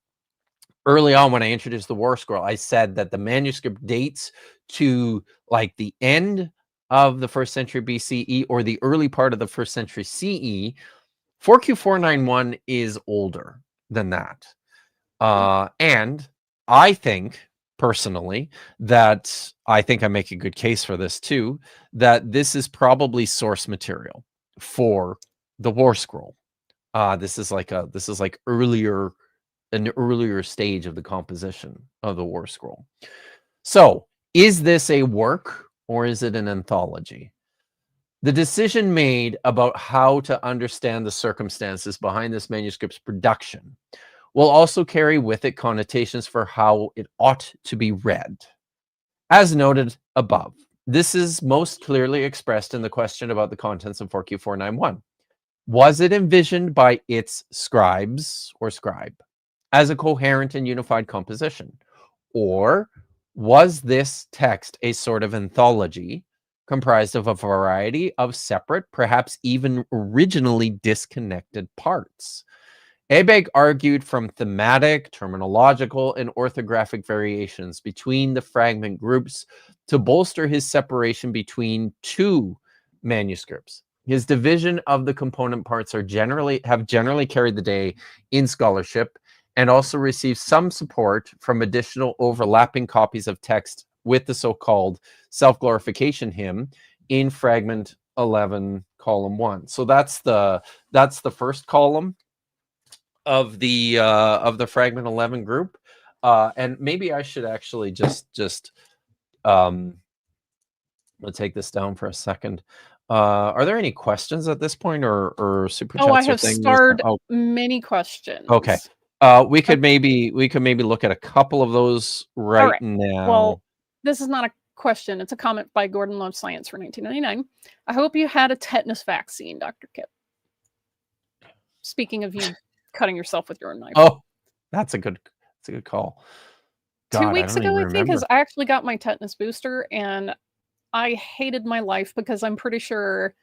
early on when I introduced the War Scroll, I said that the manuscript dates to like the end of the 1st century BCE or the early part of the 1st century CE. 4Q491 is older than that. And I think, personally, that I think I make a good case for this too, that this is probably source material for the War Scroll. This is like an earlier stage of the composition of the War Scroll. So is this a work or is it an anthology? The decision made about how to understand the circumstances behind this manuscript's production will also carry with it connotations for how it ought to be read. As noted above, this is most clearly expressed in the question about the contents of 4Q491. Was it envisioned by its scribes or scribe as a coherent and unified composition? Or was this text a sort of anthology comprised of a variety of separate, perhaps even originally disconnected parts? Abegg argued from thematic, terminological, and orthographic variations between the fragment groups to bolster his separation between two manuscripts. His division of the component parts have generally carried the day in scholarship and also received some support from additional overlapping copies of text with the so-called self-glorification hymn in fragment 11, column 1. So that's the first column of the fragment 11 group, and maybe I should actually just we'll take this down for a second. Are there any questions at this point, or super chats? Oh, I or have things? starred Oh, many questions. okay. We could maybe look at a couple of those right now. Well, this is not a question. It's a comment by Gordon Love Science for 1999. I hope you had a tetanus vaccine, Dr. Kip. Speaking of you cutting yourself with your own knife. Oh, that's a good call. God, 2 weeks ago, I think, because I actually got my tetanus booster, and I hated my life because I'm pretty sure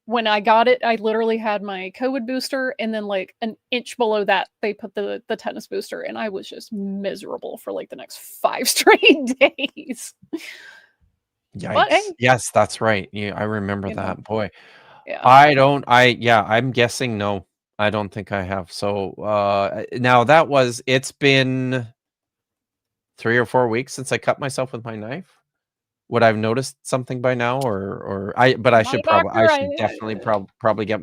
when I got it, I literally had my COVID booster, and then like an inch below that, they put the tetanus booster, and I was just miserable for like the next 5 straight days. Yikes. But, hey, yes, that's right. Yeah, I remember that. Boy, yeah. I'm guessing no. I don't think I have. So now it's been 3 or 4 weeks since I cut myself with my knife. Would I have noticed something by now, or I should definitely probably get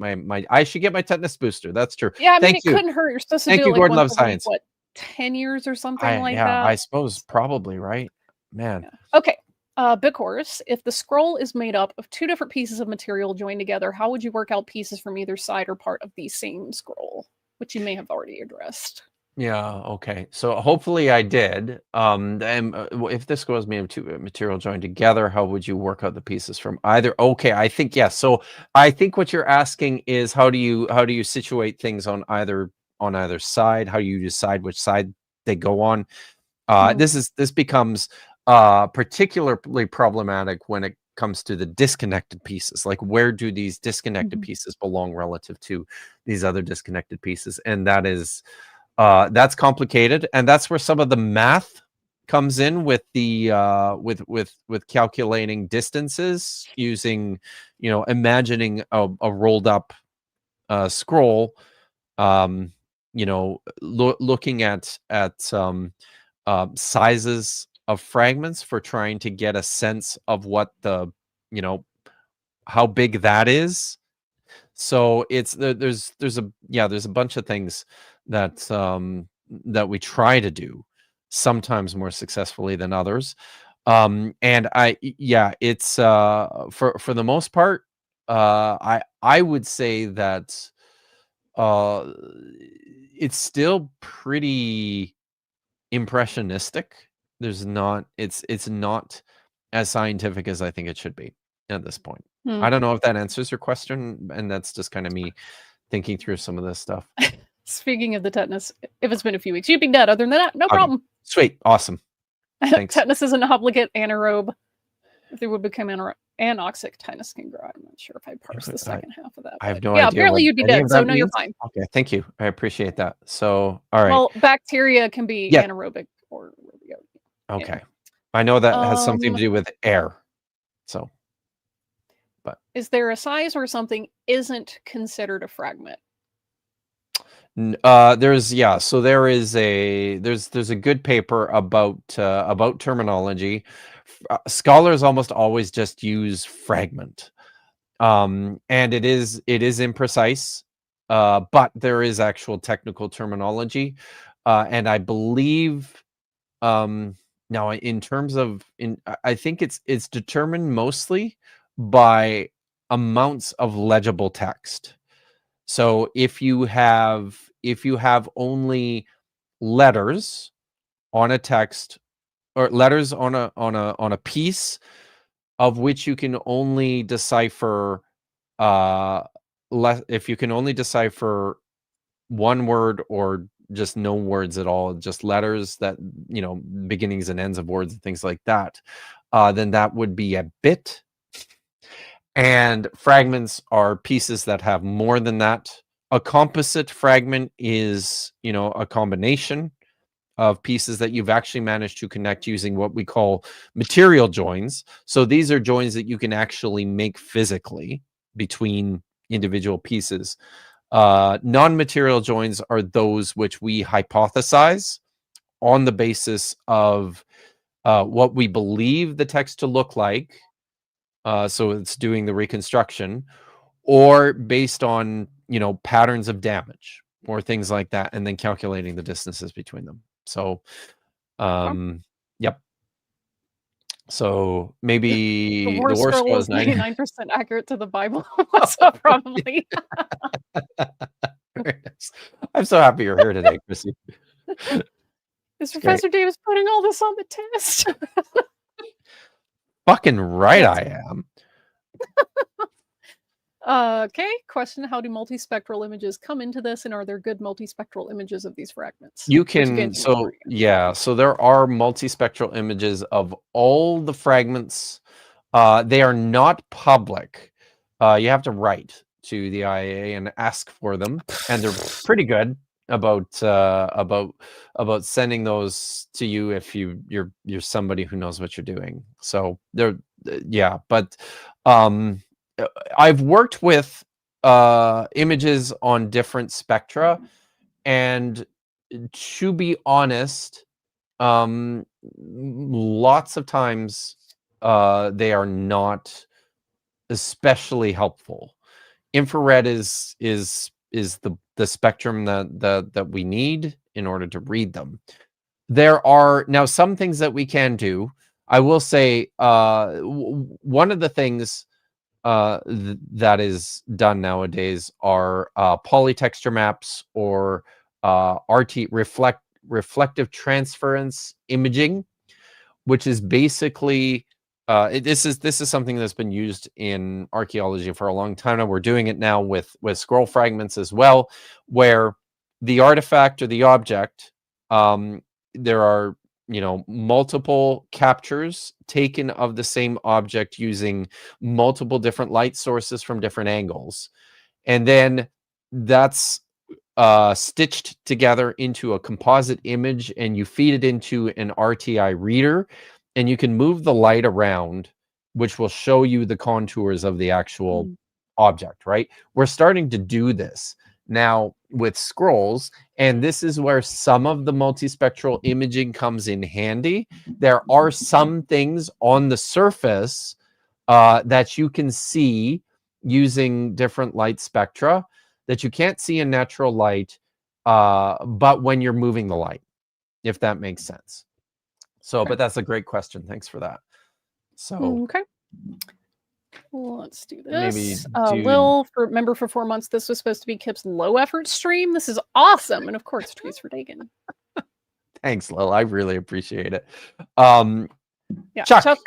I should get my tetanus booster. That's true. Yeah, I mean, Thank it you. couldn't hurt. You're supposed to Thank do you, it like Gordon once Love every, Science. what, 10 years or something like that? I suppose probably, right? Man. Yeah. Okay. Bicors, if the scroll is made up of 2 different pieces of material joined together, how would you work out pieces from either side or part of the same scroll? Which you may have already addressed. Yeah, okay. So hopefully I did. And if this was made of 2 material joined together, how would you work out the pieces from either? Okay, I think yes. So I think what you're asking is how do you situate things on either side? How do you decide which side they go on? This becomes particularly problematic when it comes to the disconnected pieces. Like, where do these disconnected pieces belong relative to these other disconnected pieces? And that's complicated, and that's where some of the math comes in with the with calculating distances using, imagining a rolled up scroll, looking at sizes of fragments for trying to get a sense of what how big that is. So there's a bunch of things that we try to do, sometimes more successfully than others. And it's for the most part, I would say that it's still pretty impressionistic. It's not as scientific as I think it should be at this point. I don't know if that answers your question, and that's just kind of me thinking through some of this stuff. Speaking of the tetanus, if it's been a few weeks, you'd be dead. Other than that, no problem. Sweet. Awesome. Thanks. Tetanus is an obligate anaerobe. If they would become anoxic, tetanus can grow. I'm not sure if I parsed the second half of that. I have no idea. Apparently you'd be dead, so no, you're fine. Okay, thank you. I appreciate that. So, all right. Well, bacteria can be anaerobic or okay. Anyway. I know that has something to do with air. So, but is there a size where something isn't considered a fragment? There's a good paper about terminology. Scholars almost always just use fragment, and it is imprecise, but there is actual technical terminology, and I believe now in terms of I think it's determined mostly by amounts of legible text. So if you have only letters on a text, or letters on a piece of which you can only decipher if you can only decipher one word or just no words at all, just letters that, beginnings and ends of words and things like that, then that would be a bit. And fragments are pieces that have more than that. A composite fragment is, a combination of pieces that you've actually managed to connect using what we call material joins. So these are joins that you can actually make physically between individual pieces. Non-material joins are those which we hypothesize on the basis of what we believe the text to look like. So it's doing the reconstruction, or based on, patterns of damage or things like that, and then calculating the distances between them. So, yep. So The maybe the War war Scroll scroll is is 99. 99% accurate to the Bible. So probably. Very nice. I'm so happy you're here today, Chrissy. Is It's great. Professor Davis putting all this on the test? Fucking right Yes. I am. Okay, question: how do multispectral images come into this, and are there good multispectral images of these fragments? You Which again, can, so yeah, so there are multispectral images of all the fragments. They are not public. You have to write to the IAA and ask for them, and they're pretty good about sending those to you if you're somebody who knows what you're doing. So they're yeah, but I've worked with images on different spectra, and to be honest, lots of times they are not especially helpful. Infrared is the spectrum that we need in order to read them. There are now some things that we can do. I will say one of the things that is done nowadays are polytexture maps, or reflective transference imaging, which is basically this is something that's been used in archaeology for a long time now. We're doing it now with scroll fragments as well, where the artifact or the object, there are multiple captures taken of the same object using multiple different light sources from different angles, and then that's stitched together into a composite image, and you feed it into an RTI reader, and you can move the light around, which will show you the contours of the actual object, right? We're starting to do this now with scrolls, and this is where some of the multispectral imaging comes in handy. There are some things on the surface that you can see using different light spectra that you can't see in natural light, but when you're moving the light, if that makes sense. So, but that's a great question. Thanks for that. So, okay. Let's do maybe this. Lil, member for 4 months. This was supposed to be Kip's low effort stream. This is awesome. And of course, trees for Dagan. Thanks, Lil. I really appreciate it. Yeah, Chuck,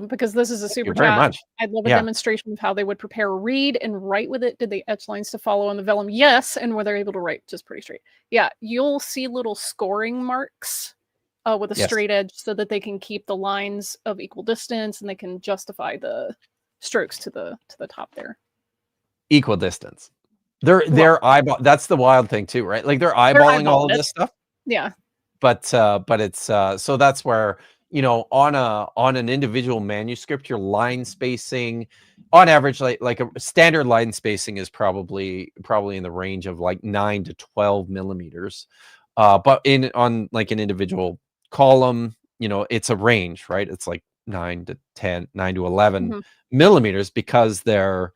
because this is a super very chat. much. I'd love a demonstration of how they would prepare a read and write with it. Did they etch lines to follow on the vellum? Yes, and were they able to write just pretty straight? Yeah, you'll see little scoring marks with a straight edge so that they can keep the lines of equal distance, and they can justify the strokes to the top there. Equal distance. They're eyeball. That's the wild thing too, right? Like they're eyeballing all of this stuff. Yeah. But it's so that's where, on an individual manuscript, your line spacing on average, like a standard line spacing is probably in the range of like 9 to 12 millimeters. But on like an individual column, it's a range, right? It's like 9 to 11 millimeters, because they're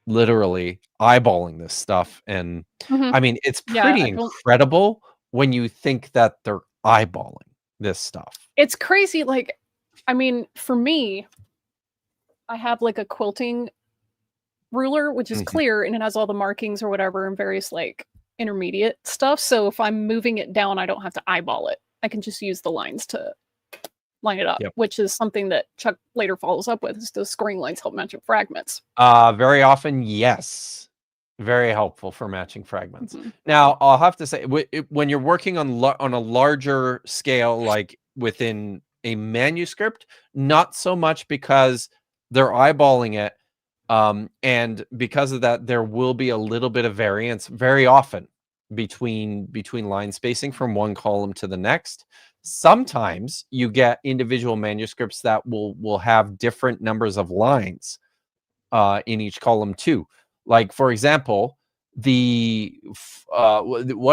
literally eyeballing this stuff. And I mean, it's pretty incredible when you think that they're eyeballing this stuff. It's crazy. Like, I mean, for me, I have like a quilting ruler, which is clear, and it has all the markings or whatever and various like intermediate stuff. So if I'm moving it down, I don't have to eyeball it. I can just use the lines to line it up, which is something that Chuck later follows up with, is the scoring lines help match up fragments. Very often, yes. Very helpful for matching fragments. Now, I'll have to say, when you're working on a larger scale, like within a manuscript, not so much, because they're eyeballing it. And because of that, there will be a little bit of variance very often between line spacing from one column to the next. Sometimes you get individual manuscripts that will have different numbers of lines in each column too. Like, for example, one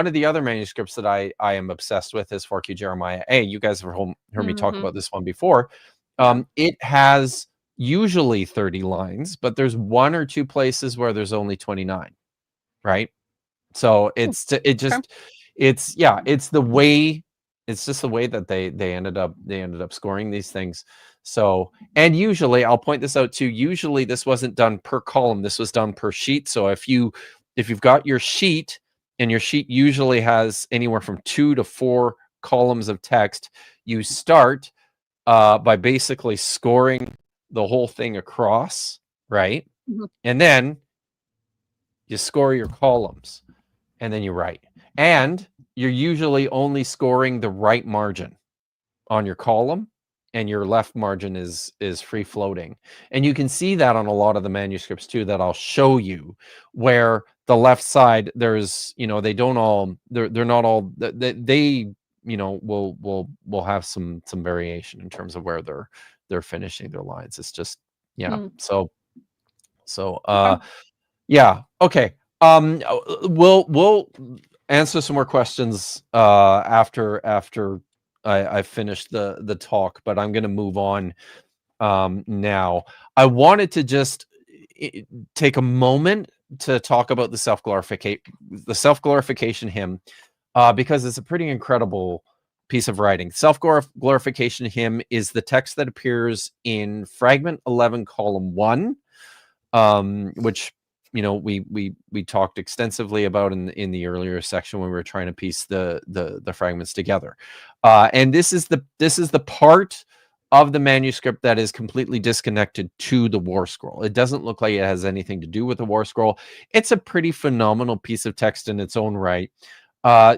of the other manuscripts that I am obsessed with is 4Q Jeremiah A. You guys have heard me talk about this one before. It has usually 30 lines, but there's one or two places where there's only 29, right? So it's just the way that they ended up scoring these things. So, and usually, I'll point this out too, usually this wasn't done per column, this was done per sheet. So if you've got your sheet, and your sheet usually has anywhere from 2 to 4 columns of text, you start by basically scoring the whole thing across, right? And then you score your columns, and then you write. And you're usually only scoring the right margin on your column, and your left margin is free floating. And you can see that on a lot of the manuscripts too, that I'll show you, where the left side, there's, they're not all, they will have some variation in terms of where they're finishing their lines. It's just, okay. We'll answer some more questions after I finished the talk, but I'm going to move on now. I wanted to just take a moment to talk about the self-glorification hymn, because it's a pretty incredible piece of writing. Self-glorification hymn is the text that appears in fragment 11, column 1, which we talked extensively about in the earlier section when we were trying to piece the fragments together. And this is the part of the manuscript that is completely disconnected to the war scroll. It doesn't look like it has anything to do with the war scroll. It's a pretty phenomenal piece of text in its own right,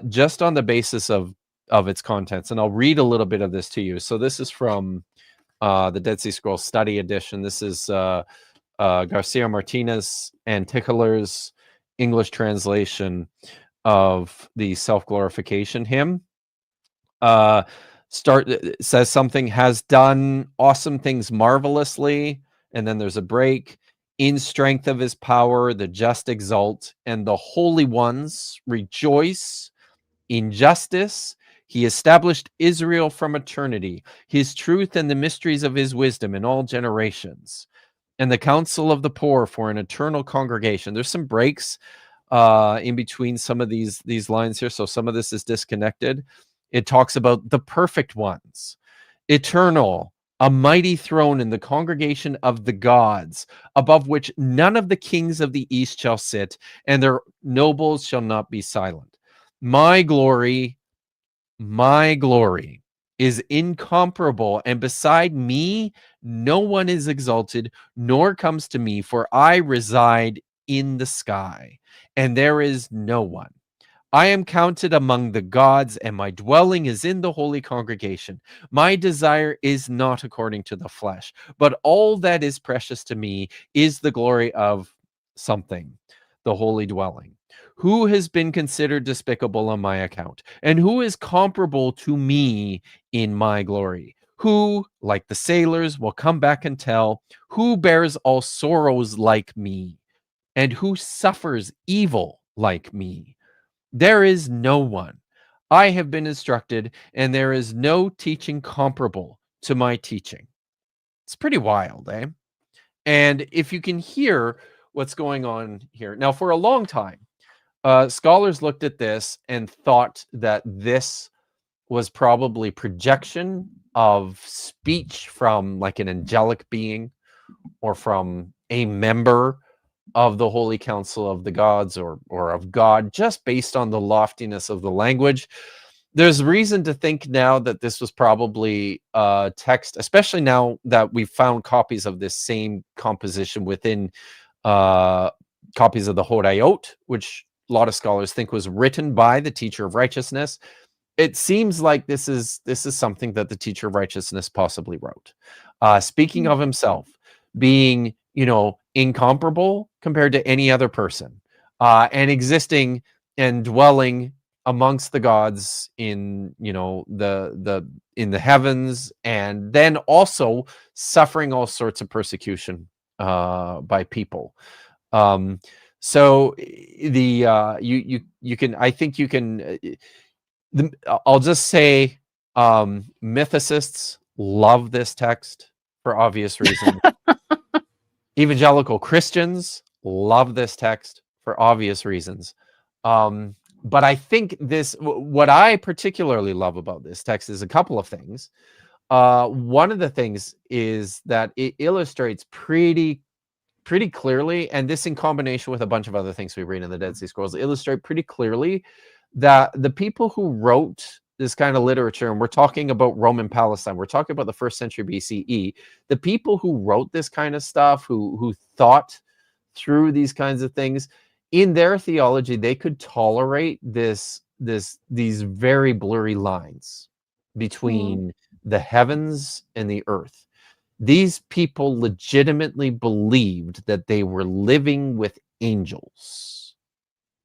just on the basis of its contents. And I'll read a little bit of this to you. So this is from the Dead Sea Scrolls Study Edition. This is Garcia Martinez and Tickler's English translation of the self-glorification hymn. Says something, has done awesome things marvelously, and then there's a break. In strength of his power, the just exult, and the holy ones rejoice. In justice, he established Israel from eternity, his truth and the mysteries of his wisdom in all generations, and the counsel of the poor for an eternal congregation. There's some breaks in between some of these lines here, so some of this is disconnected. It talks about the perfect ones, eternal, a mighty throne in the congregation of the gods, above which none of the kings of the east shall sit, and their nobles shall not be silent. My glory is incomparable, and beside me no one is exalted, nor comes to me, for I reside in the sky, and there is no one. I am counted among the gods, and my dwelling is in the holy congregation. My desire is not according to the flesh, but all that is precious to me is the glory of something, the holy dwelling. Who has been considered despicable on my account? And who is comparable to me in my glory? Who, like the sailors, will come back and tell? Who bears all sorrows like me? And who suffers evil like me? There is no one. I have been instructed, and there is no teaching comparable to my teaching. It's pretty wild, eh? And if you can hear what's going on here. Now, for a long time, scholars looked at this and thought that this was probably projection of speech from like an angelic being or from a member of the Holy Council of the Gods or of God, just based on the loftiness of the language. There's reason to think now that this was probably text, especially now that we've found copies of this same composition within copies of the Hodayot, which a lot of scholars think was written by the teacher of righteousness. It seems like this is something that the teacher of righteousness possibly wrote. Speaking of himself being, incomparable compared to any other person, and existing and dwelling amongst the gods in, in the heavens, and then also suffering all sorts of persecution by people. So you can, I think you can, I'll just say, mythicists love this text for obvious reasons. Evangelical Christians love this text for obvious reasons. But I think what I particularly love about this text is a couple of things. One of the things is that it illustrates pretty clearly, and this in combination with a bunch of other things we read in the Dead Sea Scrolls, illustrate pretty clearly that the people who wrote this kind of literature, and we're talking about Roman Palestine, we're talking about the 1st century BCE, the people who wrote this kind of stuff, who thought through these kinds of things, in their theology, they could tolerate these very blurry lines between the heavens and the earth. These people legitimately believed that they were living with angels.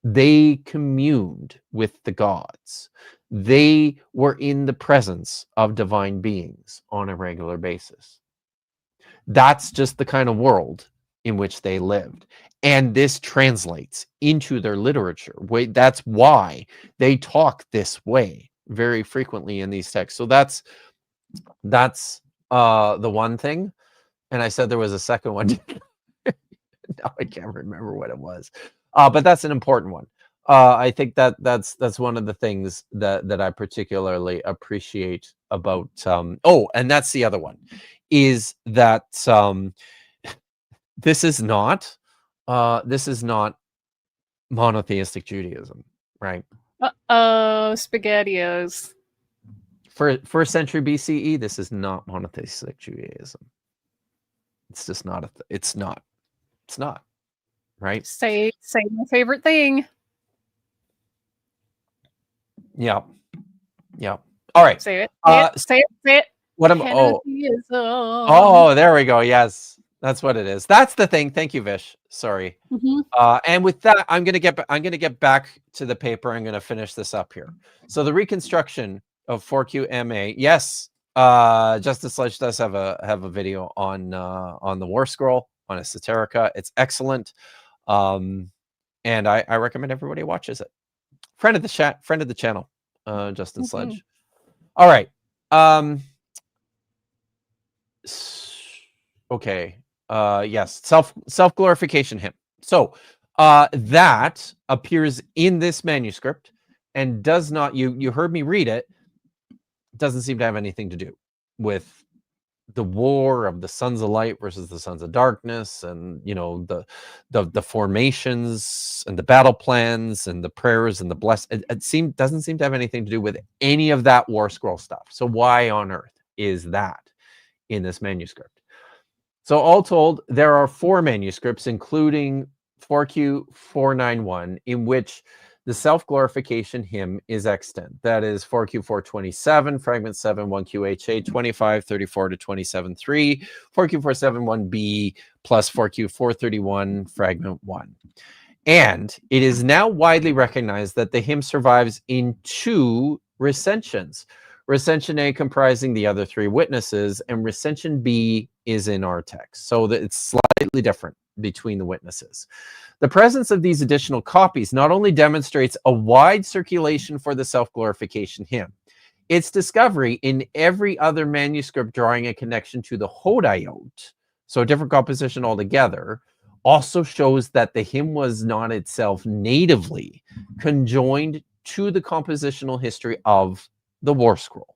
They communed with the gods. They were in the presence of divine beings on a regular basis. That's just the kind of world in which they lived. And this translates into their literature. That's why they talk this way very frequently in these texts. So that's the one thing. And I said there was a second one. Now I can't remember what it was. But that's an important one. I think that's one of the things that I particularly appreciate about. And that's the other one, is that this is not monotheistic Judaism, right? SpaghettiOs. For 1st century BCE, this is not monotheistic Judaism. It's just not it's not, right? Say my favorite thing. Yeah. All right. Say it. Say it. What am Oh, there we go. Yes, that's what it is. That's the thing. Thank you, Vish. Sorry. And with that, I'm gonna get back to the paper. I'm gonna finish this up here. So the reconstruction of 4QMA. Yes, Justice Sledge does have a video on the War Scroll, on Esoterica. It's excellent. And I recommend everybody watches it. Friend of the channel, Justin Sledge. All right. Okay. Yes. Self-glorification hymn. So that appears in this manuscript and does not, you heard me read it, doesn't seem to have anything to do with the war of the sons of light versus the sons of darkness, and the formations and the battle plans and the prayers and the doesn't seem to have anything to do with any of that War Scroll stuff. So why on earth is that in this manuscript? So all told, there are 4 manuscripts, including 4Q491, in which the self-glorification hymn is extant. That is 4Q427, fragment 7, 1QHA, 25, 34 to 27, 3, 4Q471b, plus 4Q431, fragment 1. And it is now widely recognized that the hymn survives in 2 recensions. Recension A comprising the other 3 witnesses, and recension B is in our text. So that it's slightly different between the witnesses. The presence of these additional copies not only demonstrates a wide circulation for the self-glorification hymn, its discovery in every other manuscript drawing a connection to the Hodayot, so a different composition altogether, also shows that the hymn was not itself natively conjoined to the compositional history of the War Scroll.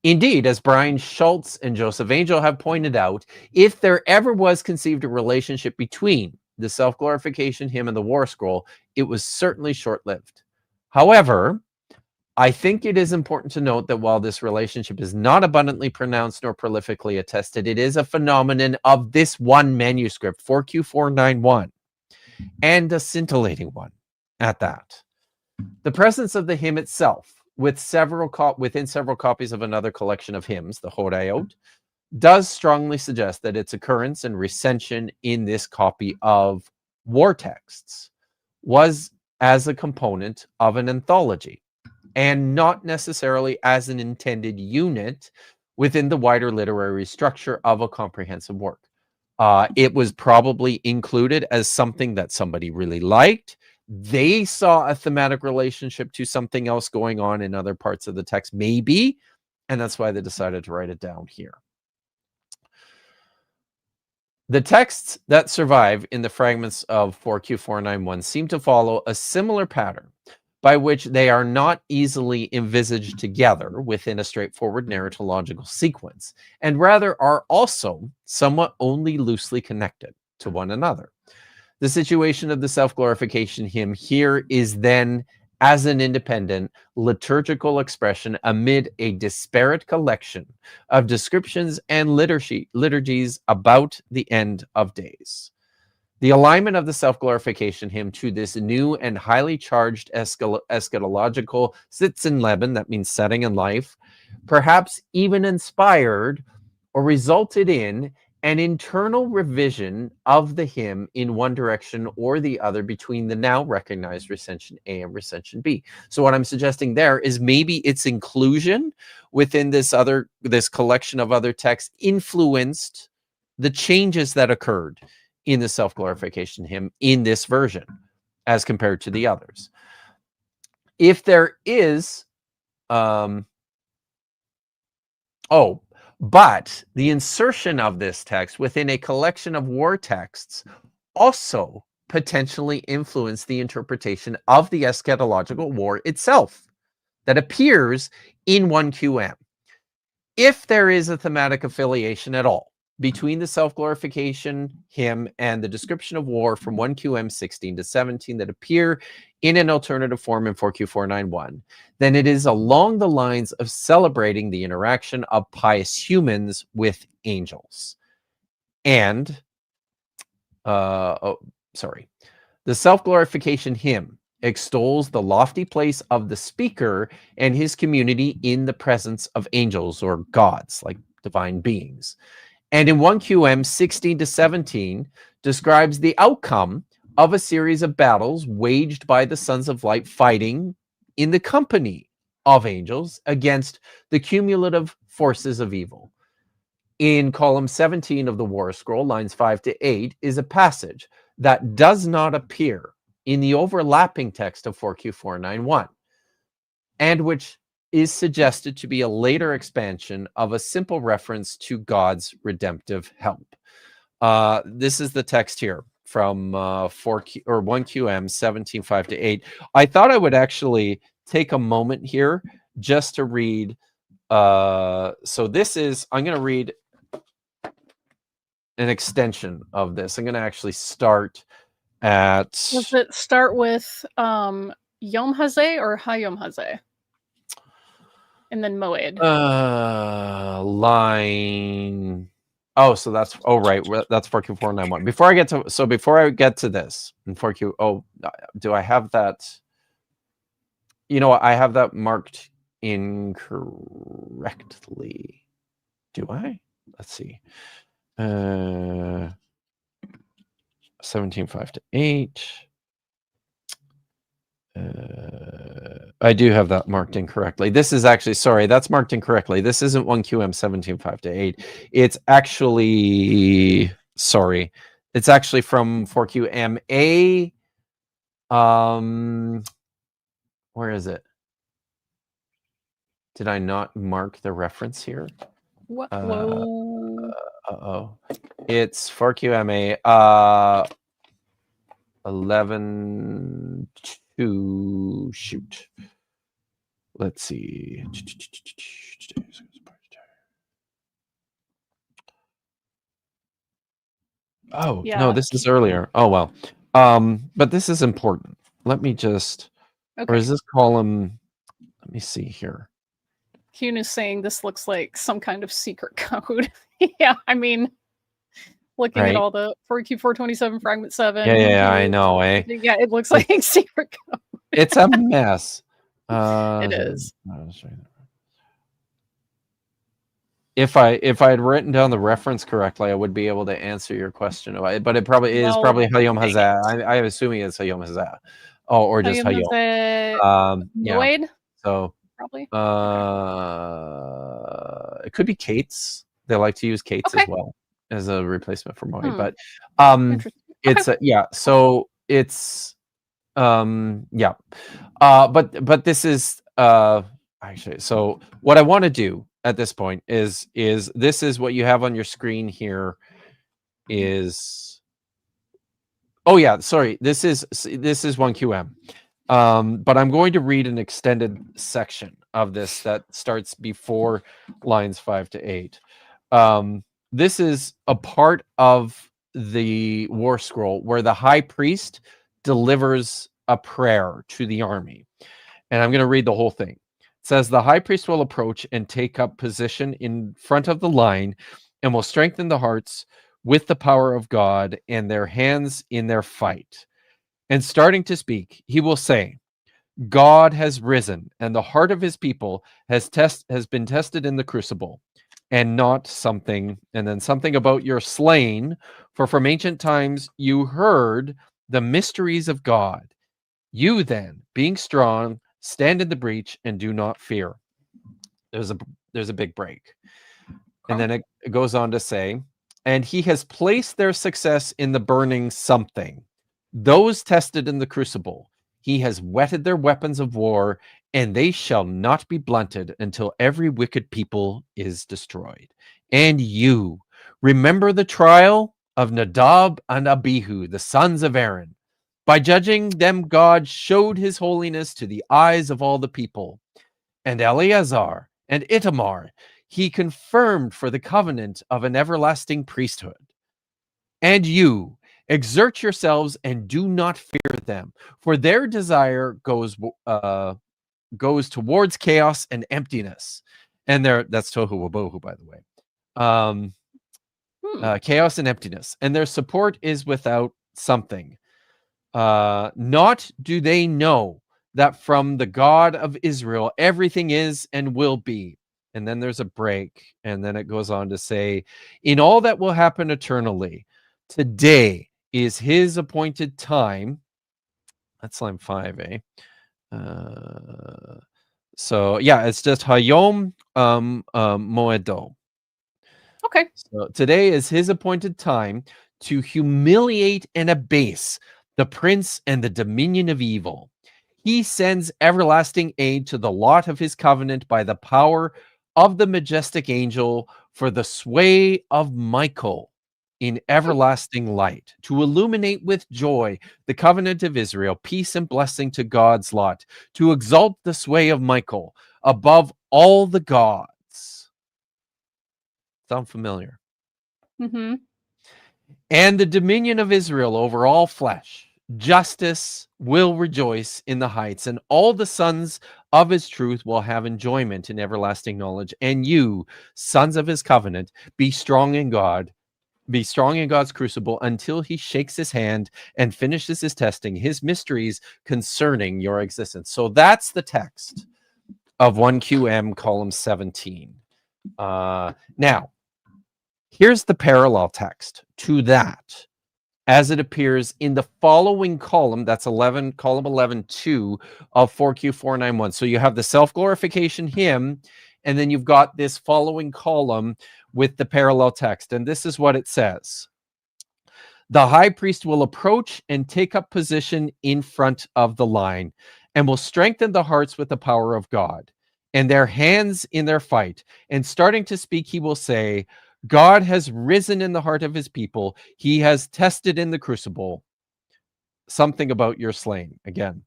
Indeed, as Brian Schultz and Joseph Angel have pointed out, if there ever was conceived a relationship between the self-glorification hymn and the war scroll, it was certainly short-lived. However, I think it is important to note that while this relationship is not abundantly pronounced nor prolifically attested, it is a phenomenon of this one manuscript, 4Q491, and a scintillating one at that. The presence of the hymn itself, within several copies of another collection of hymns, the Horayot, does strongly suggest that its occurrence and recension in this copy of war texts was as a component of an anthology, and not necessarily as an intended unit within the wider literary structure of a comprehensive work. It was probably included as something that somebody really liked. They saw a thematic relationship to something else going on in other parts of the text, maybe, and that's why they decided to write it down here. The texts that survive in the fragments of 4Q491 seem to follow a similar pattern, by which they are not easily envisaged together within a straightforward narratological sequence, and rather are also somewhat only loosely connected to one another. The situation of the self-glorification hymn here is then as an independent liturgical expression amid a disparate collection of descriptions and liturgies about the end of days. The alignment of the self-glorification hymn to this new and highly charged eschatological Sitzenleben, that means setting in life, perhaps even inspired or resulted in an internal revision of the hymn in one direction or the other between the now recognized recension A and recension B. So what I'm suggesting there is maybe its inclusion within this collection of other texts influenced the changes that occurred in the self-glorification hymn in this version as compared to the others. If there is but the insertion of this text within a collection of war texts also potentially influenced the interpretation of the eschatological war itself that appears in 1QM. If there is a thematic affiliation at all between the self-glorification hymn and the description of war from 1QM 16 to 17 that appear in an alternative form in 4Q491, then it is along the lines of celebrating the interaction of pious humans with angels. And, the self-glorification hymn extols the lofty place of the speaker and his community in the presence of angels or gods, like divine beings. And in 1QM 16 to 17 describes the outcome of a series of battles waged by the sons of light fighting in the company of angels against the cumulative forces of evil. In column 17 of the War Scroll, lines 5 to 8, is a passage that does not appear in the overlapping text of 4Q491, and which is suggested to be a later expansion of a simple reference to God's redemptive help. This is the text here from 1QM 17, 5 to 8. I thought I would actually take a moment here just to read. So this is, I'm going to read an extension of this. I'm going to actually start at... Does it start with Yom Hazeh or Hayom Hazeh? And then Moed. Line... Oh, so that's... Oh, right. That's 4Q491. Before I get to this, in 4Q... Oh, do I have that... You know, I have that marked incorrectly. Do I? Let's see. 17, 5 to 8. I do have that marked incorrectly. This is actually, sorry, that's marked incorrectly. This isn't 1QM 17, 5 to 8. It's actually, sorry, it's actually from 4QMA. Where is it? Did I not mark the reference here? What? Whoa. It's 4QMA 11 to shoot. Let's see. Oh, no, Yeah. this is earlier. Oh, well. But this is important. Let me just, or Okay. is this column, let me see here. Hune is saying this looks like some kind of secret code. Yeah, I mean, looking at Right? all the 4Q427 fragment 7. Yeah, I know, eh? Yeah, it looks like secret code. It's a mess. It is. If I had written down the reference correctly, I would be able to answer your question about it. But it probably is Well, probably Hayom dang Hazah. I'm assuming it's Hayom Hazah. Oh, or just Hayam Hayom. Yeah. Moed, So probably. it could be Kate's. They like to use Kate's Okay. as well as a replacement for Moed. Hmm. But Interesting. it's Okay. yeah. So it's yeah. But this is actually, so what I want to do at this point is this is what you have on your screen here is, oh yeah, sorry, this is 1QM. But I'm going to read an extended section of this that starts before lines 5 to 8. This is a part of the war scroll where the high priest delivers a prayer to the army. And I'm going to read the whole thing. It says, the high priest will approach and take up position in front of the line and will strengthen the hearts with the power of God and their hands in their fight. And starting to speak, he will say, God has risen, and the heart of his people has been tested in the crucible, and not something, and then something about your slain, for from ancient times you heard the mysteries of God. You then, being strong, stand in the breach and do not fear. There's a big break. And then it goes on to say, and he has placed their success in the burning something. Those tested in the crucible, he has whetted their weapons of war, and they shall not be blunted until every wicked people is destroyed. And you, remember the trial of Nadab and Abihu, the sons of Aaron. By judging them, God showed his holiness to the eyes of all the people. And Eleazar and Itamar he confirmed for the covenant of an everlasting priesthood. And you, exert yourselves and do not fear them, for their desire goes towards chaos and emptiness. And that's tohu wabohu, by the way. Chaos and emptiness. And their support is without something. Not do they know that from the God of Israel everything is and will be. And then there's a break, and then it goes on to say, in all that will happen eternally, today is his appointed time. That's line 5, eh? So yeah, it's just Hayom Moedo. Okay. So today is his appointed time to humiliate and abase the prince and the dominion of evil. He sends everlasting aid to the lot of his covenant by the power of the majestic angel for the sway of Michael in everlasting light, to illuminate with joy the covenant of Israel, peace and blessing to God's lot, to exalt the sway of Michael above all the gods. Sound familiar? Mm-hmm. And the dominion of Israel over all flesh. Justice will rejoice in the heights, and all the sons of his truth will have enjoyment in everlasting knowledge. And you, sons of his covenant, be strong in God. Be strong in God's crucible until he shakes his hand and finishes his testing, his mysteries concerning your existence. So that's the text of 1QM column 17. Now, here's the parallel text to that as it appears in the following column. That's column 11.2 of 4Q491. So you have the self-glorification hymn, and then you've got this following column with the parallel text. And this is what it says. The high priest will approach and take up position in front of the line and will strengthen the hearts with the power of God and their hands in their fight. And starting to speak, he will say, God has risen in the heart of his people. He has tested in the crucible. Something about your slain again.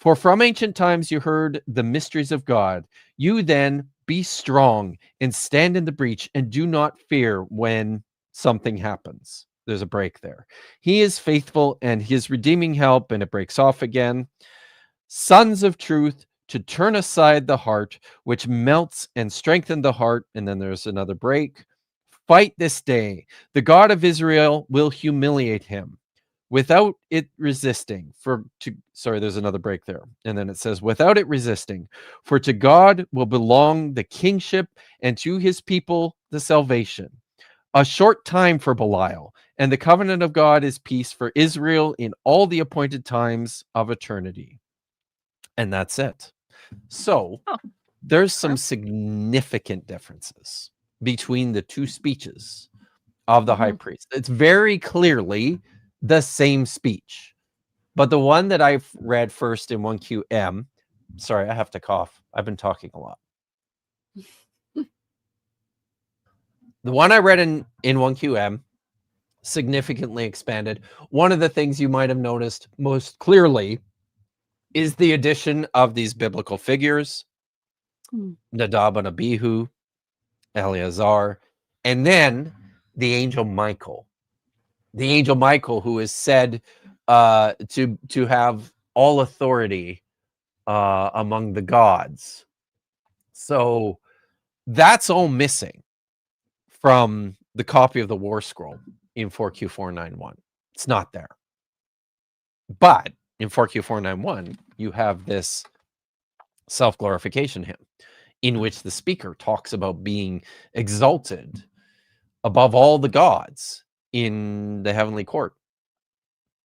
For from ancient times you heard the mysteries of God. You then be strong and stand in the breach and do not fear when something happens. There's a break there. He is faithful and his redeeming help, and it breaks off again. Sons of truth, to turn aside the heart, which melts and strengthen the heart. And then there's another break. Fight this day. The God of Israel will humiliate him without it resisting. There's another break there. And then it says, without it resisting. For to God will belong the kingship, and to his people the salvation. A short time for Belial, and the covenant of God is peace for Israel in all the appointed times of eternity. And that's it. So there's some significant differences between the two speeches of the high priest. It's very clearly the same speech. But the one that I've read first in 1QM, sorry, I have to cough. I've been talking a lot. The one I read in 1QM significantly expanded. One of the things you might have noticed most clearly is the addition of these biblical figures, Nadab and Abihu, Eleazar, and then the angel Michael. The angel Michael, who is said to have all authority among the gods. So that's all missing from the copy of the War Scroll in 4Q491. It's not there. But in 4Q491, you have this self-glorification hymn in which the speaker talks about being exalted above all the gods in the heavenly court.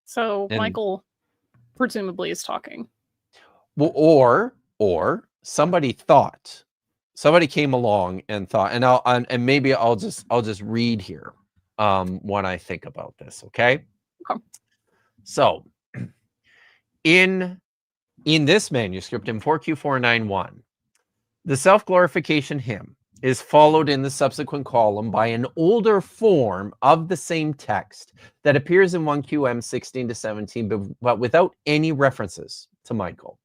So Michael presumably is talking. Or somebody came along and thought, and maybe I'll just read here when I think about this, okay? So in this manuscript in 4Q491, the self-glorification hymn is followed in the subsequent column by an older form of the same text that appears in 1QM 16 to 17, but without any references to Michael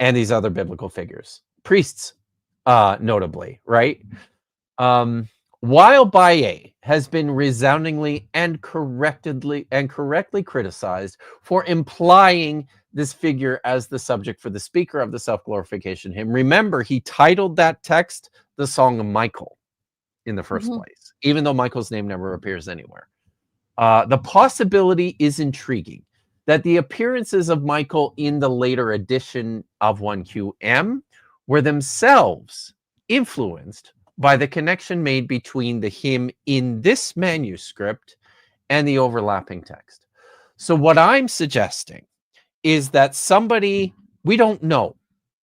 and these other biblical figures, priests, notably, right? While Baye has been resoundingly and correctly criticized for implying this figure as the subject for the speaker of the self-glorification hymn, remember he titled that text the Song of Michael in the first place, even though Michael's name never appears anywhere. The possibility is intriguing that the appearances of Michael in the later edition of 1QM were themselves influenced by the connection made between the hymn in this manuscript and the overlapping text. So what I'm suggesting is that we don't know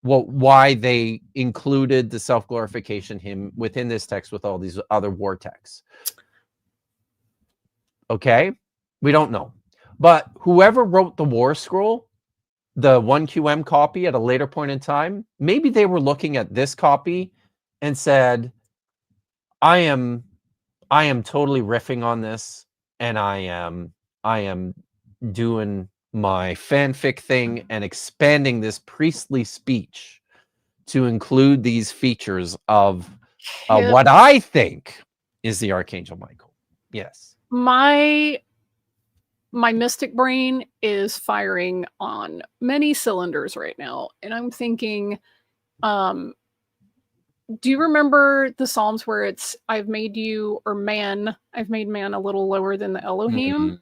why they included the self-glorification hymn within this text with all these other war texts. Okay? We don't know. But whoever wrote the War Scroll, the 1QM copy at a later point in time, maybe they were looking at this copy and said, I am totally riffing on this, and I am doing my fanfic thing and expanding this priestly speech to include these features of what I think is the Archangel Michael. Yes. My mystic brain is firing on many cylinders right now, and I'm thinking, do you remember the Psalms where it's I've made man a little lower than the Elohim?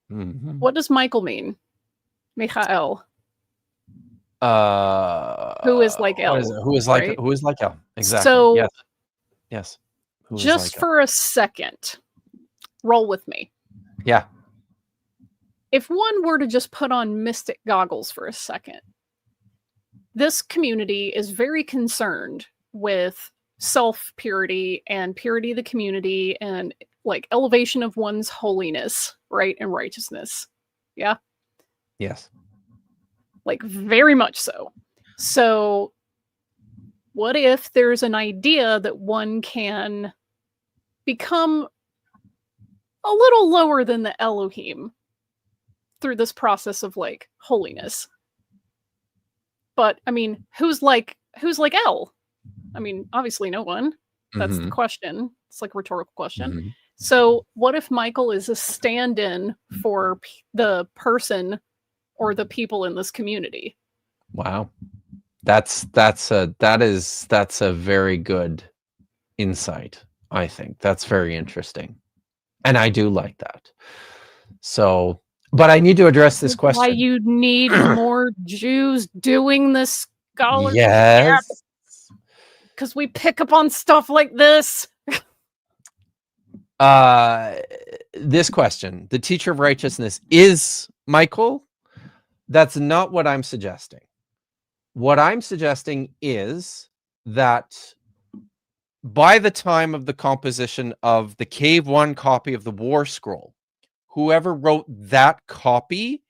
What does Michael mean? Michael. Who is like El? Who is like El? Exactly. So yes. Just for a second, roll with me. Yeah. If one were to just put on mystic goggles for a second, this community is very concerned with self-purity and purity of the community and like elevation of one's holiness, right, and righteousness. Yeah? Yes. Like very much so. So what if there's an idea that one can become a little lower than the Elohim through this process of like holiness? But I mean, who's like El? I mean, obviously no one. That's the question. It's like a rhetorical question. So what if Michael is a stand-in for the person or the people in this community? Wow. That's a very good insight, I think. That's very interesting. And I do like that. So, but I need to address this question. Why you need more Jews doing this scholarship? Yes. Because we pick up on stuff like this. This question, the teacher of righteousness is Michael? That's not what I'm suggesting. What I'm suggesting is that by the time of the composition of the Cave 1 copy of the War Scroll, whoever wrote that copy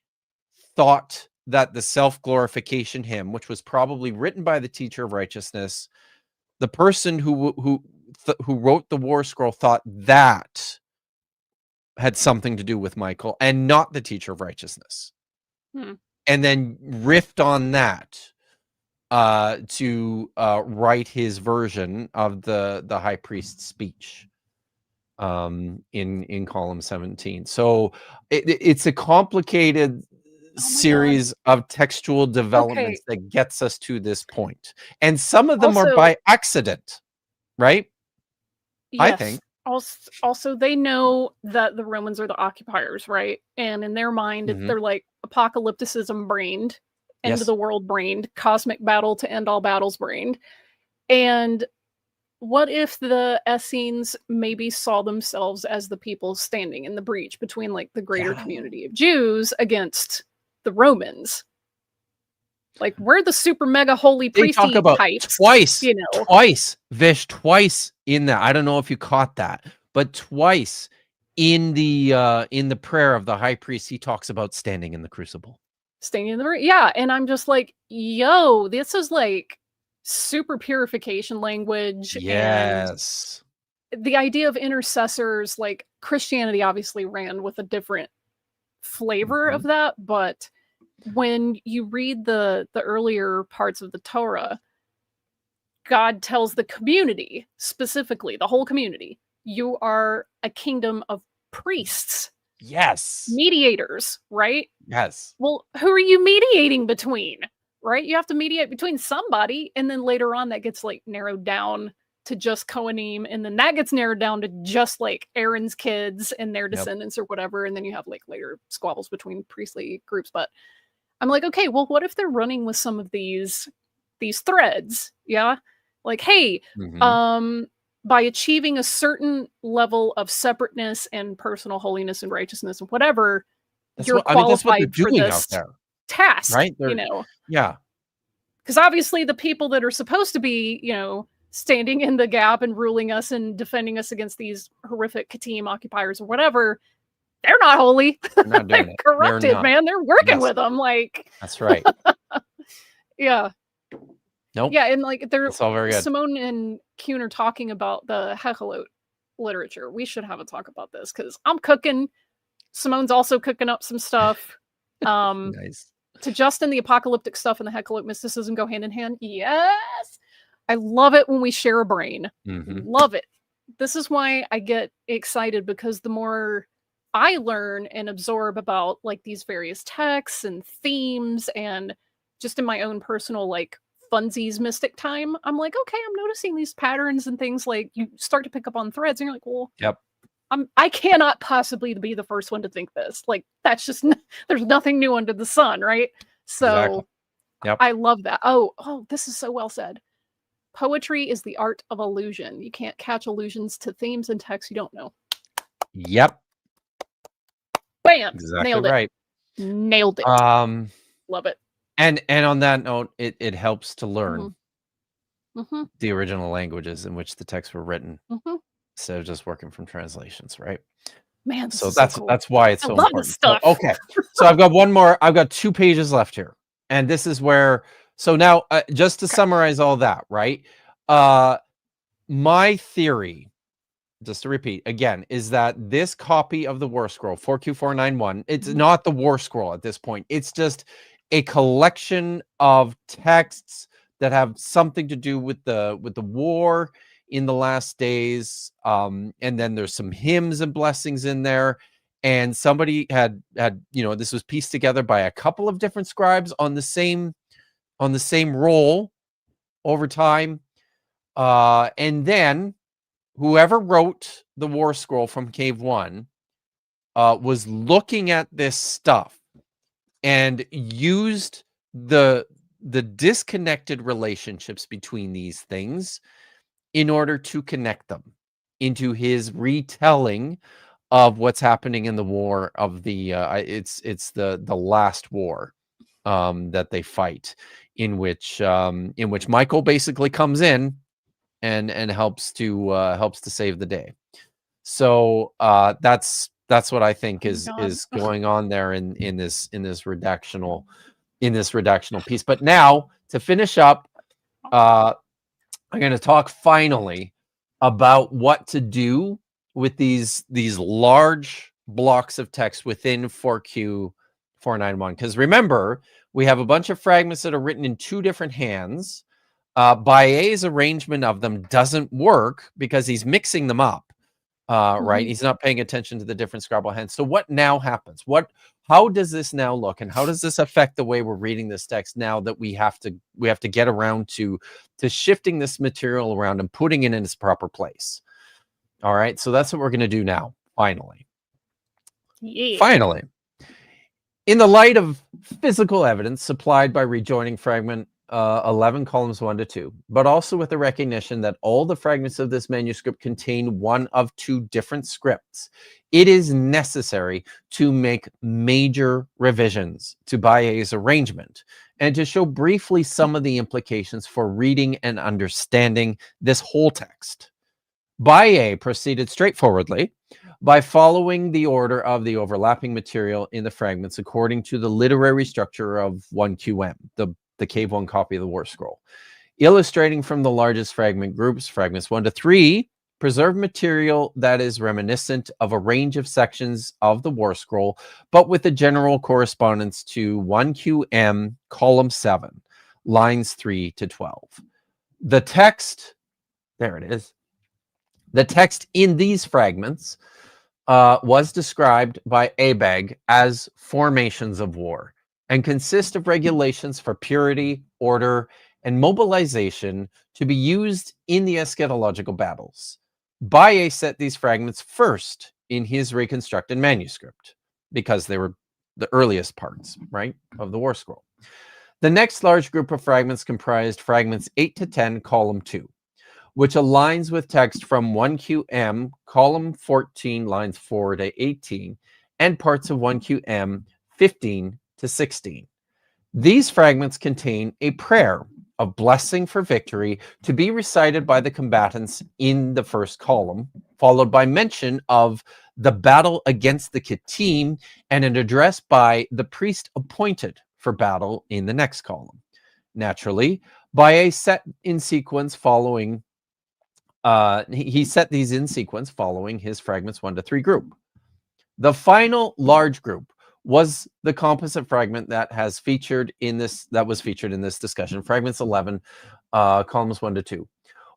thought that the self-glorification hymn, which was probably written by the teacher of righteousness, the person who wrote the War Scroll thought that had something to do with Michael and not the teacher of righteousness. And then riffed on that to write his version of the high priest's speech in column 17. So it's a complicated series of textual developments that gets us to this point. And some of them are by accident, right? Yes. I think. Also, they know that the Romans are the occupiers, right? And in their mind, they're like apocalypticism brained, end of the world brained, cosmic battle to end all battles brained. And what if the Essenes maybe saw themselves as the people standing in the breach between like the greater community of Jews against the Romans? Like, we're the super mega holy priesty talk about types, twice, you know. Twice in that. I don't know if you caught that, but twice in the prayer of the high priest, he talks about standing in the crucible. Standing in the and I'm just like, yo, this is like super purification language. Yes. And the idea of intercessors, like Christianity obviously ran with a different flavor of that, but when you read the earlier parts of the Torah, God tells the community, specifically the whole community, you are a kingdom of priests. Yes. Mediators, right? Yes. Well, who are you mediating between? Right? You have to mediate between somebody, and then later on that gets like narrowed down to just Kohanim, and then that gets narrowed down to just like Aaron's kids and their descendants or whatever, and then you have like later squabbles between priestly groups. But I'm like, okay, well, what if they're running with some of these threads? Yeah. Like, hey, by achieving a certain level of separateness and personal holiness and righteousness and whatever, you're qualified for this task, right? You know? Yeah. Because obviously the people that are supposed to be, you know, standing in the gap and ruling us and defending us against these horrific Katim occupiers or whatever, they're not holy. They're not doing They're corrupted, man. They're working with them. Like, that's right. Yeah. Nope. Yeah, and like It's all very good. Simone and Kuhn are talking about the Hechelot literature. We should have a talk about this because I'm cooking. Simone's also cooking up some stuff. Nice. To Justin, the apocalyptic stuff and the Hechelot mysticism go hand in hand. Yes. I love it when we share a brain. Love it. This is why I get excited, because the more I learn and absorb about like these various texts and themes, and just in my own personal like funsies mystic time, I'm like, okay, I'm noticing these patterns and things. Like, you start to pick up on threads and you're like, well, I cannot possibly be the first one to think this. Like, that's just there's nothing new under the sun, right? So I love that. Oh, this is so well said. Poetry is the art of illusion. You can't catch allusions to themes and texts you don't know. Yep. Bam. Exactly Nailed it. right. Nailed it. Love it. And on that note, it helps to learn the original languages in which the texts were written, instead of just working from translations, right? Man, so that's why it's so important. This stuff. So, okay, so I've got one more. I've got 2 pages left here, and this is where. So now, just to summarize all that, right? My theory, just to repeat again, is that this copy of the War Scroll 4Q491, it's not the War Scroll at this point. It's just a collection of texts that have something to do with the war in the last days. And then there's some hymns and blessings in there. And somebody had, this was pieced together by a couple of different scribes on the same roll over time. And then whoever wrote the War Scroll from Cave 1 was looking at this stuff and used the disconnected relationships between these things in order to connect them into his retelling of what's happening in the war of the it's the last war that they fight, in which Michael basically comes in and helps to save the day. So that's what I think is going on there in this redactional piece. But now to finish up, I'm going to talk finally about what to do with these large blocks of text within 4Q 491. Because remember, we have a bunch of fragments that are written in two different hands. Baillet's arrangement of them doesn't work because he's mixing them up. Right? He's not paying attention to the different Scribal hands. So what now happens? How does this now look, and how does this affect the way we're reading this text now that we have to get around to shifting this material around and putting it in its proper place? All right, so that's what we're going to do now. Finally, in the light of physical evidence supplied by rejoining fragment 11 columns 1 to 2, but also with the recognition that all the fragments of this manuscript contain one of two different scripts, it is necessary to make major revisions to Baillet's arrangement and to show briefly some of the implications for reading and understanding this whole text. Baillet proceeded straightforwardly by following the order of the overlapping material in the fragments according to the literary structure of 1QM, the Cave 1 copy of the War Scroll. Illustrating from the largest fragment groups, fragments 1 to 3, preserve material that is reminiscent of a range of sections of the War Scroll, but with a general correspondence to 1QM, column 7, lines 3 to 12. The text, there it is. The text in these fragments was described by Abegg as formations of war, and consist of regulations for purity, order, and mobilization to be used in the eschatological battles. Baillet set these fragments first in his reconstructed manuscript, because they were the earliest parts, right, of the War Scroll. The next large group of fragments comprised fragments 8 to 10, column 2, which aligns with text from 1QM, column 14, lines 4 to 18, and parts of 1QM 15 to 16. These fragments contain a prayer of blessing for victory to be recited by the combatants in the first column, followed by mention of the battle against the Kittim and an address by the priest appointed for battle in the next column. Naturally, by a set in sequence following, he set these in sequence following his fragments 1 to 3 group. The final large group was the composite fragment that was featured in this discussion, fragments 11, columns 1 to 2.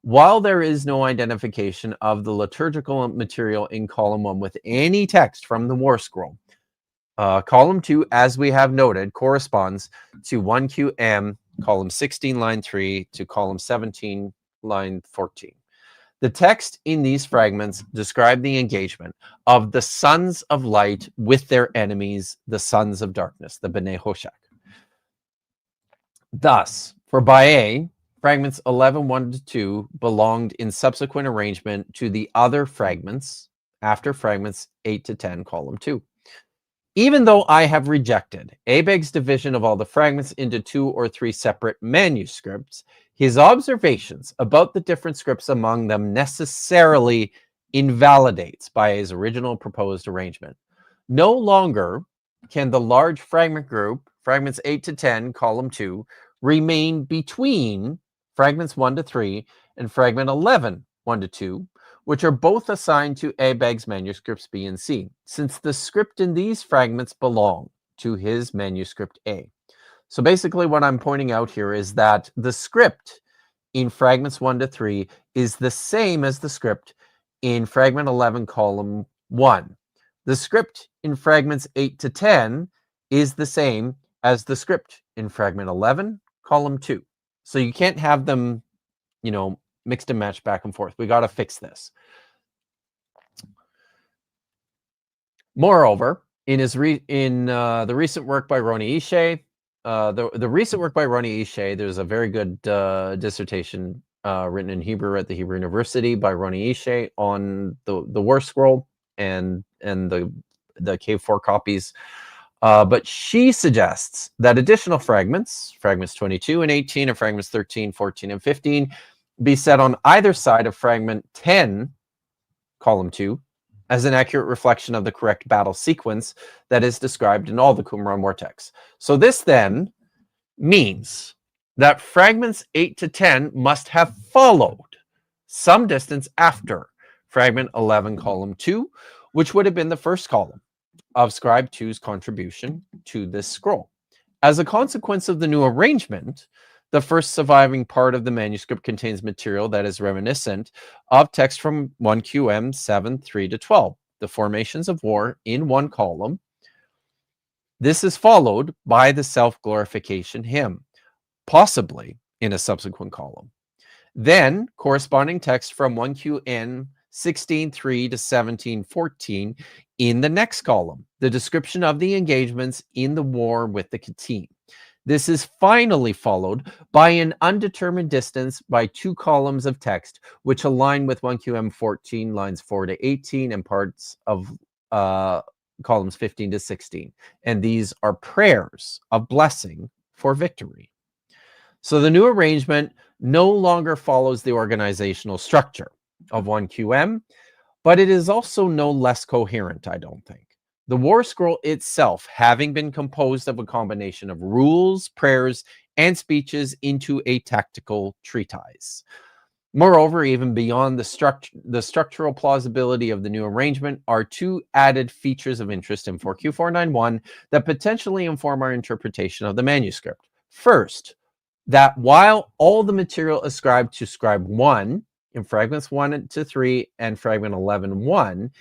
While there is no identification of the liturgical material in column 1 with any text from the War Scroll, column 2, as we have noted, corresponds to 1QM, column 16, line 3, to column 17, line 14. The text in these fragments describe the engagement of the sons of light with their enemies, the sons of darkness, the Bnei Hoshek. Thus, for Baillet, fragments 11, 1 to 2 belonged in subsequent arrangement to the other fragments after fragments 8 to 10, column 2. Even though I have rejected Abegg's division of all the fragments into 2 or 3 separate manuscripts, his observations about the different scripts among them necessarily invalidates Baillet's original proposed arrangement. No longer can the large fragment group, fragments 8 to 10, column 2, remain between fragments 1 to 3 and fragment 11, 1 to 2, which are both assigned to Abegg's manuscripts B and C, since the script in these fragments belong to his manuscript A. So basically what I'm pointing out here is that the script in fragments 1 to 3 is the same as the script in fragment 11, column 1. The script in fragments 8 to 10 is the same as the script in fragment 11, column 2. So you can't have them, you know, mixed and matched back and forth. We got to fix this. Moreover, in the recent work by Roni Ishay, the recent work by Roni Ishay, there's a very good dissertation written in Hebrew at the Hebrew University by Roni Ishay on the War Scroll and the Cave 4 copies. But she suggests that additional fragments 22 and 18, and fragments 13, 14, and 15, be set on either side of fragment 10, column 2, as an accurate reflection of the correct battle sequence that is described in all the Qumran war texts. So this then means that fragments 8 to 10 must have followed some distance after fragment 11, column 2, which would have been the first column of Scribe 2's contribution to this scroll. As a consequence of the new arrangement, the first surviving part of the manuscript contains material that is reminiscent of text from 1QM 7, 3 to 12, the formations of war in one column. This is followed by the self-glorification hymn, possibly in a subsequent column. Then corresponding text from 1QN 16:3 to 17:14 in the next column, the description of the engagements in the war with the Kittim. This is finally followed by an undetermined distance by 2 columns of text, which align with 1QM 14, lines 4 to 18, and parts of columns 15 to 16. And these are prayers of blessing for victory. So the new arrangement no longer follows the organizational structure of 1QM, but it is also no less coherent, I don't think. The War Scroll itself having been composed of a combination of rules, prayers, and speeches into a tactical treatise. Moreover, even beyond the structural plausibility of the new arrangement are 2 added features of interest in 4Q491 that potentially inform our interpretation of the manuscript. First, that while all the material ascribed to Scribe 1 in fragments 1 to 3 and fragment 11:1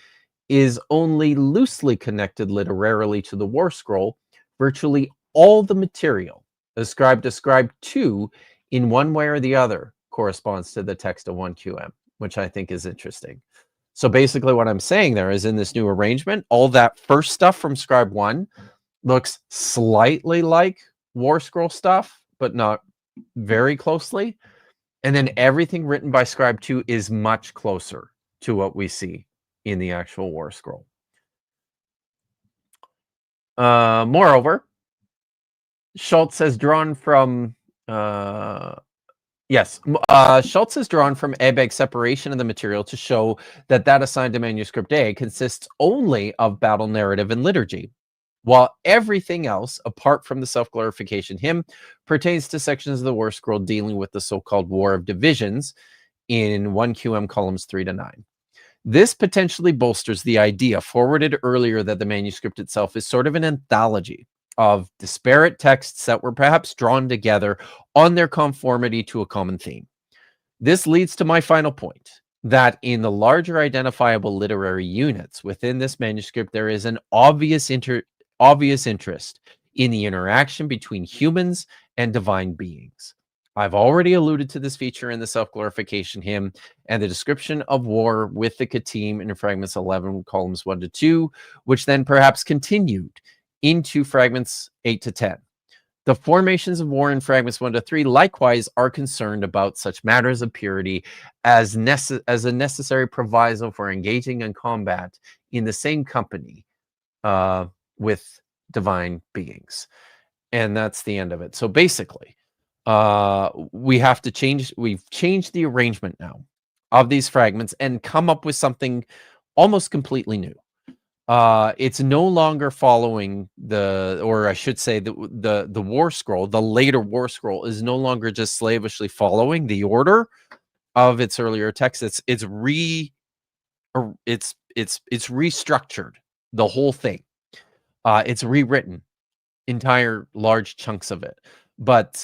is only loosely connected literarily to the War Scroll, virtually all the material ascribed to Scribe 2 in one way or the other corresponds to the text of 1QM, which I think is interesting. So basically what I'm saying there is in this new arrangement, all that first stuff from Scribe 1 looks slightly like War Scroll stuff, but not very closely. And then everything written by Scribe 2 is much closer to what we see in the actual War Scroll. Moreover, Schultz has drawn from Schultz has drawn from Ebeg's separation of the material to show that assigned to manuscript A consists only of battle narrative and liturgy, while everything else, apart from the self-glorification hymn, pertains to sections of the War Scroll dealing with the so-called War of Divisions in 1QM columns 3 to 9. This potentially bolsters the idea forwarded earlier that the manuscript itself is sort of an anthology of disparate texts that were perhaps drawn together on their conformity to a common theme. This leads to my final point, that in the larger identifiable literary units within this manuscript, there is an obvious interest in the interaction between humans and divine beings. I've already alluded to this feature in the self-glorification hymn and the description of war with the Kittim in fragments 11, columns 1 to 2, which then perhaps continued into fragments 8 to 10. The formations of war in fragments 1 to 3 likewise are concerned about such matters of purity as a necessary proviso for engaging in combat in the same company with divine beings. And that's the end of it. So basically, we've changed the arrangement now of these fragments and come up with something almost completely new. It's no longer following the War Scroll. The later War Scroll is no longer just slavishly following the order of its earlier text. It's restructured the whole thing. It's rewritten entire large chunks of it, but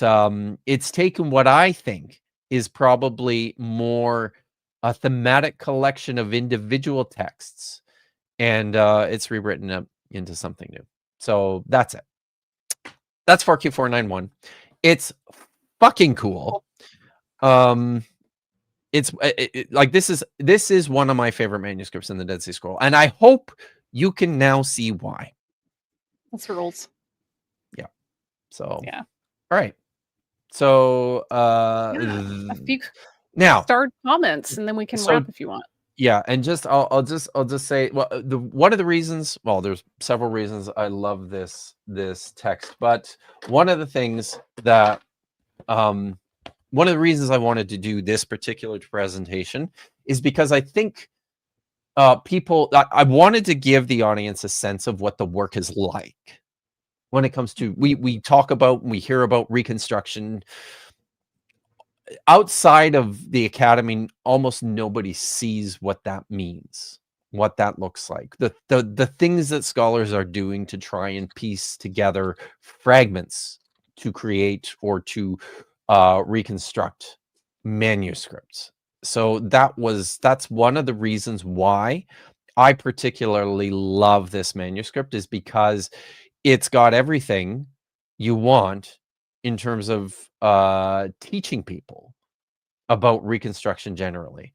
it's taken what I think is probably more a thematic collection of individual texts, and it's rewritten up into something new. So that's it. That's 4Q491. It's fucking cool. It's like this is one of my favorite manuscripts in the Dead Sea Scroll, and I hope you can now see why. That's rules. Yeah. So yeah. All right. So A few now start comments, and then we can wrap if you want. Yeah, and just I'll just say, well, one of the reasons, well, there's several reasons I love this text, but one of the things that one of the reasons I wanted to do this particular presentation is because I think I wanted to give the audience a sense of what the work is like when it comes to we talk about, we hear about Reconstruction. Outside of the academy, almost nobody sees what that means, what that looks like, the things that scholars are doing to try and piece together fragments to create or to reconstruct manuscripts. So that's one of the reasons why I particularly love this manuscript, is because it's got everything you want in terms of teaching people about Reconstruction generally.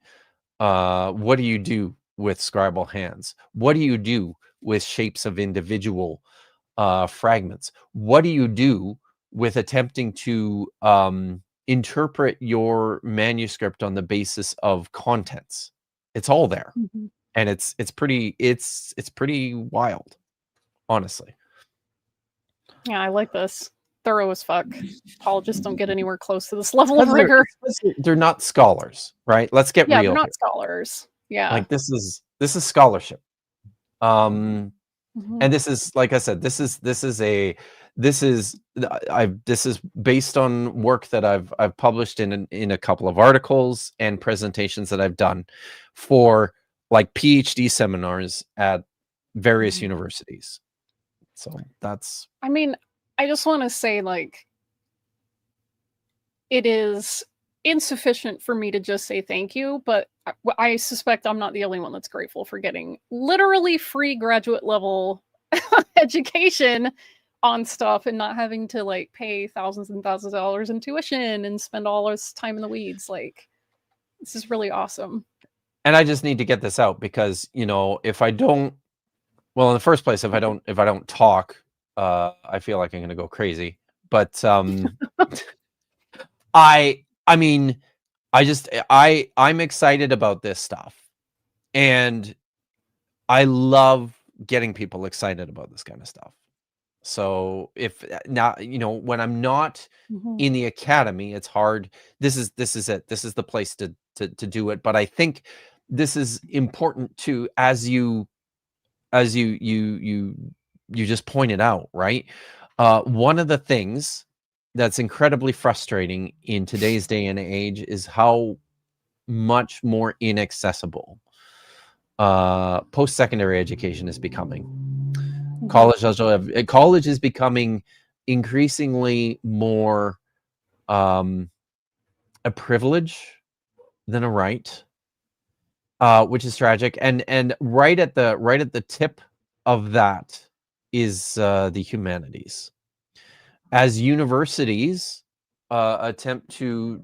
What do you do with scribal hands? What do you do with shapes of individual fragments? What do you do with attempting to interpret your manuscript on the basis of contents? It's all there, and it's pretty wild, honestly. Yeah, I like this. Thorough as fuck. Apologists don't get anywhere close to this level of rigor. They're not scholars, right? Let's get real. They're not scholars. Yeah. Like this is scholarship. And this is, like I said, this is based on work that I've published in a couple of articles and presentations that I've done for like PhD seminars at various universities. So that's, I mean, I just want to say, like, it is insufficient for me to just say thank you, but I suspect I'm not the only one that's grateful for getting literally free graduate level education on stuff and not having to like pay thousands and thousands of dollars in tuition and spend all this time in the weeds. Like, this is really awesome. And I just need to get this out because, you know, if I don't, well, in the first place, if I don't talk, I feel like I'm going to go crazy. But I mean, I'm excited about this stuff, and I love getting people excited about this kind of stuff. So if now, you know, when I'm not in the academy, it's hard. This is it. This is the place to do it. But I think this is important too, as you just pointed out, right? One of the things that's incredibly frustrating in today's day and age is how much more inaccessible post-secondary education is becoming. College is becoming increasingly more a privilege than a right, which is tragic. And right at the tip of that is the humanities. As universities attempt to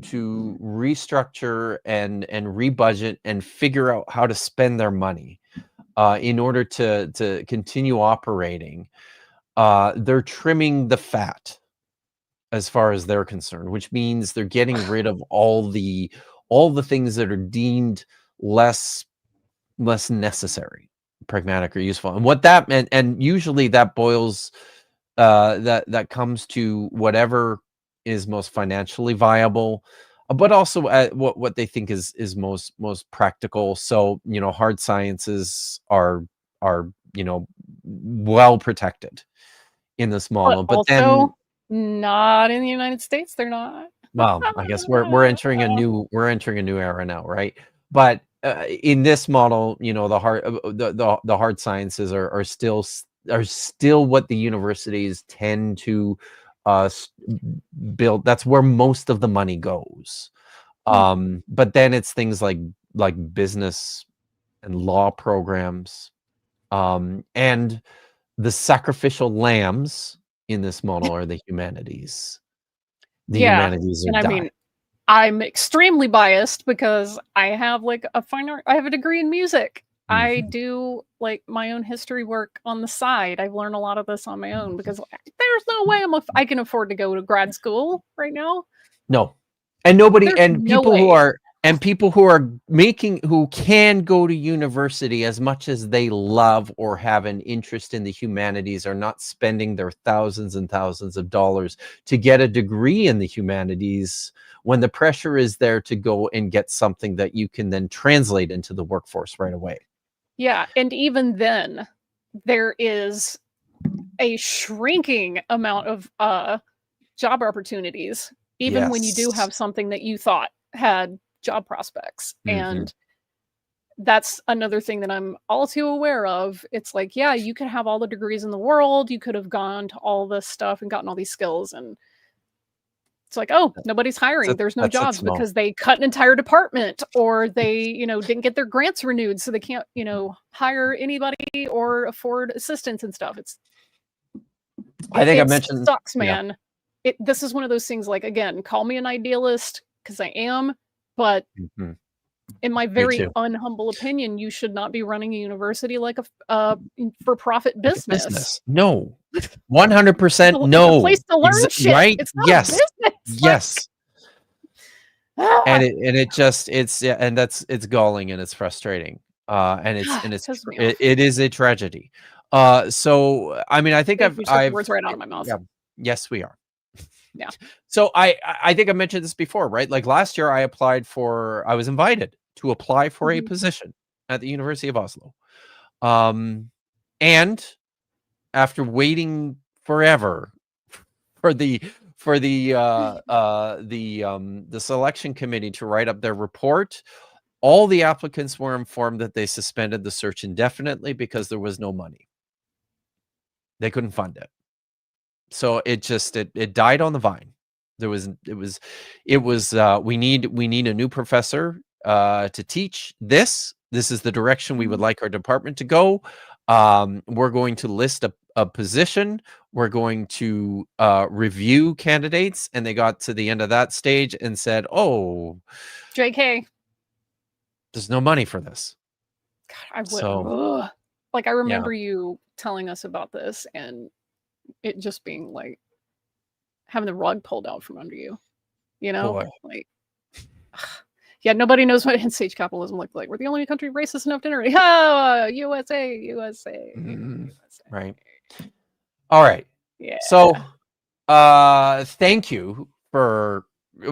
restructure and rebudget and figure out how to spend their money in order to continue operating, they're trimming the fat as far as they're concerned, which means they're getting rid of all the things that are deemed less necessary, pragmatic, or useful. And what that meant, and usually that boils that comes to whatever is most financially viable, but also what they think is most practical. So, you know, hard sciences are you know, well protected in this model, but also, then not in the United States, they're not. Well, I guess we're entering a new era now, right? But in this model, you know, the hard sciences are still what the universities tend to build. That's where most of the money goes. But then it's things like business and law programs, and the sacrificial lambs in this model are the humanities. The Yeah, humanities are and I dying. mean, I'm extremely biased because I have like a fine art. I have a degree in music. I do like my own history work on the side. I've learned a lot of this on my own because there's no way I can afford to go to grad school right now. No, and nobody, There's and no people who way. are, and people who are who can go to university as much as they love or have an interest in the humanities are not spending their thousands and thousands of dollars to get a degree in the humanities when the pressure is there to go and get something that you can then translate into the workforce right away. Yeah, and even then, there is a shrinking amount of job opportunities, even when you do Yes. have something that you thought had job prospects. Mhm. And that's another thing that I'm all too aware of. It's like, yeah, you could have all the degrees in the world, you could have gone to all this stuff and gotten all these skills, and it's like, oh, nobody's hiring. There's no That's it, jobs Simone. because they cut an entire department, or they, didn't get their grants renewed, so they can't, hire anybody or afford assistance and stuff. I think I It mentioned, sucks, yeah. man. This is one of those things, like, again, call me an idealist because I am, but Mhm. in my Me very too. unhumble opinion, you should not be running a university like a for-profit Like a business. business. No. 100% It's a no. place to learn shit. Right? It's not a Yes. business. Yes. Like, And it just, yeah, and it's galling and it's frustrating. And it's pisses me off. it is a tragedy. So I mean, I think You took the I've words right out of my mouth. yeah. Yes, we are. Yeah. So I think I mentioned this before, right? Like last year I was invited to apply for a Mhm. position at the University of Oslo. And after waiting forever for the the selection committee to write up their report, all the applicants were informed that they suspended the search indefinitely because there was no money. They couldn't fund it. So it just it died on the vine. We need a new professor to teach this. This is the direction we would Mhm. like our department to go. We're going to list a position. We're going to review candidates, and they got to the end of that stage and said, "Oh, JK. there's no money for this." God, I would. So Like, I yeah, remember you telling us about this and it just being like having the rug pulled out from under you, boy, Like, yeah, nobody knows what end-stage capitalism looked like. We're the only country racist enough to enter. Ah, USA, USA, Mhm. USA. Right. All right. Yeah. So thank you for.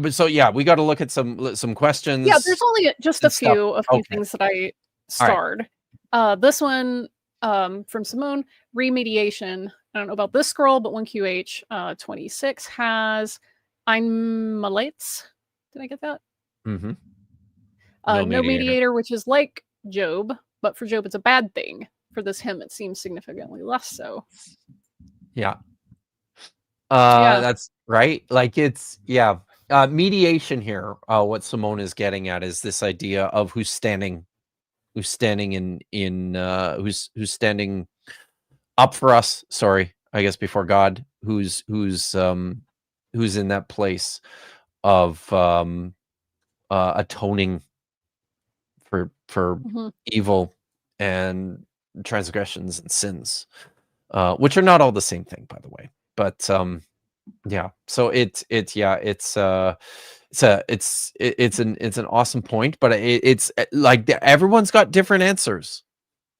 So yeah, we got to look at some Yeah, questions there's only just and stuff. a few Okay. things that I All right. starred. This one from Simone, remediation. I don't know about this scroll, but 1QH 26 has Einmaleits. Did I get that? Mm-hmm. No mediator, which is like Job, but for Job it's a bad thing. For this hymn, it seems significantly less so. Yeah. Yeah. That's right. Like it's yeah. Mediation here. What Simone is getting at is this idea of who's standing who's standing up for us. Sorry, I guess before God, who's in that place of atoning for Mhm. evil and transgressions and sins, which are not all the same thing, by the way. But yeah, so it's an awesome point, but it's like everyone's got different answers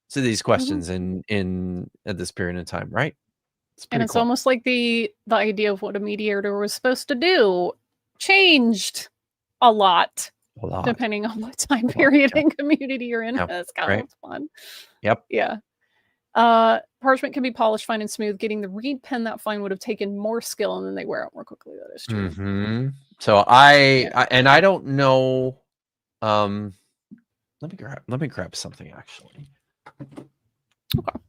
to these Mhm. questions in at this period of time, right? It's And pretty it's cool. almost like the idea of what a mediator was supposed to do changed a lot A lot. depending on what time A lot, period yeah. and community you're in. Yeah, That's kind right. of fun. Yep. Yeah. Parchment can be polished fine and smooth. Getting the reed pen that fine would have taken more skill, and then they wear out more quickly. That is true. Mhm. So Yeah. I don't know. Um, let me grab something actually. Okay.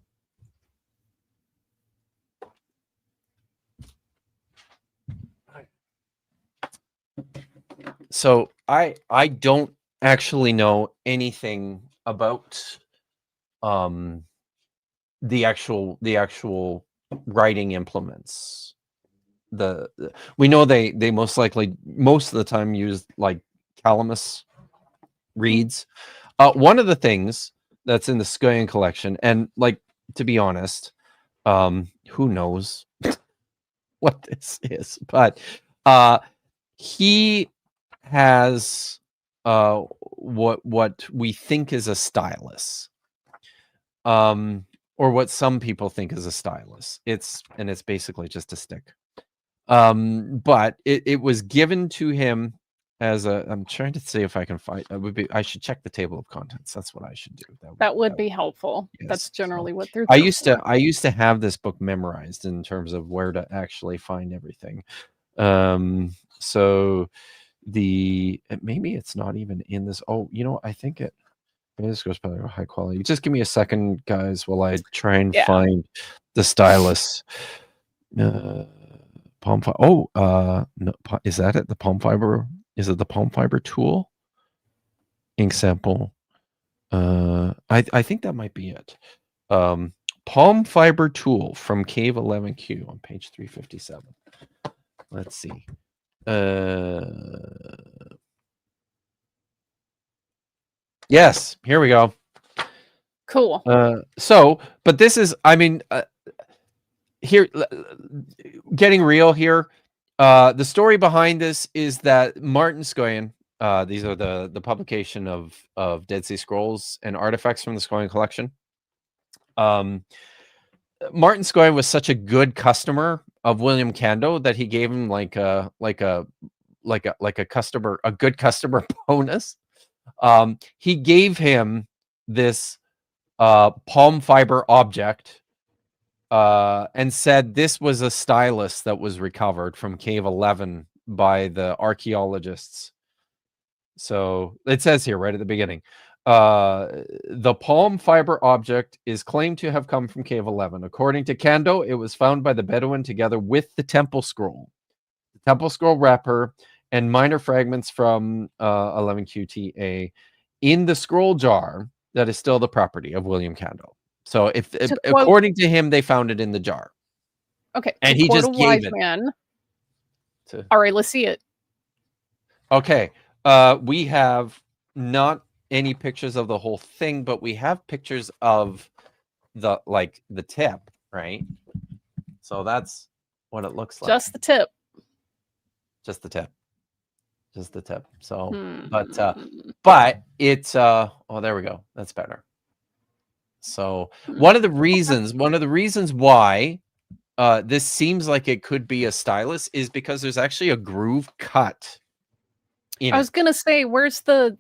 So I don't actually know anything about the actual writing implements. We know they most likely most of the time use like Calamus reads. One of the things that's in the Scoia'tael collection, and like to be honest, who knows what this is, but he has what we think is a stylus, or what some people think is a stylus. It's basically just a stick. But it was given to him as a. I'm trying to see if I can find. I should check the table of contents. That's what I should do. That would be helpful. Yes. That's generally what they're. I used to have this book memorized in terms of where to actually find everything. So maybe it's not even in this. Oh, you know, I think it. Maybe this goes by high quality. Just give me a second, guys, while I try and find the stylus. Palm fiber. Oh, no, is that it? The palm fiber? Is it the palm fiber tool? Ink sample. I think that might be it. Palm fiber tool from Cave 11Q on page 357. Let's see. Yes, here we go. Cool. But this is, I mean, here, getting real here. The story behind this is that Martin Scoia'tael, these are the publication of Dead Sea Scrolls and artifacts from the Scoia'tael collection. Martin Scoia'tael was such a good customer of William Cando that he gave him like a good customer bonus. He gave him this palm fiber object and said this was a stylus that was recovered from Cave 11 by the archaeologists. So it says here right at the beginning, the palm fiber object is claimed to have come from Cave 11. According to Cando, it was found by the Bedouin together with the temple scroll wrapper, and minor fragments from 11 QTA in the scroll jar that is still the property of William Cando. So according to him, they found it in the jar. Okay. And he just gave it. All right, let's see it. Okay. We have not any pictures of the whole thing, but we have pictures of the tip, right? So that's what it looks like. Just the tip. Just the tip. Just the tip. So, but it's oh, there we go. That's better. So one of the reasons why this seems like it could be a stylus is because there's actually a groove cut in I was gonna say, where's the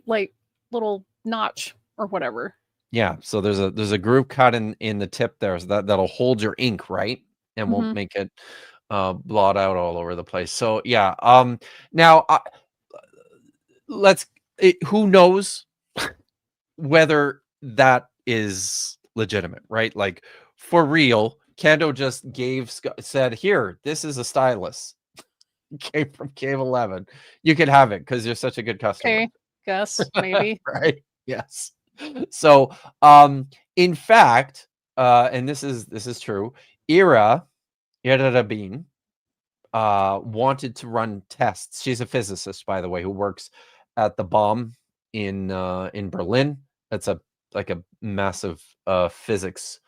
little notch or whatever? Yeah, so there's a groove cut in the tip there, so that'll hold your ink, right? And won't make it blot out all over the place. So yeah, now who knows whether that is legitimate, right? Like for real, Cando just said, here, this is a stylus. Came from Cave 11. You could have it because you're such a good customer. Okay, guess maybe. Right? Yes. So in fact, and this is true, Ira Yerabin wanted to run tests. She's a physicist, by the way, who works at the BOM in Berlin. That's a massive physics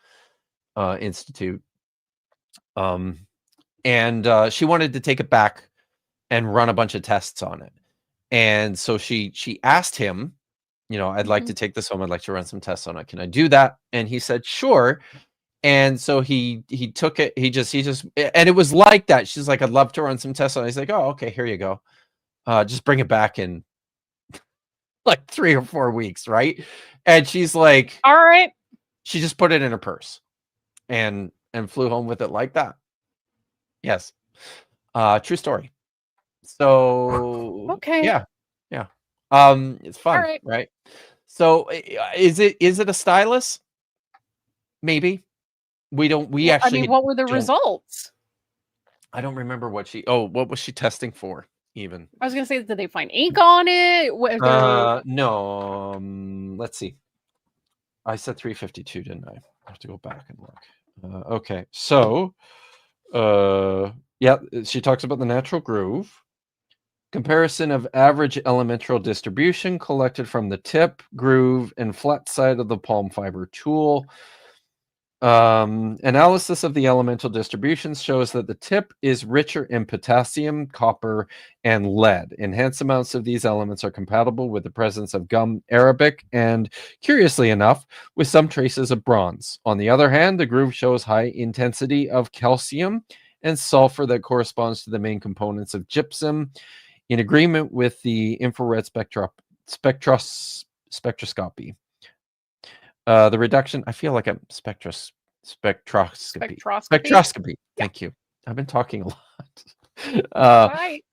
institute. And she wanted to take it back and run a bunch of tests on it. And so she asked him, I'd like to take this home. I'd like to run some tests on it. Can I do that? And he said, sure. And so he took it. He just, and it was like that. She's like, I'd love to run some tests on it. He's like, oh, okay, here you go. Just bring it back in like 3 or 4 weeks. Right. And she's like, all right. She just put it in her purse and flew home with it like that. Yes. True story. So okay. Yeah. It's fun, right? So is it a stylus? Maybe. We actually what were the results? I don't remember what was she testing for? even. I was gonna say, did they find ink on it? No. Let's see. I said 352, didn't I? I have to go back and look. Okay, so yeah, she talks about the natural groove. Comparison of average elemental distribution collected from the tip, groove, and flat side of the palm fiber tool. Analysis of the elemental distributions shows that the tip is richer in potassium, copper, and lead. Enhanced amounts of these elements are compatible with the presence of gum arabic and, curiously enough, with some traces of bronze. On the other hand, the groove shows high intensity of calcium and sulfur that corresponds to the main components of gypsum, in agreement with the infrared spectroscopy. The reduction, I feel like I'm spectroscopy. Spectroscopy. Thank you. I've been talking a lot. Right.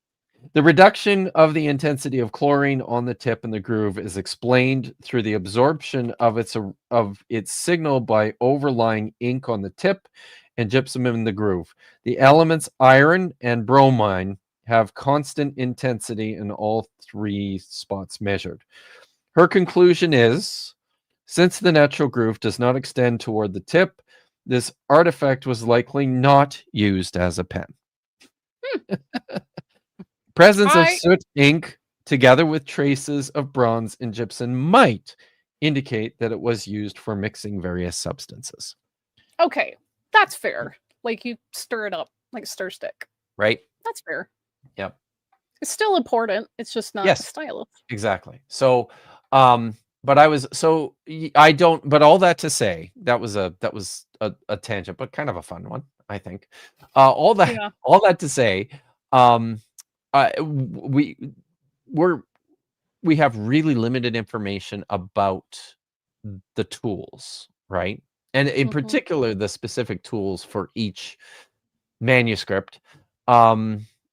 The reduction of the intensity of chlorine on the tip and the groove is explained through the absorption of its signal by overlying ink on the tip and gypsum in the groove. The elements iron and bromine have constant intensity in all three spots measured. Her conclusion is, since the natural groove does not extend toward the tip, this artifact was likely not used as a pen. Presence of soot ink together with traces of bronze and gypsum might indicate that it was used for mixing various substances. Okay, that's fair. Like you stir it up like a stir stick. Right? That's fair. Yep. It's still important. It's just not stylish. Exactly. So, but all that to say, that was a tangent, but kind of a fun one, I think. All that to say, we have really limited information about the tools, right? And in particular, the specific tools for each manuscript.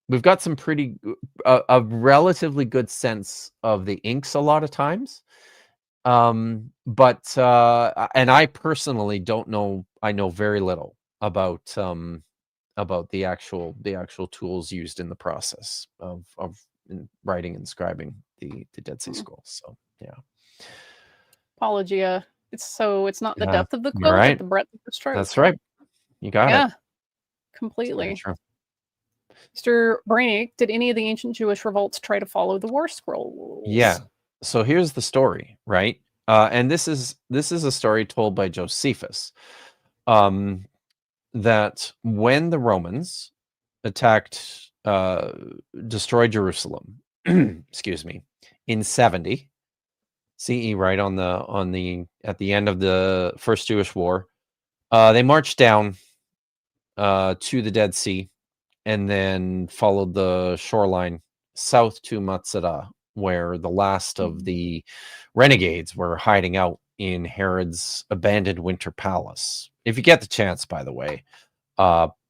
We've got some a relatively good sense of the inks a lot of times. But and I personally don't know, I know very little about the actual tools used in the process of writing and scribing the Dead Sea Scrolls. So yeah. Apologia. It's not the depth of the You're quote, right. but the breadth of the stroke. That's right. You got it. Yeah, completely. True. Mr. Brainiac, did any of the ancient Jewish revolts try to follow the war scrolls? Yeah. So here's the story, right? And this is a story told by Josephus, that when the Romans attacked, destroyed Jerusalem, excuse me, in 70 CE, right at the end of the First Jewish War, they marched down to the Dead Sea and then followed the shoreline south to Matsada, where the last of the renegades were hiding out in Herod's abandoned winter palace. If you get the chance, by the way,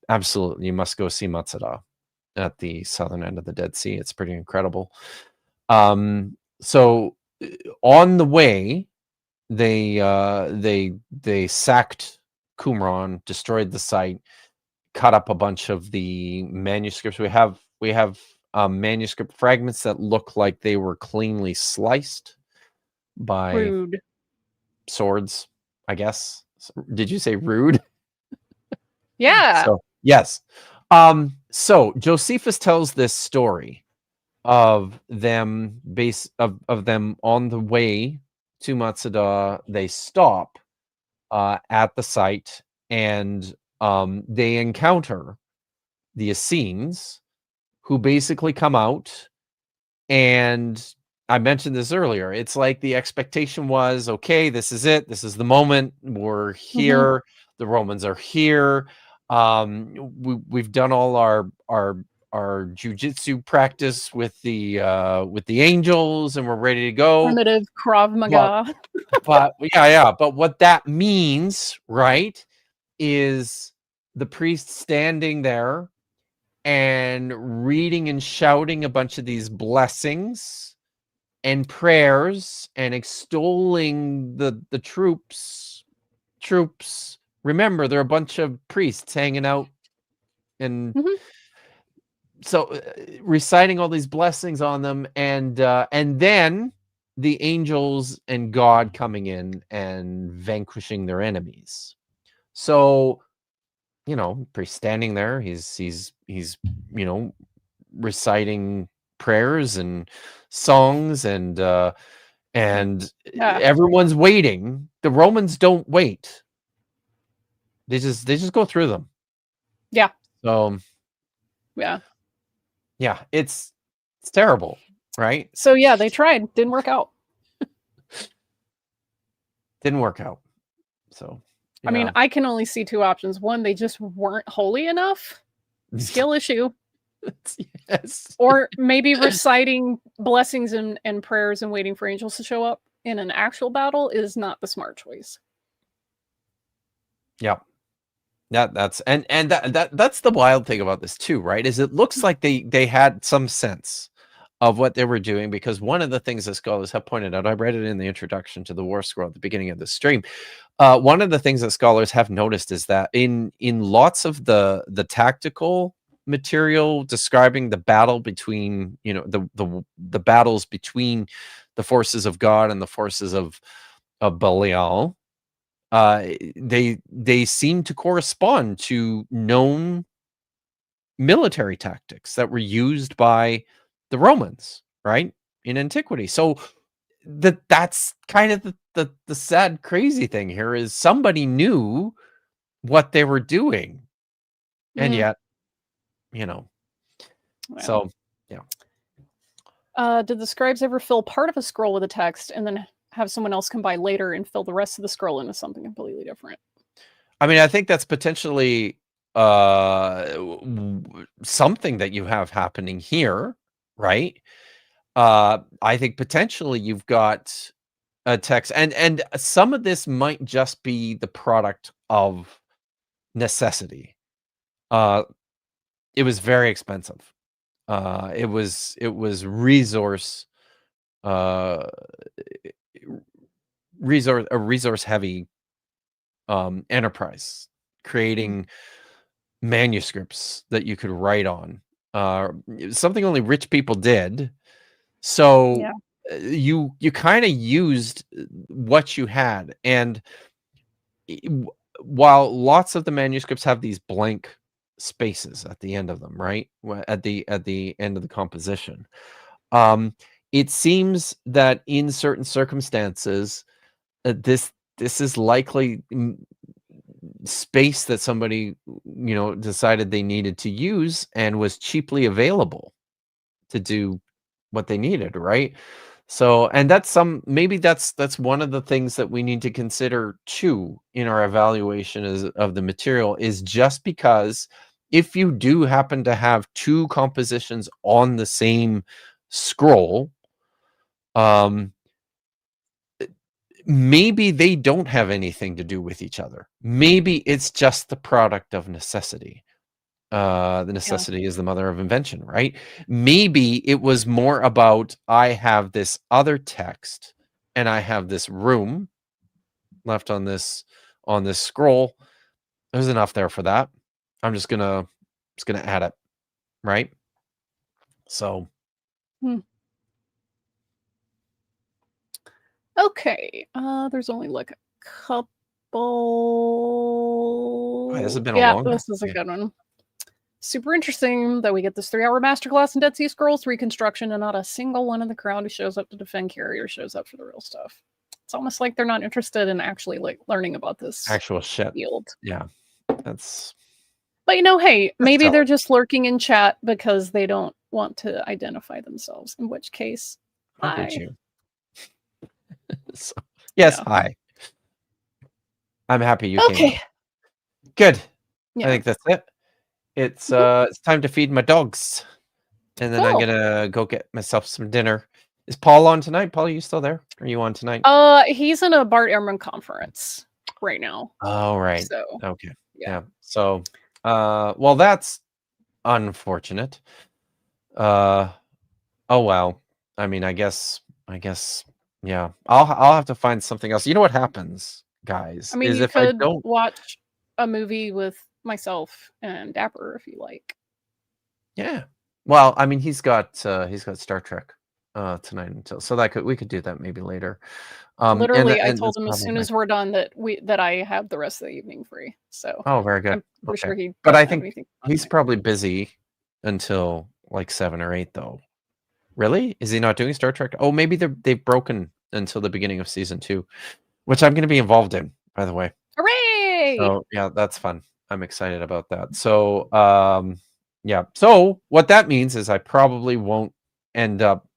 absolutely, you must go see Matsada at the southern end of the Dead Sea. It's pretty incredible. So on the way, they sacked Qumran, destroyed the site, cut up a bunch of the manuscripts. We have manuscript fragments that look like they were cleanly sliced by Rude. swords, I guess. Did you say rude? Yeah. So, yes. So Josephus tells this story of them of them on the way to Matsada. They stop at the site and they encounter the Essenes, who basically come out, and I mentioned this earlier. It's like the expectation was, okay, this is it. This is the moment. We're here. The Romans are here. We've done all our jujitsu practice with the angels, and we're ready to go. Primitive Krav Maga. But yeah. But what that means, right, is the priest standing there and reading and shouting a bunch of these blessings and prayers and extolling the troops. Remember, they're a bunch of priests hanging out, and reciting all these blessings on them, and then the angels and God coming in and vanquishing their enemies. So, priest standing there, he's reciting prayers and songs, and Yeah. everyone's waiting. The Romans don't wait. They just go through them. Yeah. So Yeah. yeah, it's terrible, right? So yeah, they tried. Didn't work out. Didn't work out. So I mean, I can only see two options. One, they just weren't holy enough. Skill issue. Yes. Or maybe reciting blessings and prayers and waiting for angels to show up in an actual battle is not the smart choice. Yeah. That's the wild thing about this too, right? Is it looks like they had some sense of what they were doing, because one of the things that scholars have pointed out, I read it in the introduction to the War Scroll at the beginning of the stream. One of the things that scholars have noticed is that in lots of the tactical material describing the battle between, the battles between the forces of God and the forces of Belial, they seem to correspond to known military tactics that were used by the Romans, right, in antiquity. So that's kind of the sad, crazy thing here, is somebody knew what they were doing, and yet, Well. so yeah. Did the scribes ever fill part of a scroll with a text and then have someone else come by later and fill the rest of the scroll into something completely different? I mean, I think that's potentially something that you have happening here, right? I think potentially you've got a text, and some of this might just be the product of necessity. It was very expensive. It was resource heavy enterprise, creating manuscripts that you could write on. Something only rich people did. So Yeah. you kind of used what you had, and while lots of the manuscripts have these blank spaces at the end of them, right, at the end of the composition, it seems that in certain circumstances, this is likely space that somebody decided they needed to use and was cheaply available to do what they needed, right? So, and maybe that's one of the things that we need to consider too in our evaluation of the material, is just because if you do happen to have two compositions on the same scroll, maybe they don't have anything to do with each other. Maybe it's just the product of necessity. The necessity is the mother of invention, right? Maybe it was more about, I have this other text and I have this room left on this scroll. There's enough there for that. I'm just gonna add it, right? So Okay. There's only like a couple. This has been a long one. This is a good one. Super interesting that we get this 3-hour masterclass in Dead Sea Scrolls reconstruction, and not a single one in the crowd who shows up to defend carrier shows up for the real stuff. It's almost like they're not interested in actually like learning about this actual shit field. Yeah, that's. But hey, maybe they're just lurking in chat because they don't want to identify themselves. In which case, How hi. could you? So, yes, hi. I'm happy you came. Good. Yeah. I think that's it. It's time to feed my dogs, and then I'm gonna go get myself some dinner. Is Paul on tonight? Paul, are you still there? Are you on tonight? He's in a Bart Ehrman conference right now. Oh, right. So okay. Yeah. So well, that's unfortunate. Oh well. I mean, I guess yeah. I'll have to find something else. You know what happens, guys, I mean, is you if I could don't watch a movie with myself and Dapper if you like. Yeah. Well, I mean, he's got Star Trek tonight until, so we could do that maybe later. Literally, I and told that's him as soon probably as we're done that I have the rest of the evening free. So oh, very good. I'm pretty sure he But I doesn't have think anything. he's probably busy until like 7 or 8, though. Really? Is he not doing Star Trek? Oh, maybe they've broken until the beginning of season 2, which I'm going to be involved in, by the way. Hooray! So yeah, that's fun. I'm excited about that. So yeah. So what that means is I probably won't end up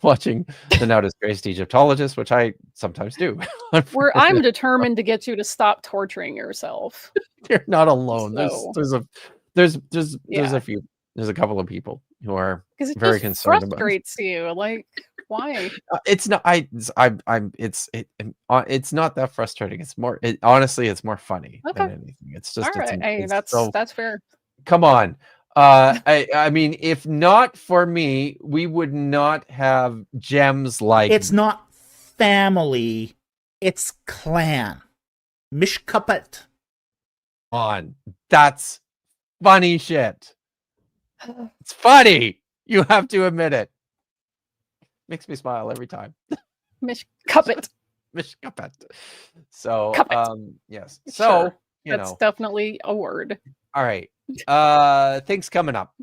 watching the Now Disgraced Egyptologist, which I sometimes do. I'm determined to get you to stop torturing yourself. You're not alone. So, There's yeah. there's a couple of people who are Because it very just concerned about it. frustrates you. Like, why? It's not. It's not that frustrating. It's more. Honestly, it's more funny than anything. It's just. All right. Hey, so, that's fair. come on. I mean, if not for me, we would not have gems like. It's not family. It's clan. Mishkapet. On. That's funny shit. It's funny. You have to admit it. Makes me smile every time. Mishkapet. Mishkapet. So, Cuppet. yes. So, sure. That's definitely a word. All right. Things coming up.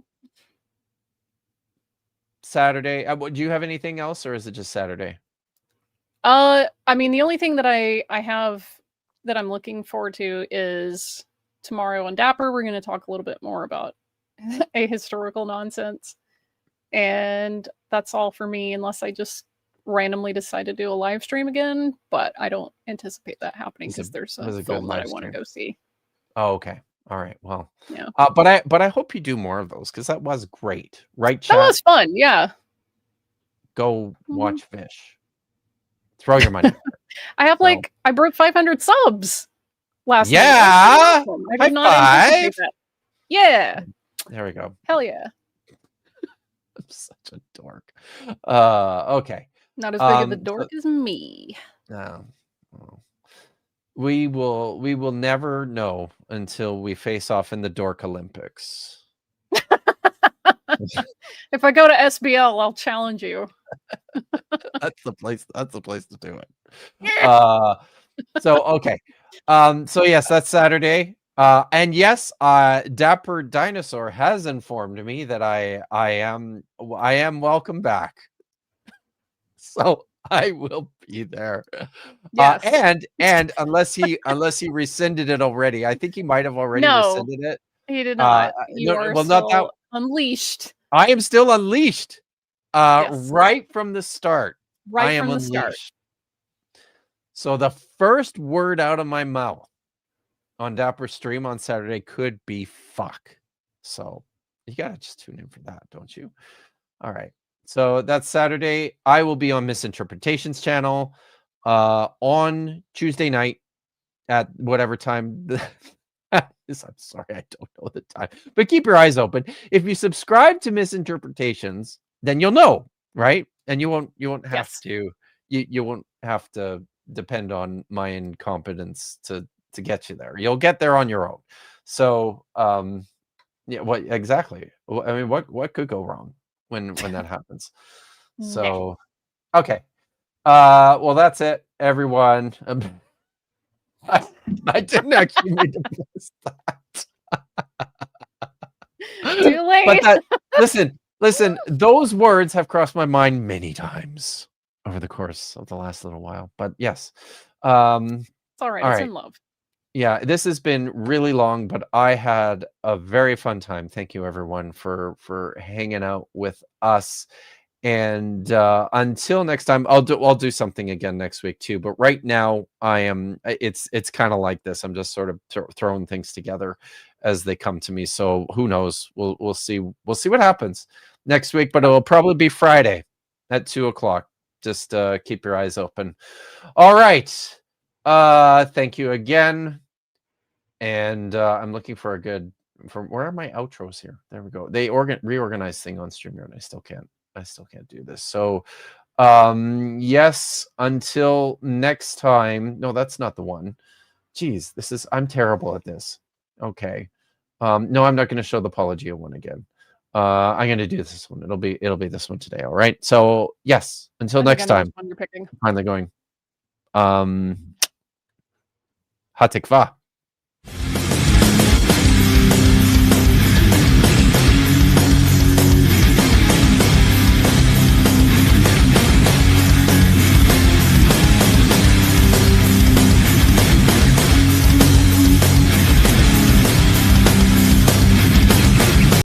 Saturday. Do you have anything else, or is it just Saturday? I mean, the only thing that I have that I'm looking forward to is tomorrow on Dapper. We're going to talk a little bit more about ahistorical nonsense. And that's all for me, unless I just randomly decide to do a live stream again. But I don't anticipate that happening because there's a film that I want to go see. Oh, okay. All right. Well, yeah. But I hope you do more of those because that was great, right? Chat? That was fun. Yeah. Go watch Fish. Throw your money. I have I broke 500 subs last night. Yeah. I did not anticipate that. Yeah. There we go. Hell yeah. I'm such a dork. Okay. Not as big of a dork as me. No. We will never know until we face off in the Dork Olympics. If I go to SBL, I'll challenge you. That's the place to do it. So okay. So yes, that's Saturday. And yes, Dapper Dinosaur has informed me that I am welcome back. So I will be there. Yes. And unless he rescinded it already, I think he might have already rescinded it. He did not. You are still unleashed. I am still unleashed. Right from the start. Right from the start. So the first word out of my mouth on Dapper stream on Saturday could be fuck. So you gotta just tune in for that, don't you? All right. So that's Saturday. I will be on Misinterpretations channel on Tuesday night at whatever time. I'm sorry, I don't know the time, but keep your eyes open. If you subscribe to Misinterpretations, then you'll know, right? And you won't have to you won't have to depend on my incompetence to get you there. You'll get there on your own. So yeah, what exactly? I mean, what could go wrong when that happens? So okay. Well, that's it, everyone. I didn't actually mean to post that. Too late. But listen, those words have crossed my mind many times over the course of the last little while. But yes. It's all right. It's in love. Yeah, this has been really long, but I had a very fun time. Thank you, everyone, for hanging out with us. And until next time, I'll do something again next week too. But right now, it's kind of like this. I'm just sort of throwing things together as they come to me. So who knows? We'll see what happens next week. But it will probably be Friday at 2:00. Just keep your eyes open. All right. Thank you again. And I'm looking for a good. Where are my outros here? There we go. They reorganize thing on StreamYard, and I still can't do this. So yes, until next time. No, that's not the one. Jeez, I'm terrible at this. Okay. No, I'm not going to show the Apologia one again. I'm gonna do this one. It'll be this one today. All right. So yes, until I think next I know which time. one you're picking. Finally going. Hatikva.